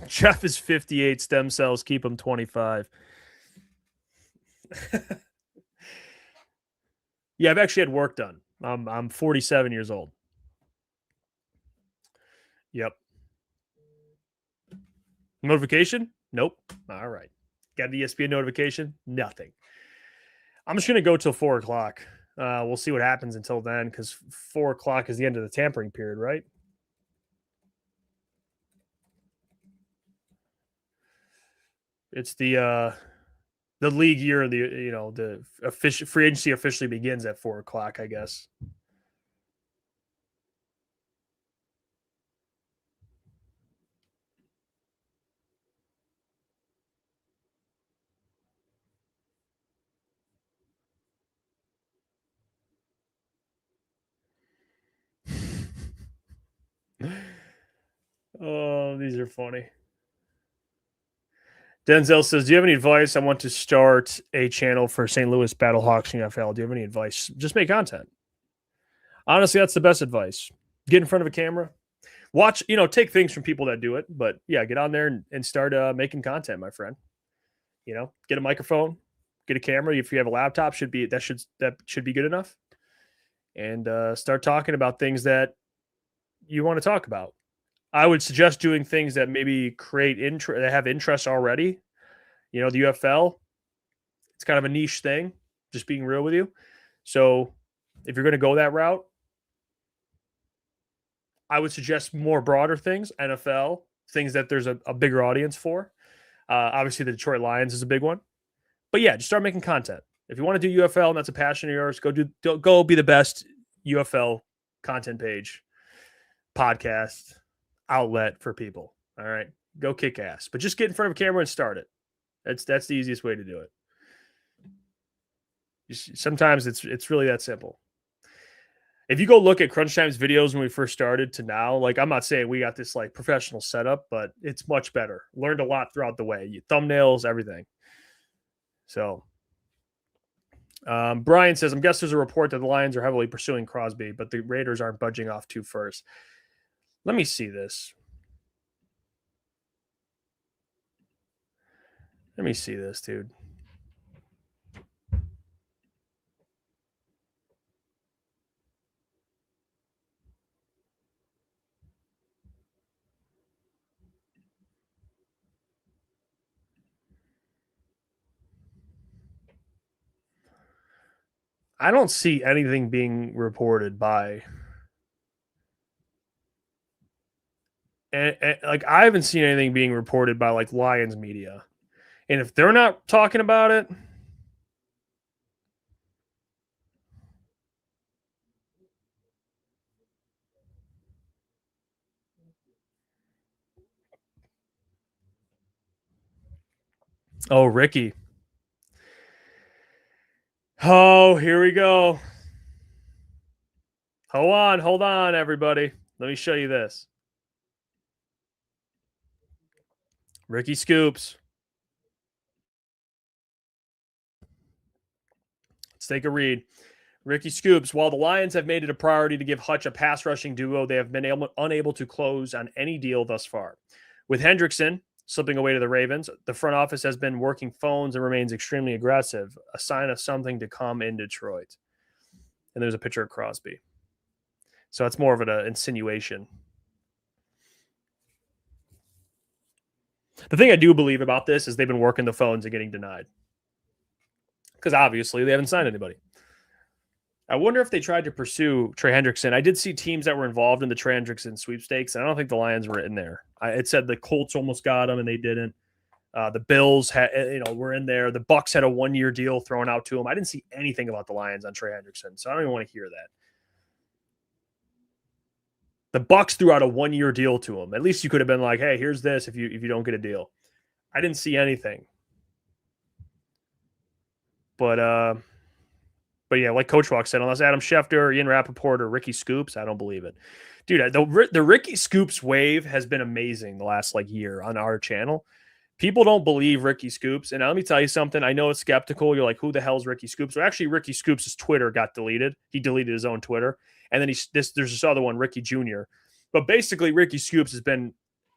Jeff is 58. Stem cells keep him 25. Yeah, I've actually had work done. I'm 47 years old. Yep. Notification? Nope. All right. Got the ESPN notification? Nothing. I'm just going to go till 4 o'clock. We'll see what happens until then, because 4 o'clock is the end of the tampering period, right? It's the league year. The free agency officially begins at 4:00, I guess. Oh, these are funny. Denzel says, do you have any advice? I want to start a channel for St. Louis Battlehawks NFL. Do you have any advice? Just make content. Honestly, that's the best advice. Get in front of a camera. Watch, take things from people that do it. But yeah, get on there and start making content, my friend. Get a microphone, get a camera. If you have a laptop, that should be good enough. And start talking about things that you want to talk about. I would suggest doing things that maybe create interest, that have interest already. The UFL, it's kind of a niche thing, just being real with you. So if you're going to go that route, I would suggest more broader things, NFL, things that there's a bigger audience for. Obviously, the Detroit Lions is a big one. But yeah, just start making content. If you want to do UFL and that's a passion of yours, go be the best UFL content page, podcast, outlet for people. All right, go kick ass, but just get in front of a camera and start it. That's the easiest way to do it. Sometimes it's really that simple. If you go look at Crunch Time's videos when we first started to now, like, I'm not saying we got this like professional setup, but it's much better. Learned a lot throughout the way. Thumbnails, everything. So Brian says, I'm guessing there's a report that the Lions are heavily pursuing Crosby, but the Raiders aren't budging off 2 firsts. Let me see this. Let me see this, dude. I don't see anything being reported by... And like, I haven't seen anything being reported by like Lions media. And if they're not talking about it, oh, Ricky. Oh, here we go. Hold on, everybody. Let me show you this. Ricky Scoops. Let's take a read. Ricky Scoops. While the Lions have made it a priority to give Hutch a pass rushing duo, they have been unable to close on any deal thus far. With Hendrickson slipping away to the Ravens, the front office has been working phones and remains extremely aggressive, a sign of something to come in Detroit. And there's a picture of Crosby. So that's more of an insinuation. The thing I do believe about this is they've been working the phones and getting denied. Because obviously they haven't signed anybody. I wonder if they tried to pursue Trey Hendrickson. I did see teams that were involved in the Trey Hendrickson sweepstakes, and I don't think the Lions were in there. It said the Colts almost got him, and they didn't. The Bills were in there. The Bucks had a 1-year deal thrown out to them. I didn't see anything about the Lions on Trey Hendrickson, so I don't even want to hear that. The Bucks threw out a 1-year deal to him. At least you could have been like, hey, here's this if you don't get a deal. I didn't see anything. But yeah, like Coach Walk said, unless Adam Schefter, Ian Rappaport, or Ricky Scoops, I don't believe it. Dude, the Ricky Scoops wave has been amazing the last year on our channel. People don't believe Ricky Scoops. And now let me tell you something. I know it's skeptical. You're like, who the hell's Ricky Scoops? Well, actually, Ricky Scoops' Twitter got deleted. He deleted his own Twitter. And then there's this other one, Ricky Jr. But basically, Ricky Scoops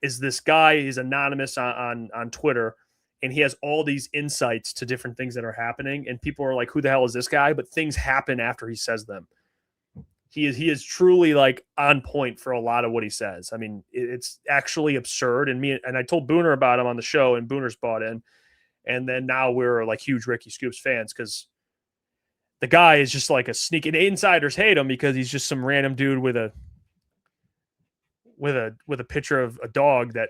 is this guy. He's anonymous on Twitter. And he has all these insights to different things that are happening. And people are like, who the hell is this guy? But things happen after he says them. He is truly on point for a lot of what he says. I mean, it's actually absurd. And I told Booner about him on the show, and Booner's bought in. And then now we're huge Ricky Scoops fans because the guy is just like a sneak. And insiders hate him because he's just some random dude with a picture of a dog that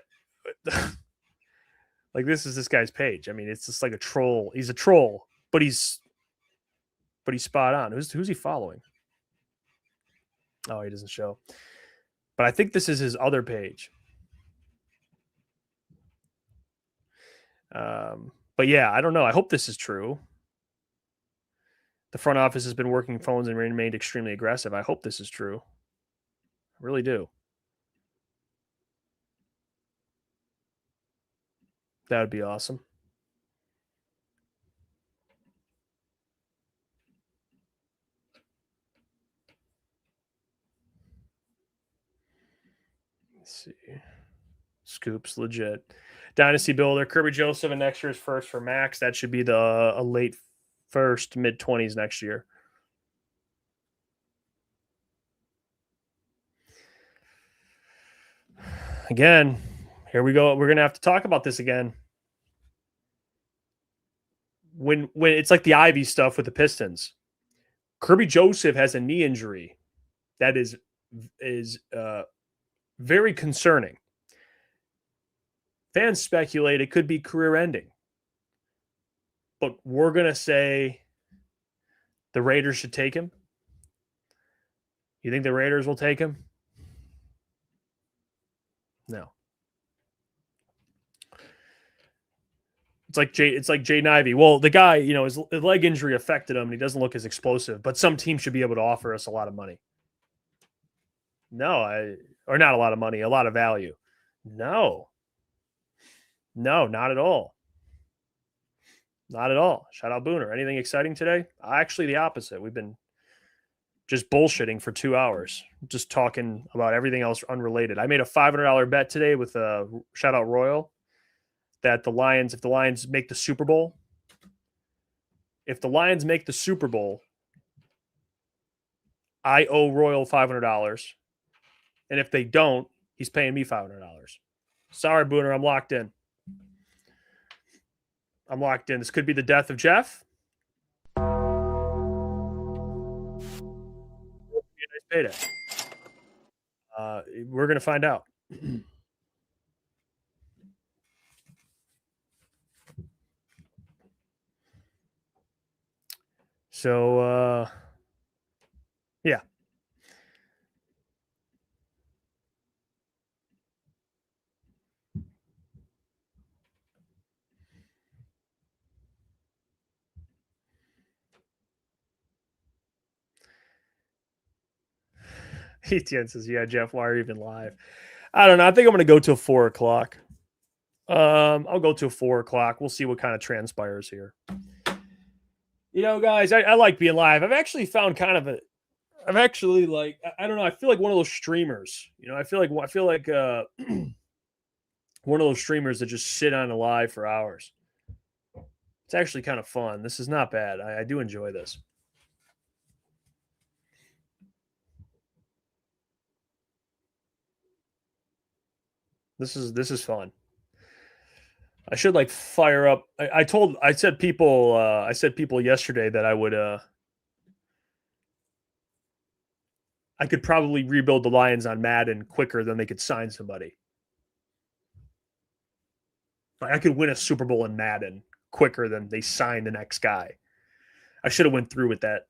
Like, this is this guy's page. I mean, it's just like a troll. He's a troll, but he's spot on. Who's he following? Oh, he doesn't show. But I think this is his other page. But yeah, I don't know. I hope this is true. The front office has been working phones and remained extremely aggressive. I hope this is true. I really do. That would be awesome. Let's see. Scoops, legit. Dynasty builder, Kirby Joseph, and next year's first for Max. That should be a late first, mid-20s next year. Again, here we go. We're going to have to talk about this again. When it's like the Ivy stuff with the Pistons. Kirby Joseph has a knee injury that is very concerning. Fans speculate it could be career-ending. But we're going to say the Raiders should take him. You think the Raiders will take him? No. It's like Jaden Ivey. Well, the guy, you know, his leg injury affected him and he doesn't look as explosive, but some team should be able to offer us a lot of money. No, or not a lot of money, a lot of value. No, not at all. Not at all. Shout out Booner. Anything exciting today? Actually, the opposite. We've been just bullshitting for 2 hours, just talking about everything else unrelated. I made a $500 bet today with shout out Royal that if the Lions make the Super Bowl, I owe Royal $500. And if they don't, he's paying me $500. Sorry, Booner, I'm locked in. This could be the death of Jeff. Nice payday. We're going to find out. So, yeah. ETN says, yeah, Jeff, why are you even live? I don't know. I think I'm going to go till 4 o'clock. I'll go till 4 o'clock. We'll see what kind of transpires here. You know, guys, I like being live. I've actually found I don't know. I feel like one of those streamers, you know, I feel like one of those streamers that just sit on a live for hours. It's actually kind of fun. This is not bad. I do enjoy this. This is fun. I should like fire up. I said people yesterday that I would I could probably rebuild the Lions on Madden quicker than they could sign somebody. Like I could win a Super Bowl in Madden quicker than they sign the next guy. I should have went through with that.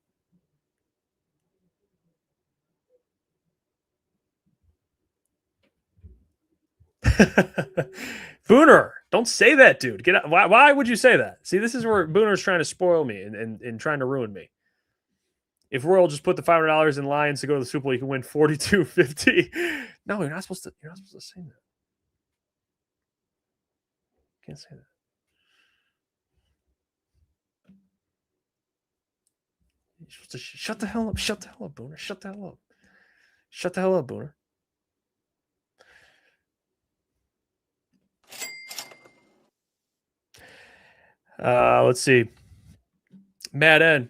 Booner, don't say that, dude. Get out. Why would you say that? See, this is where Booner's trying to spoil me and trying to ruin me. If Royal just put the $500 in Lions to go to the Super Bowl, you can win $42.50. No, you're not supposed to say that. Can't say that. You're supposed to shut the hell up. Shut the hell up, Booner. Shut the hell up. Shut the hell up, Booner. Let's see. Madden.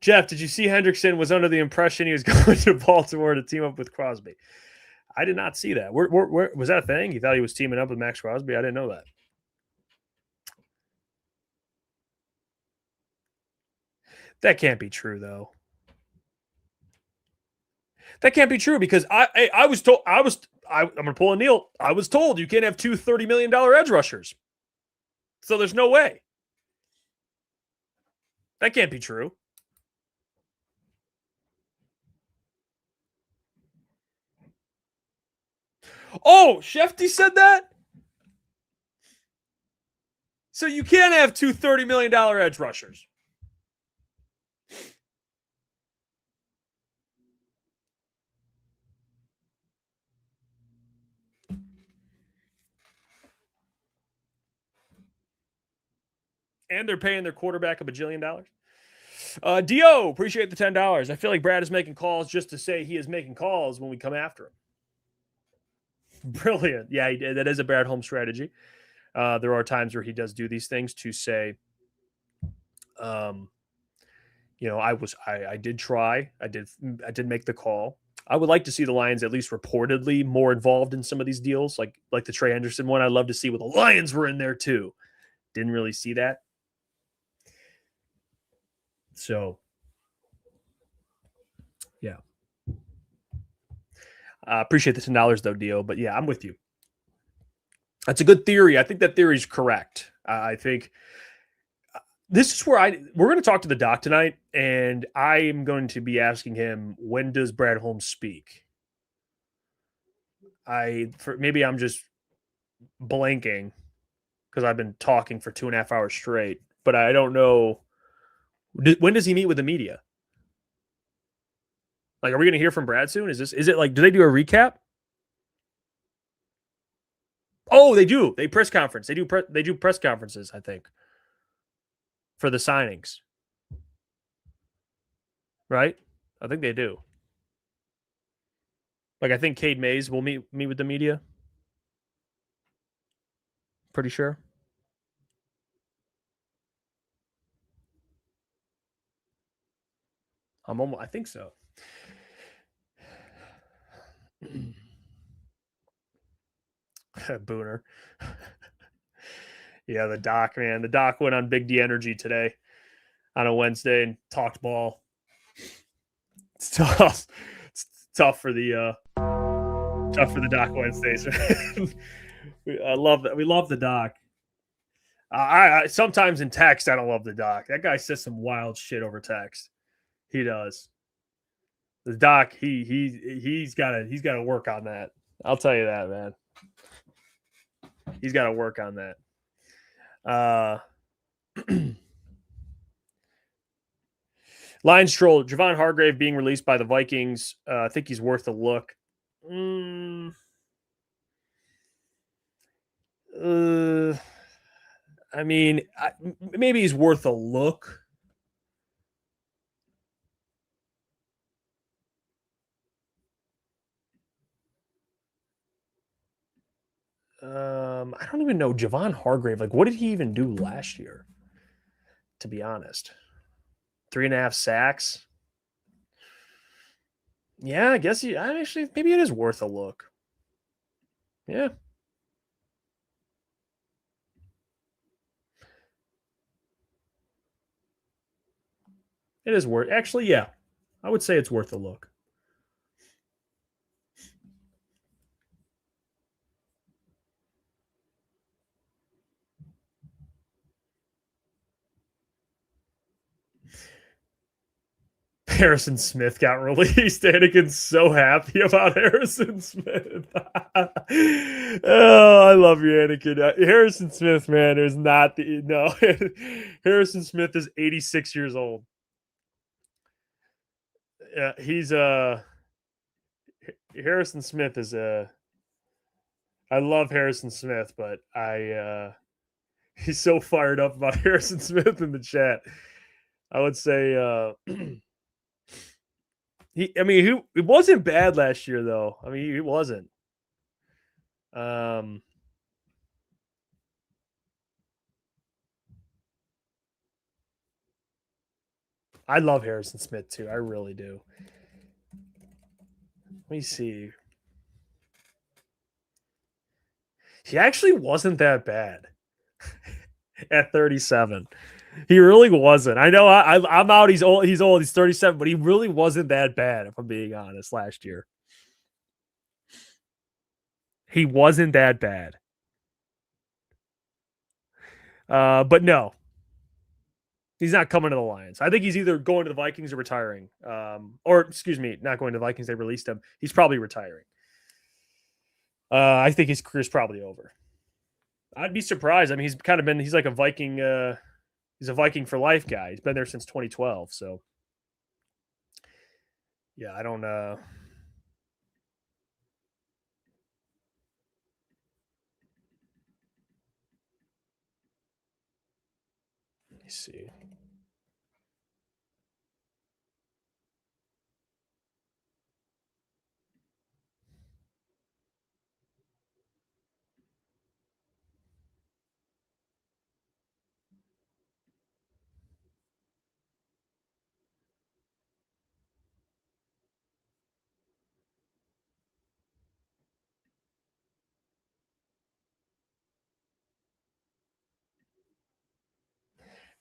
Jeff, did you see Hendrickson was under the impression he was going to Baltimore to team up with Crosby? I did not see that. Where was that a thing? He thought he was teaming up with Max Crosby? I didn't know that. That can't be true, though. That can't be true because I was told I'm going to pull a Neil. I was told you can't have two $30 million edge rushers. So there's no way. That can't be true. Oh, Shefty said that? So you can't have two $30 million edge rushers. And they're paying their quarterback $1 bajillion. Dio, appreciate the $10. I feel like Brad is making calls just to say he is making calls when we come after him. Brilliant. Yeah, that is a Brad Holmes strategy. There are times where he does do these things to say, I did try. I did make the call. I would like to see the Lions at least reportedly more involved in some of these deals, like the Trey Henderson one. I'd love to see where the Lions were in there too. Didn't really see that. So, yeah. Appreciate the $10 though, Dio. But yeah, I'm with you. That's a good theory. I think that theory is correct. I think this is where we're going to talk to the doc tonight, and I am going to be asking him, when does Brad Holmes speak? Maybe I'm just blanking because I've been talking for 2.5 hours straight, but I don't know. When does he meet with the media? Like, are we going to hear from Brad soon? Is it like, do they do a recap? Oh, they do. They press conference. They do press conferences, I think, for the signings. Right? I think they do. Like, I think Cade Mays will meet with the media. Pretty sure. I think so. Booner. Yeah, the doc, man. The doc went on Big D Energy today on a Wednesday and talked ball. It's tough. It's tough for the doc Wednesdays. I love that. We love the doc. I sometimes in text I don't love the doc. That guy says some wild shit over text. He does. The doc, he's got to work on that. I'll tell you that, man. He's got to work on that. Lions troll. Javon Hargrave being released by the Vikings. I think he's worth a look. I mean, maybe he's worth a look. I don't even know Javon Hargrave. Like, what did he even do last year? To be honest, 3.5 sacks. Yeah, I guess maybe it is worth a look. Yeah. It is worth. Actually, yeah. I would say it's worth a look. Harrison Smith got released. Anakin's so happy about Harrison Smith. Oh, I love you, Anakin. Harrison Smith, man, there's not the no. Harrison Smith is 86 years old. Yeah, he's Harrison Smith is I love Harrison Smith, but he's so fired up about Harrison Smith in the chat. I would say he wasn't bad last year though. I mean, he wasn't. I love Harrison Smith too. I really do. Let me see. He actually wasn't that bad at 37. He really wasn't. I know I'm out. He's old. He's 37, but he really wasn't that bad, if I'm being honest, last year. He wasn't that bad. But no, he's not coming to the Lions. I think he's either going to the Vikings or retiring. Or excuse me, not going to the Vikings. They released him. He's probably retiring. I think his career's probably over. I'd be surprised. I mean, he's like a Viking. He's a Viking for life guy. He's been there since 2012. So, yeah, I don't. Let me see.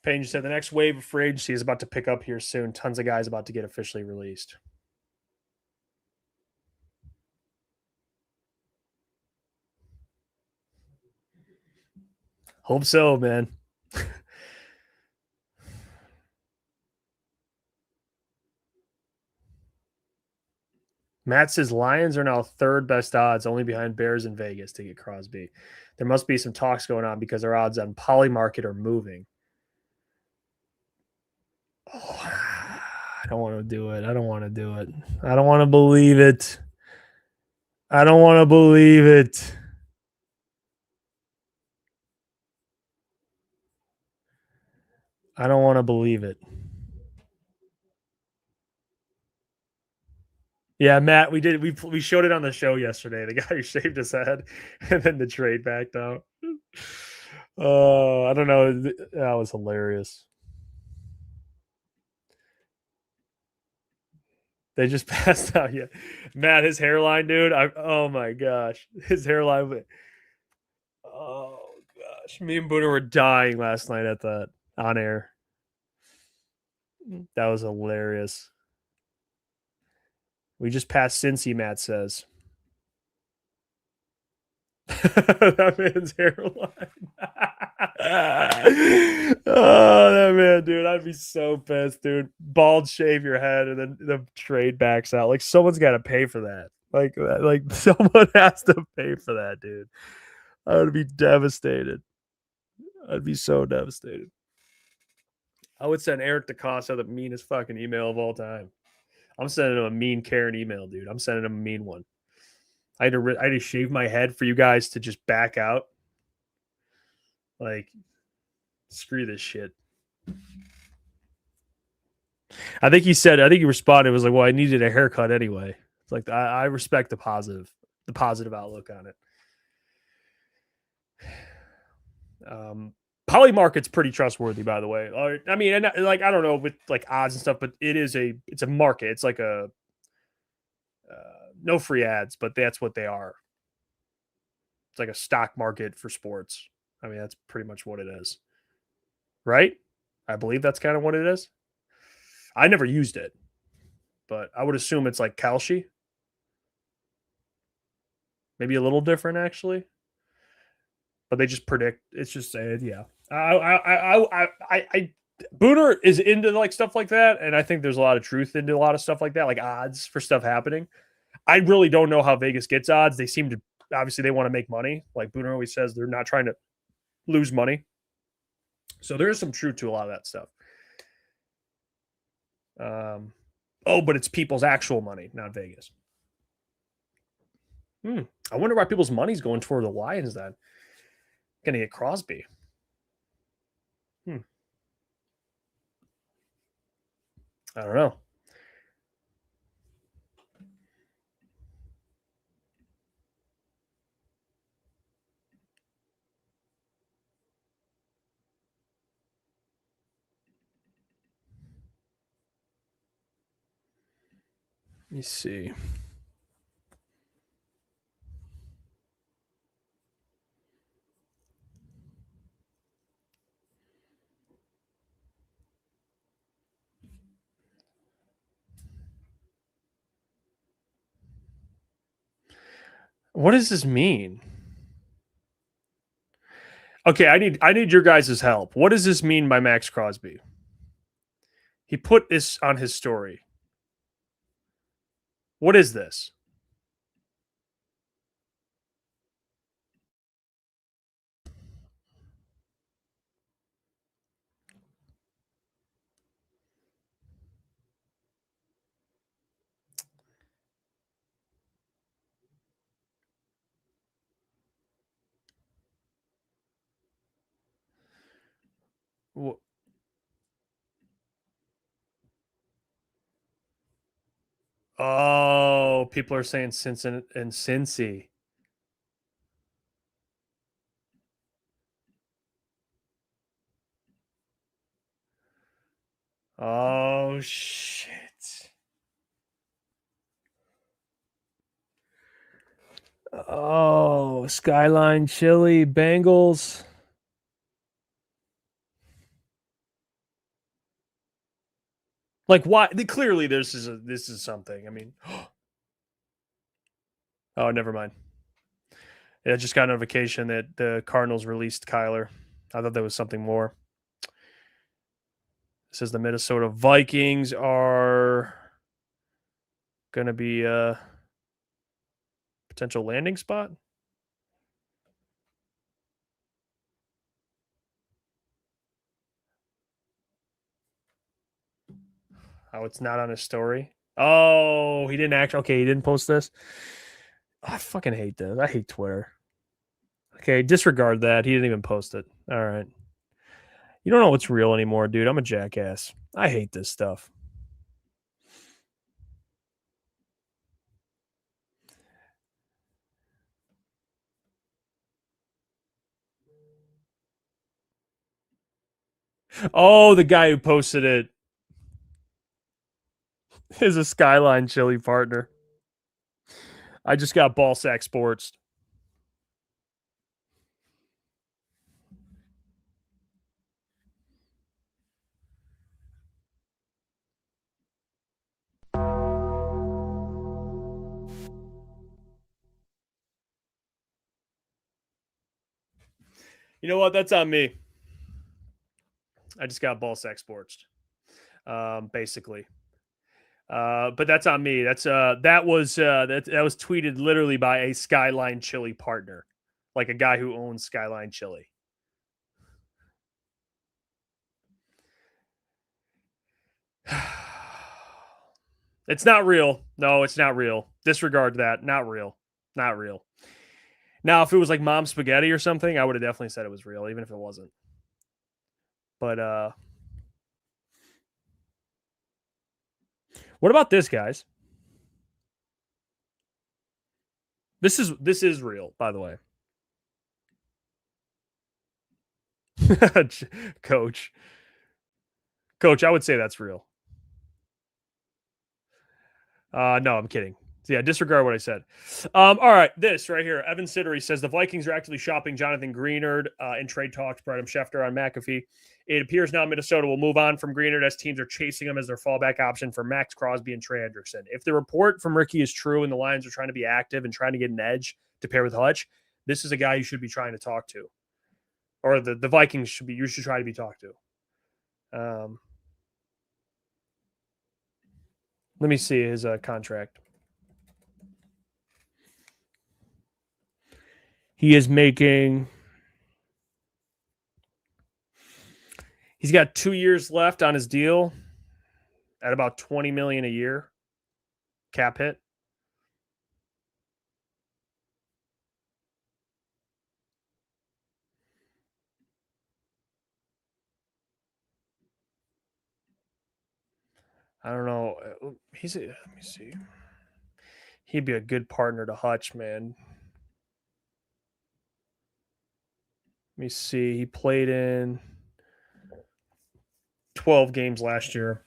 Payne said the next wave of free agency is about to pick up here soon. Tons of guys about to get officially released. Hope so, man. Matt says Lions are now third best odds, only behind Bears and Vegas to get Crosby. There must be some talks going on because our odds on Poly Market are moving. Oh, I don't want to do it. I don't want to do it. I don't want to believe it. I don't want to believe it. I don't want to believe it. Yeah, Matt, we did. We showed it on the show yesterday. The guy who shaved his head, and then the trade backed out. I don't know. That was hilarious. They just passed out. Yeah, Matt, his hairline, dude. Oh my gosh, his hairline. Oh gosh, me and Booner were dying last night at that on air. That was hilarious. We just passed Cincy, Matt says. That man's hairline. Oh, that man, dude. I'd be so pissed, dude. Bald, shave your head, and then the trade backs out. Like, someone's got to pay for that. Like someone has to pay for that, dude. I would be devastated. I'd be so devastated. I would send Eric DeCosta the meanest fucking email of all time. I'm sending him a mean Karen email, dude. I'm sending him a mean one. I had to shave my head for you guys to just back out. Like, screw this shit. I think he responded. It was like, well, I needed a haircut anyway. It's like, I respect the positive outlook on it. Polymarket's pretty trustworthy, by the way. I mean, and like, I don't know with like odds and stuff, but it's a market. It's like a no free ads, but that's what they are. It's like a stock market for sports. I mean, that's pretty much what it is, right? I believe that's kind of what it is. I never used it, but I would assume it's like Kalshi. Maybe a little different, actually. But they just predict. It's just saying, yeah. Booner is into like stuff like that, and I think there's a lot of truth into a lot of stuff like that, like odds for stuff happening. I really don't know how Vegas gets odds. They seem to, obviously, they want to make money. Like Booner always says, they're not trying to lose money. So there is some truth to a lot of that stuff. But it's people's actual money, not Vegas. I wonder why people's money's going toward the Lions then. Gonna get Crosby. I don't know. Let me see. What does this mean? Okay, I need your guys' help. What does this mean by Max Crosby? He put this on his story. What is this? Oh, people are saying Cincinnati and Cincy. Oh, shit. Oh, Skyline Chili, Bengals. Like, why? Clearly, this is something. I mean, oh, never mind. Yeah, I just got a notification that the Cardinals released Kyler. I thought there was something more. It says the Minnesota Vikings are going to be a potential landing spot. Oh, it's not on his story. Oh, he didn't actually. Okay, he didn't post this. I fucking hate this. I hate Twitter. Okay, disregard that. He didn't even post it. All right. You don't know what's real anymore, dude. I'm a jackass. I hate this stuff. Oh, the guy who posted it is a Skyline Chili partner. I just got Ballsack Sports. You know what? That's on me. I just got Ballsack Sports, basically. But that's on me. That was tweeted literally by a Skyline Chili partner, like a guy who owns Skyline Chili. It's not real. No, it's not real. Disregard that. Not real. Not real. Now, if it was like Mom Spaghetti or something, I would have definitely said it was real, even if it wasn't. But what about this, guys? This is real, by the way. Coach, I would say that's real. No, I'm kidding. So yeah, disregard what I said. All right, this right here. Evan Siddery says the Vikings are actually shopping Jonathan Greenard in trade talks. Bradham Schefter on McAfee. It appears now Minnesota will move on from Greenard as teams are chasing him as their fallback option for Max Crosby and Trey Hendrickson. If the report from Ricky is true and the Lions are trying to be active and trying to get an edge to pair with Hutch, this is a guy you should be trying to talk to. Or the Vikings you should try to be talked to. Let me see his contract. He is making. He's got 2 years left on his deal at about $20 million a year cap hit. I don't know. Let me see. He'd be a good partner to Hutch, man. Let me see. He played in 12 games last year.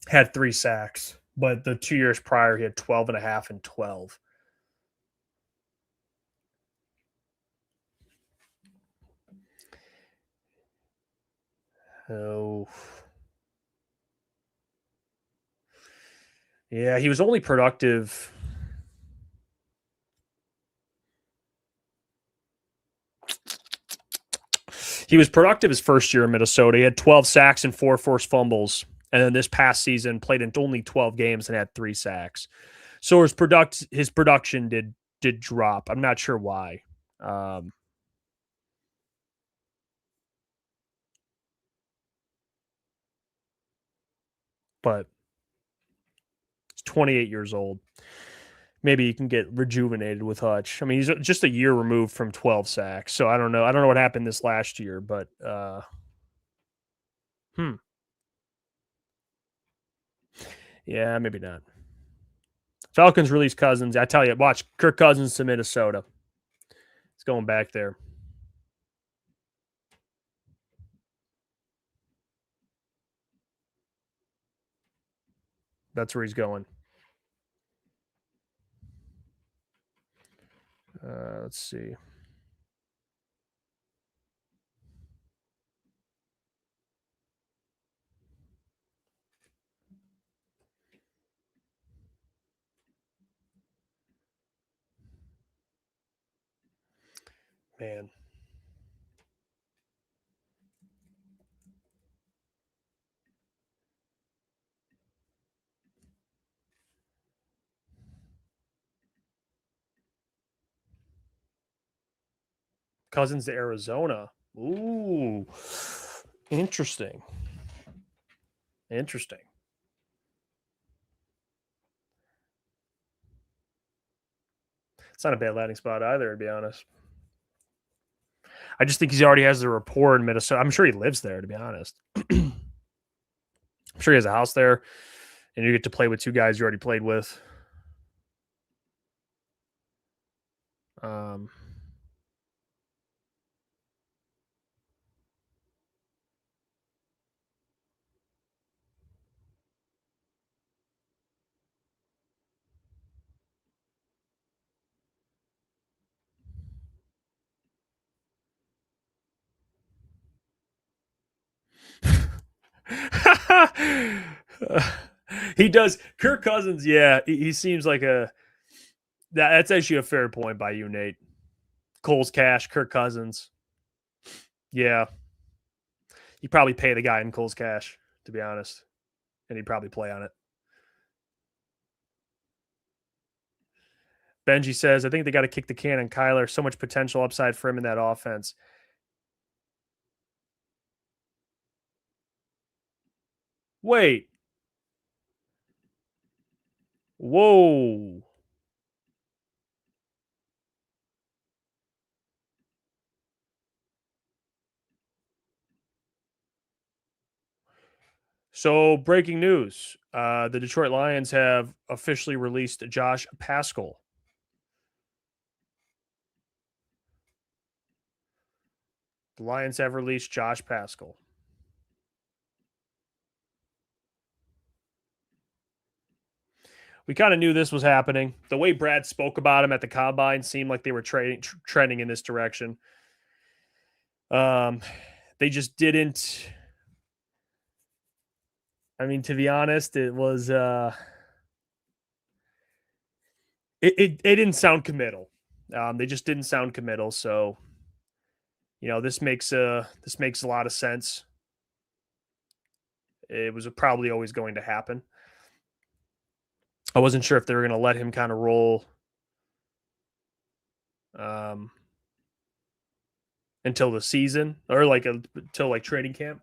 Had 3 sacks. But the 2 years prior, he had 12 and a half and 12. Oh. Yeah, he was only productive. He was productive his first year in Minnesota. He had 12 sacks and 4 forced fumbles. And then this past season played in only 12 games and had 3 sacks. So his production did drop. I'm not sure why. But he's 28 years old. Maybe you can get rejuvenated with Hutch. I mean, he's just a year removed from 12 sacks. So I don't know. I don't know what happened this last year, but yeah, maybe not. Falcons release Cousins. I tell you, watch Kirk Cousins to Minnesota. It's going back there. That's where he's going. Let's see. Man. Cousins to Arizona. Ooh. Interesting. It's not a bad landing spot either, to be honest. I just think he already has the rapport in Minnesota. I'm sure he lives there, to be honest. I'm sure he has a house there, and you get to play with 2 guys you already played with. He does. Kirk Cousins, yeah, he seems like that's actually a fair point by you, Nate. Cole's cash, Kirk Cousins. Yeah. You probably pay the guy in Cole's cash, to be honest. And he'd probably play on it. Benji says, I think they got to kick the can on Kyler. So much potential upside for him in that offense. Wait. Whoa. So, breaking news. The Detroit Lions have officially released Josh Paschal. The Lions have released Josh Paschal. We kind of knew this was happening. The way Brad spoke about him at the combine seemed like they were trending in this direction. They just didn't. I mean, to be honest, it was it didn't sound committal. They just didn't sound committal. So, this makes a lot of sense. It was probably always going to happen. I wasn't sure if they were going to let him kind of roll until the season or until training camp,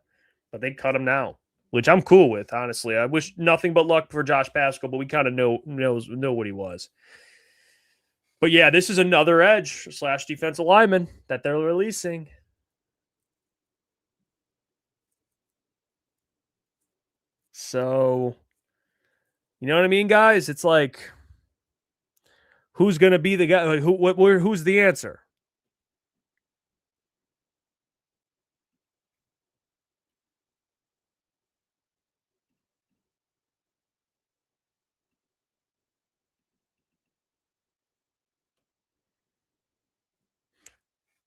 but they cut him now, which I'm cool with, honestly. I wish nothing but luck for Josh Paschal, but we kind of know what he was. But yeah, this is another edge / defensive lineman that they're releasing. So, you know what I mean, guys? It's like, who's going to be the guy? Like, who's the answer?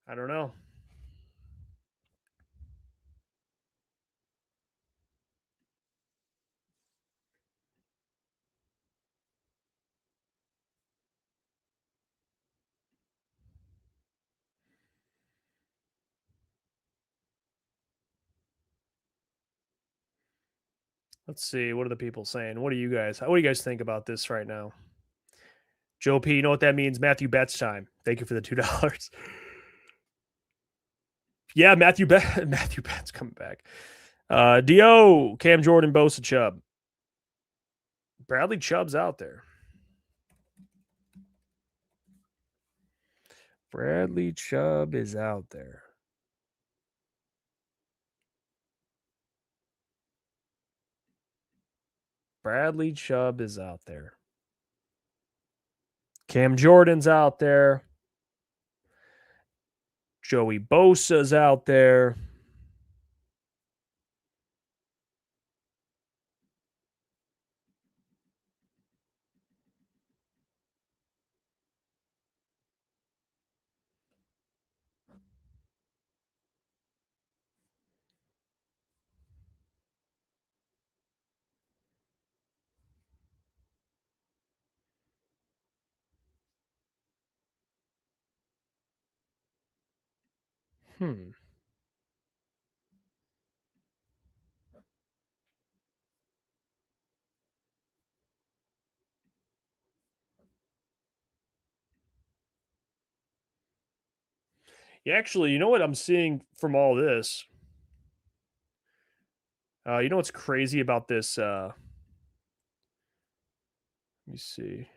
I don't know. Let's see. What are the people saying? What do you guys think about this right now? Joe P, you know what that means? Matthew Betts time. Thank you for the $2. Yeah, Matthew Betts coming back. Dio, Cam Jordan, Bosa, Chubb. Bradley Chubb's out there. Bradley Chubb is out there. Bradley Chubb is out there. Cam Jordan's out there. Joey Bosa's out there. Yeah, actually, you know what I'm seeing from all this? You know what's crazy about this? Let me see.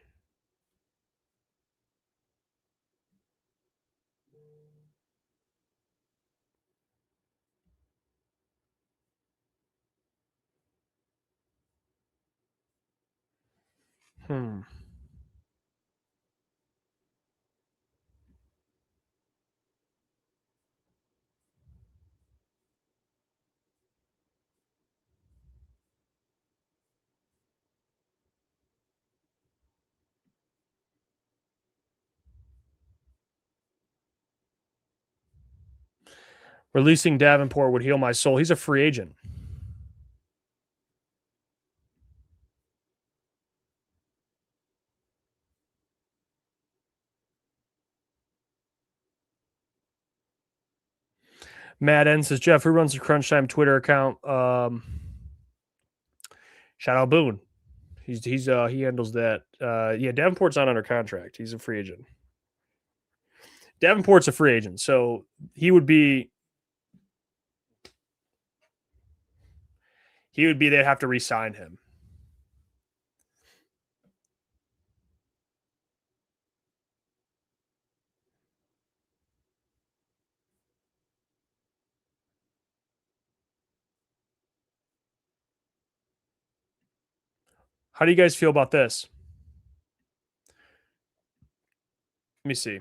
Releasing Davenport would heal my soul. He's a free agent. Matt N says, Jeff, who runs the Crunch Time Twitter account? Shout out Boone. He handles that. Yeah, Davenport's not under contract. He's a free agent. Davenport's a free agent, so he would be. They'd have to re-sign him. How do you guys feel about this? Let me see.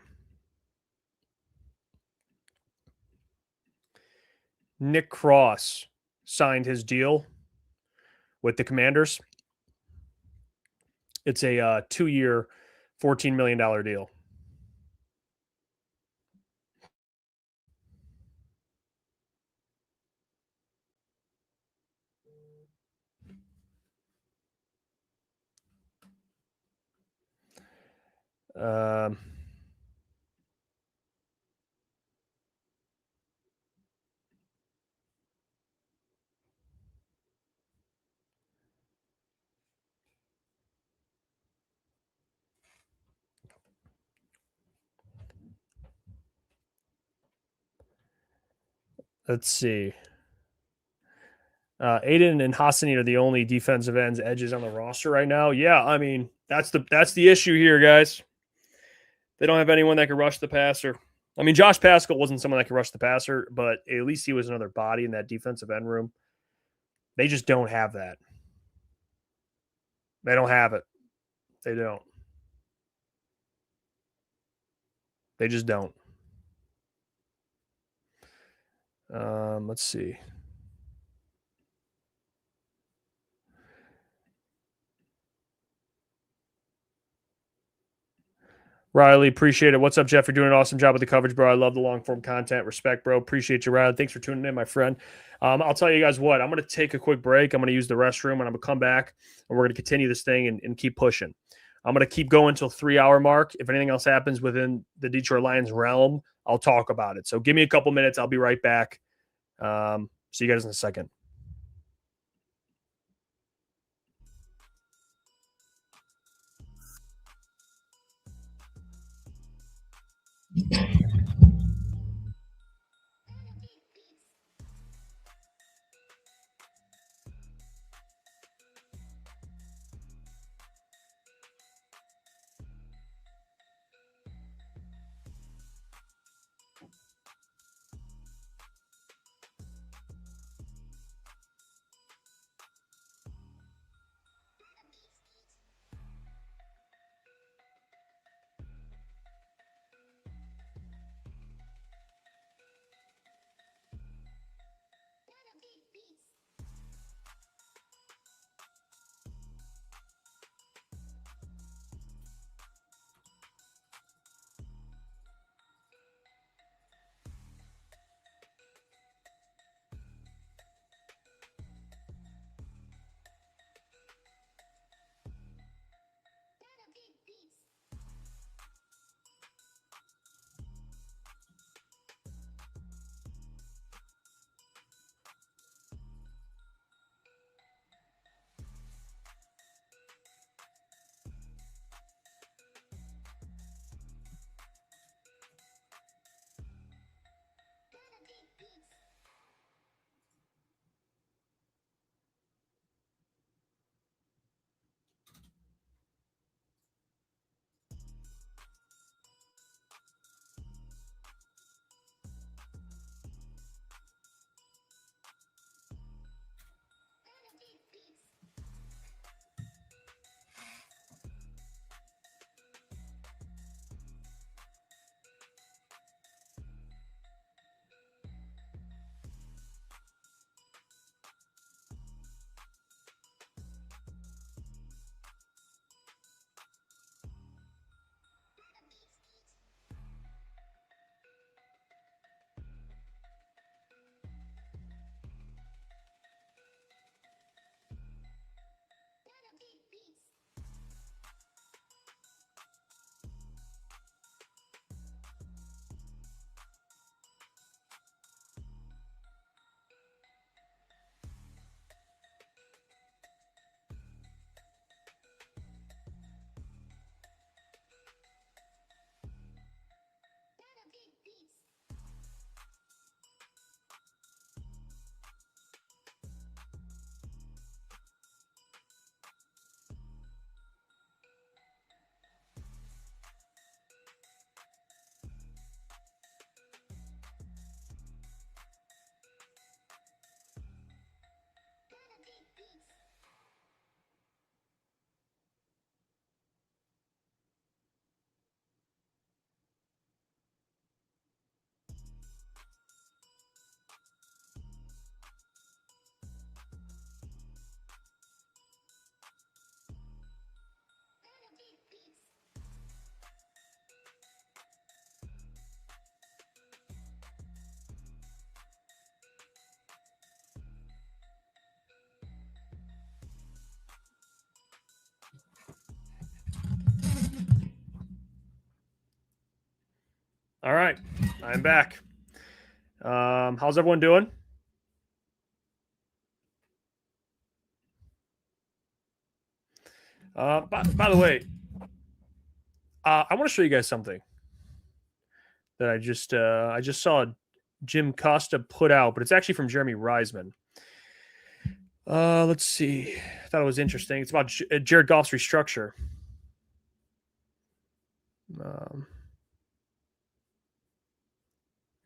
Nick Cross signed his deal with the Commanders. It's a 2-year, $14 million deal. Let's see. Aiden and Hassani are the only defensive ends edges on the roster right now. Yeah, I mean, that's the issue here, guys. They don't have anyone that can rush the passer. I mean, Josh Pascal wasn't someone that could rush the passer, but at least he was another body in that defensive end room. They just don't have that. They don't have it. They don't. They just don't. Let's see. Riley, appreciate it. What's up, Jeff? You're doing an awesome job with the coverage, bro. I love the long-form content. Respect, bro. Appreciate you, Riley. Thanks for tuning in, my friend. I'll tell you guys what. I'm going to take a quick break. I'm going to use the restroom, and I'm going to come back, and we're going to continue this thing and keep pushing. I'm going to keep going until 3-hour mark. If anything else happens within the Detroit Lions realm, I'll talk about it. So give me a couple minutes. I'll be right back. See you guys in a second. All right, I'm back. How's everyone doing? By the way, I want to show you guys something that I just saw Jim Costa put out, but it's actually from Jeremy Reisman. Let's see. I thought it was interesting. It's about Jared Goff's restructure.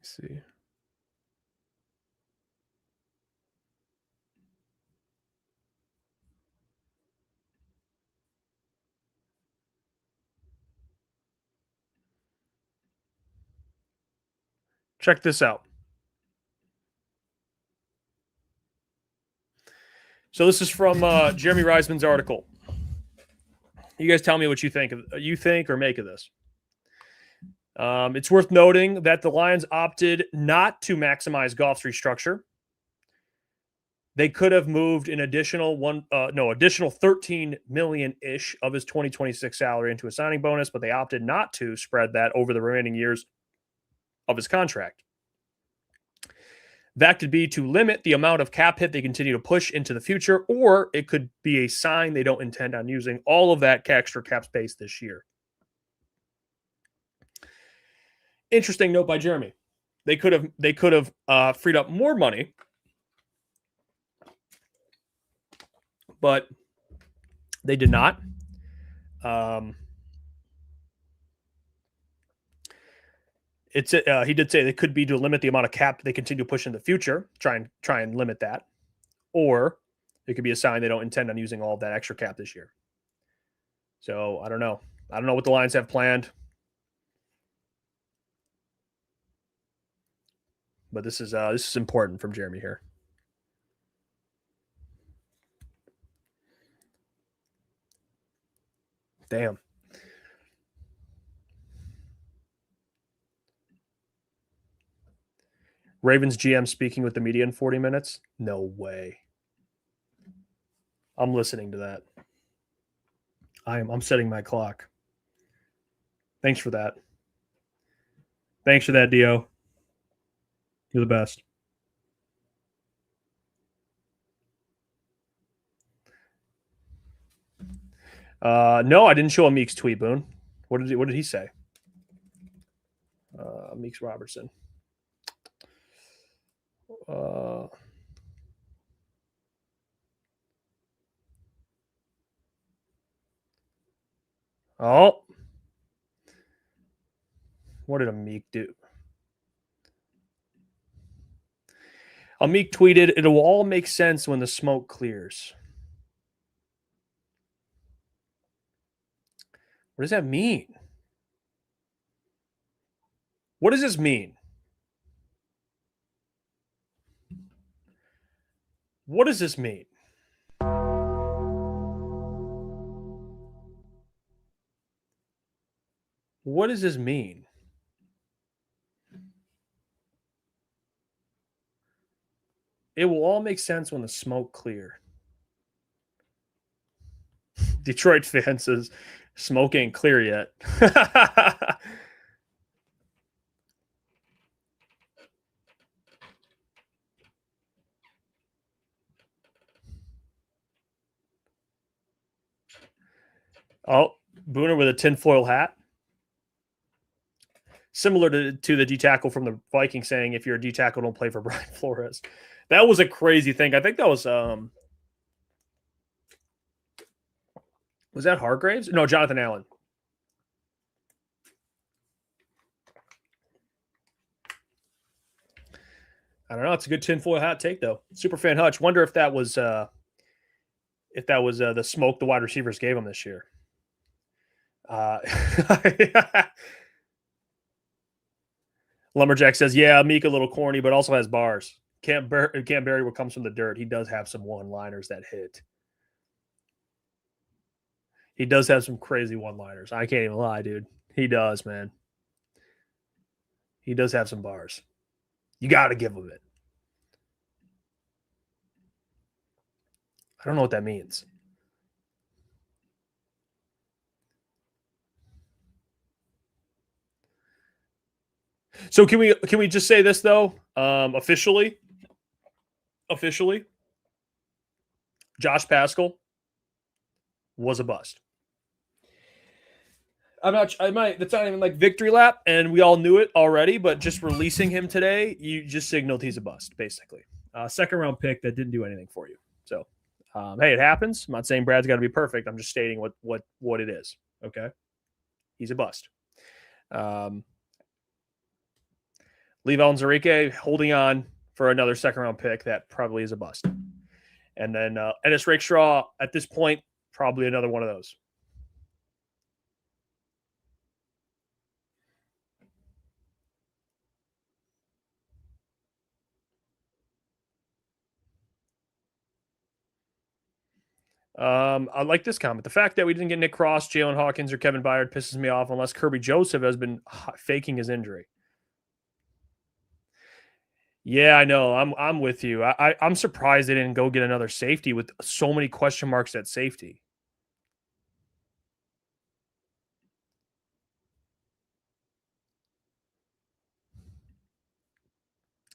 Let's see. Check this out. So this is from Jeremy Reisman's article. You guys tell me what you think or make of this. It's worth noting that the Lions opted not to maximize Goff's restructure. They could have moved an additional $13 million-ish of his 2026 salary into a signing bonus, but they opted not to spread that over the remaining years of his contract. That could be to limit the amount of cap hit they continue to push into the future, or it could be a sign they don't intend on using all of that extra cap space this year. interesting note by Jeremy. They could have freed up more money, but they did not. He did say they could be to limit the amount of cap they continue to push in the future, try and limit that, or it could be a sign they don't intend on using all of that extra cap this year. So I don't know. I don't know what the Lions have planned, but this is important from Jeremy here. Damn. Ravens GM speaking with the media in 40 minutes? No way. I'm listening to that. I'm setting my clock. Thanks for that. Thanks for that, Dio. You're the best. No, I didn't show a Meeks tweet, Boone. What did he say? Meeks Robertson. Oh. What did Meek do? Meek tweeted, "It'll all make sense when the smoke clears." What does that mean? What does this mean? What does this mean? What does this mean? It will all make sense when the smoke clear. Detroit fan says, smoke ain't clear yet. Oh, Booner with a tinfoil hat. Similar to the D-tackle from the Vikings saying, if you're a D-tackle, don't play for Brian Flores. That was a crazy thing. I think that was that Hargraves? No, Jonathan Allen. I don't know. It's a good tinfoil hat take, though. Superfan Hutch. Wonder if that was the smoke the wide receivers gave him this year. Lumberjack says, yeah, Meek a little corny, but also has bars. Can't bury what comes from the dirt. He does have some one-liners that hit. He does have some crazy one-liners. I can't even lie, dude. He does, man. He does have some bars. You got to give him it. I don't know what that means. So can we just say this though? Officially, Josh Pascal was a bust. That's not even like victory lap, and we all knew it already, but just releasing him today, you just signaled he's a bust, basically. Second round pick that didn't do anything for you. So hey, it happens. I'm not saying Brad's got to be perfect. I'm just stating what it is. Okay. He's a bust. Leave Alonzarique holding on for another second round pick that probably is a bust. And then Ennis Rakestraw at this point, probably another one of those. I like this comment. The fact that we didn't get Nick Cross, Jalen Hawkins, or Kevin Byard pisses me off unless Kirby Joseph has been faking his injury. Yeah, I know. I'm with you. I'm surprised they didn't go get another safety with so many question marks at safety.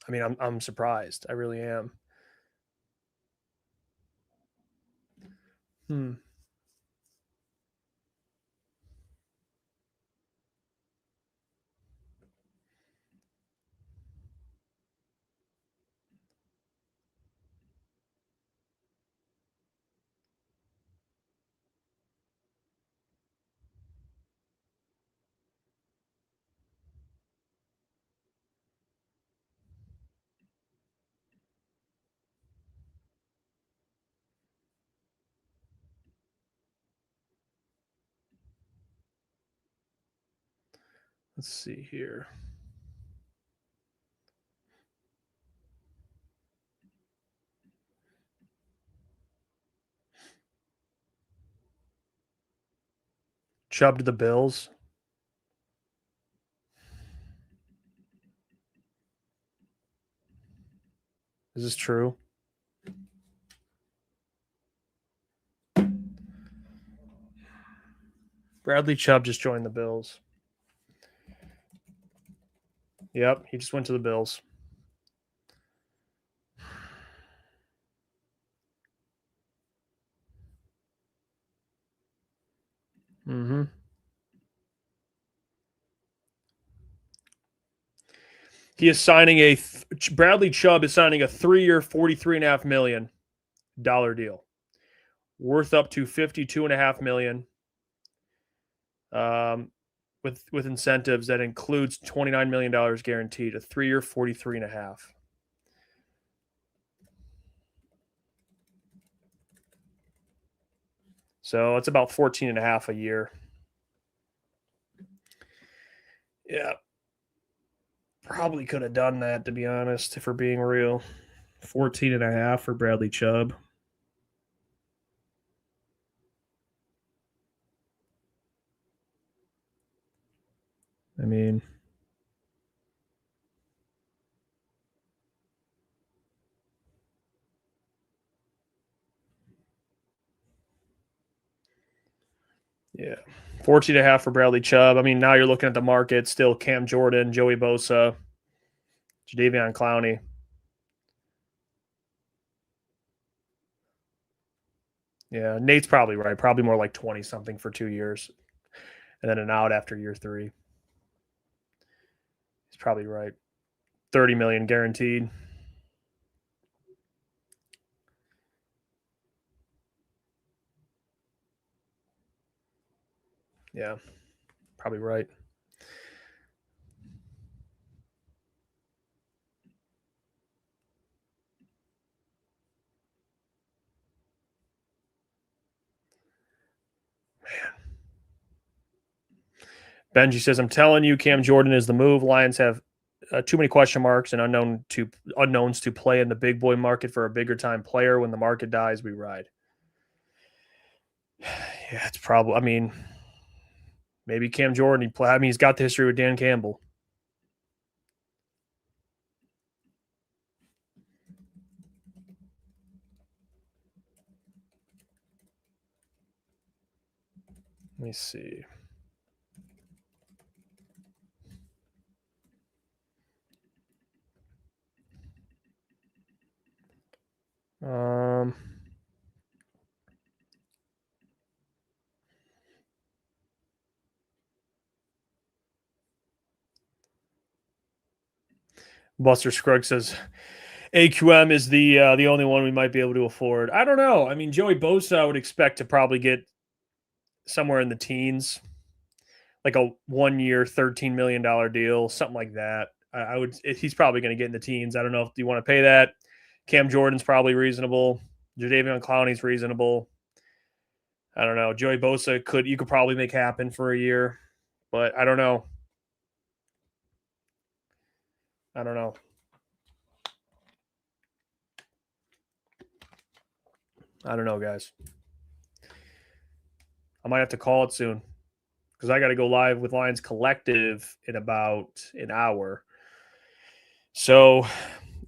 I mean, I'm surprised. I really am. Let's see here. Chubb to the Bills. Is this true? Bradley Chubb just joined the Bills. Yep, he just went to the Bills. Mm-hmm. He is signing Bradley Chubb is signing a 3-year, $43.5 million deal, worth up to $52.5 million. With incentives that includes $29 million guaranteed, a 3-year, $43.5. So it's about $14.5 a year. Yeah. Probably could have done that, to be honest, if we're being real. 14.5 for Bradley Chubb. I mean, yeah, 14.5 for Bradley Chubb. I mean, now you're looking at the market still: Cam Jordan, Joey Bosa, Jadeveon Clowney. Yeah, Nate's probably right. Probably more like 20 something for 2 years, and then an out after year 3. He's probably right. 30 million guaranteed. Yeah, probably right. Man. Benji says, I'm telling you, Cam Jordan is the move. Lions have too many question marks and unknowns to play in the big boy market for a bigger time player. When the market dies, we ride. Yeah, it's probably, I mean, maybe Cam Jordan, he's got the history with Dan Campbell. Let me see. Buster Scruggs says AQM is the only one we might be able to afford. I don't know. I mean, Joey Bosa, I would expect to probably get somewhere in the teens, like a 1-year, $13 million deal, something like that. He's probably going to get in the teens. I don't know if you want to pay that. Cam Jordan's probably reasonable. Jadeveon Clowney's reasonable. I don't know. Joey Bosa you could probably make happen for a year, but I don't know. I don't know. I don't know, guys. I might have to call it soon because I got to go live with Lions Collective in about an hour. So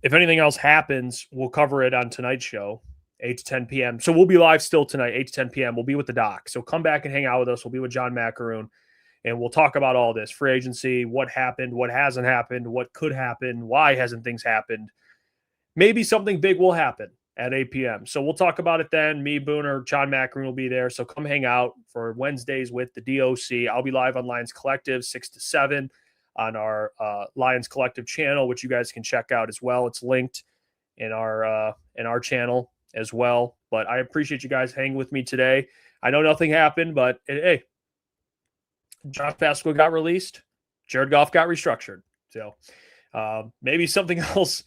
if anything else happens, we'll cover it on tonight's show, 8 to 10 p.m. So we'll be live still tonight, 8 to 10 p.m. We'll be with the doc. So come back and hang out with us. We'll be with John Macaroon, and we'll talk about all this. Free agency, what happened, what hasn't happened, what could happen, why hasn't things happened. Maybe something big will happen at 8 p.m. So we'll talk about it then. Me, Booner, John Macaroon will be there. So come hang out for Wednesdays with the DOC. I'll be live on Lions Collective 6 to 7 on our Lions Collective channel, which you guys can check out as well. It's linked in our channel as well. But I appreciate you guys hanging with me today. I know nothing happened, but hey, Josh Pascal got released. Jared Goff got restructured. So maybe something else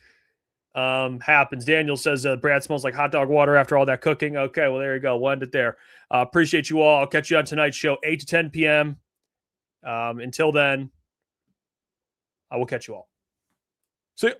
happens. Daniel says Brad smells like hot dog water after all that cooking. Okay, well, there you go. We'll end it there. Appreciate you all. I'll catch you on tonight's show, 8 to 10 p.m. Until then, I will catch you all. See ya.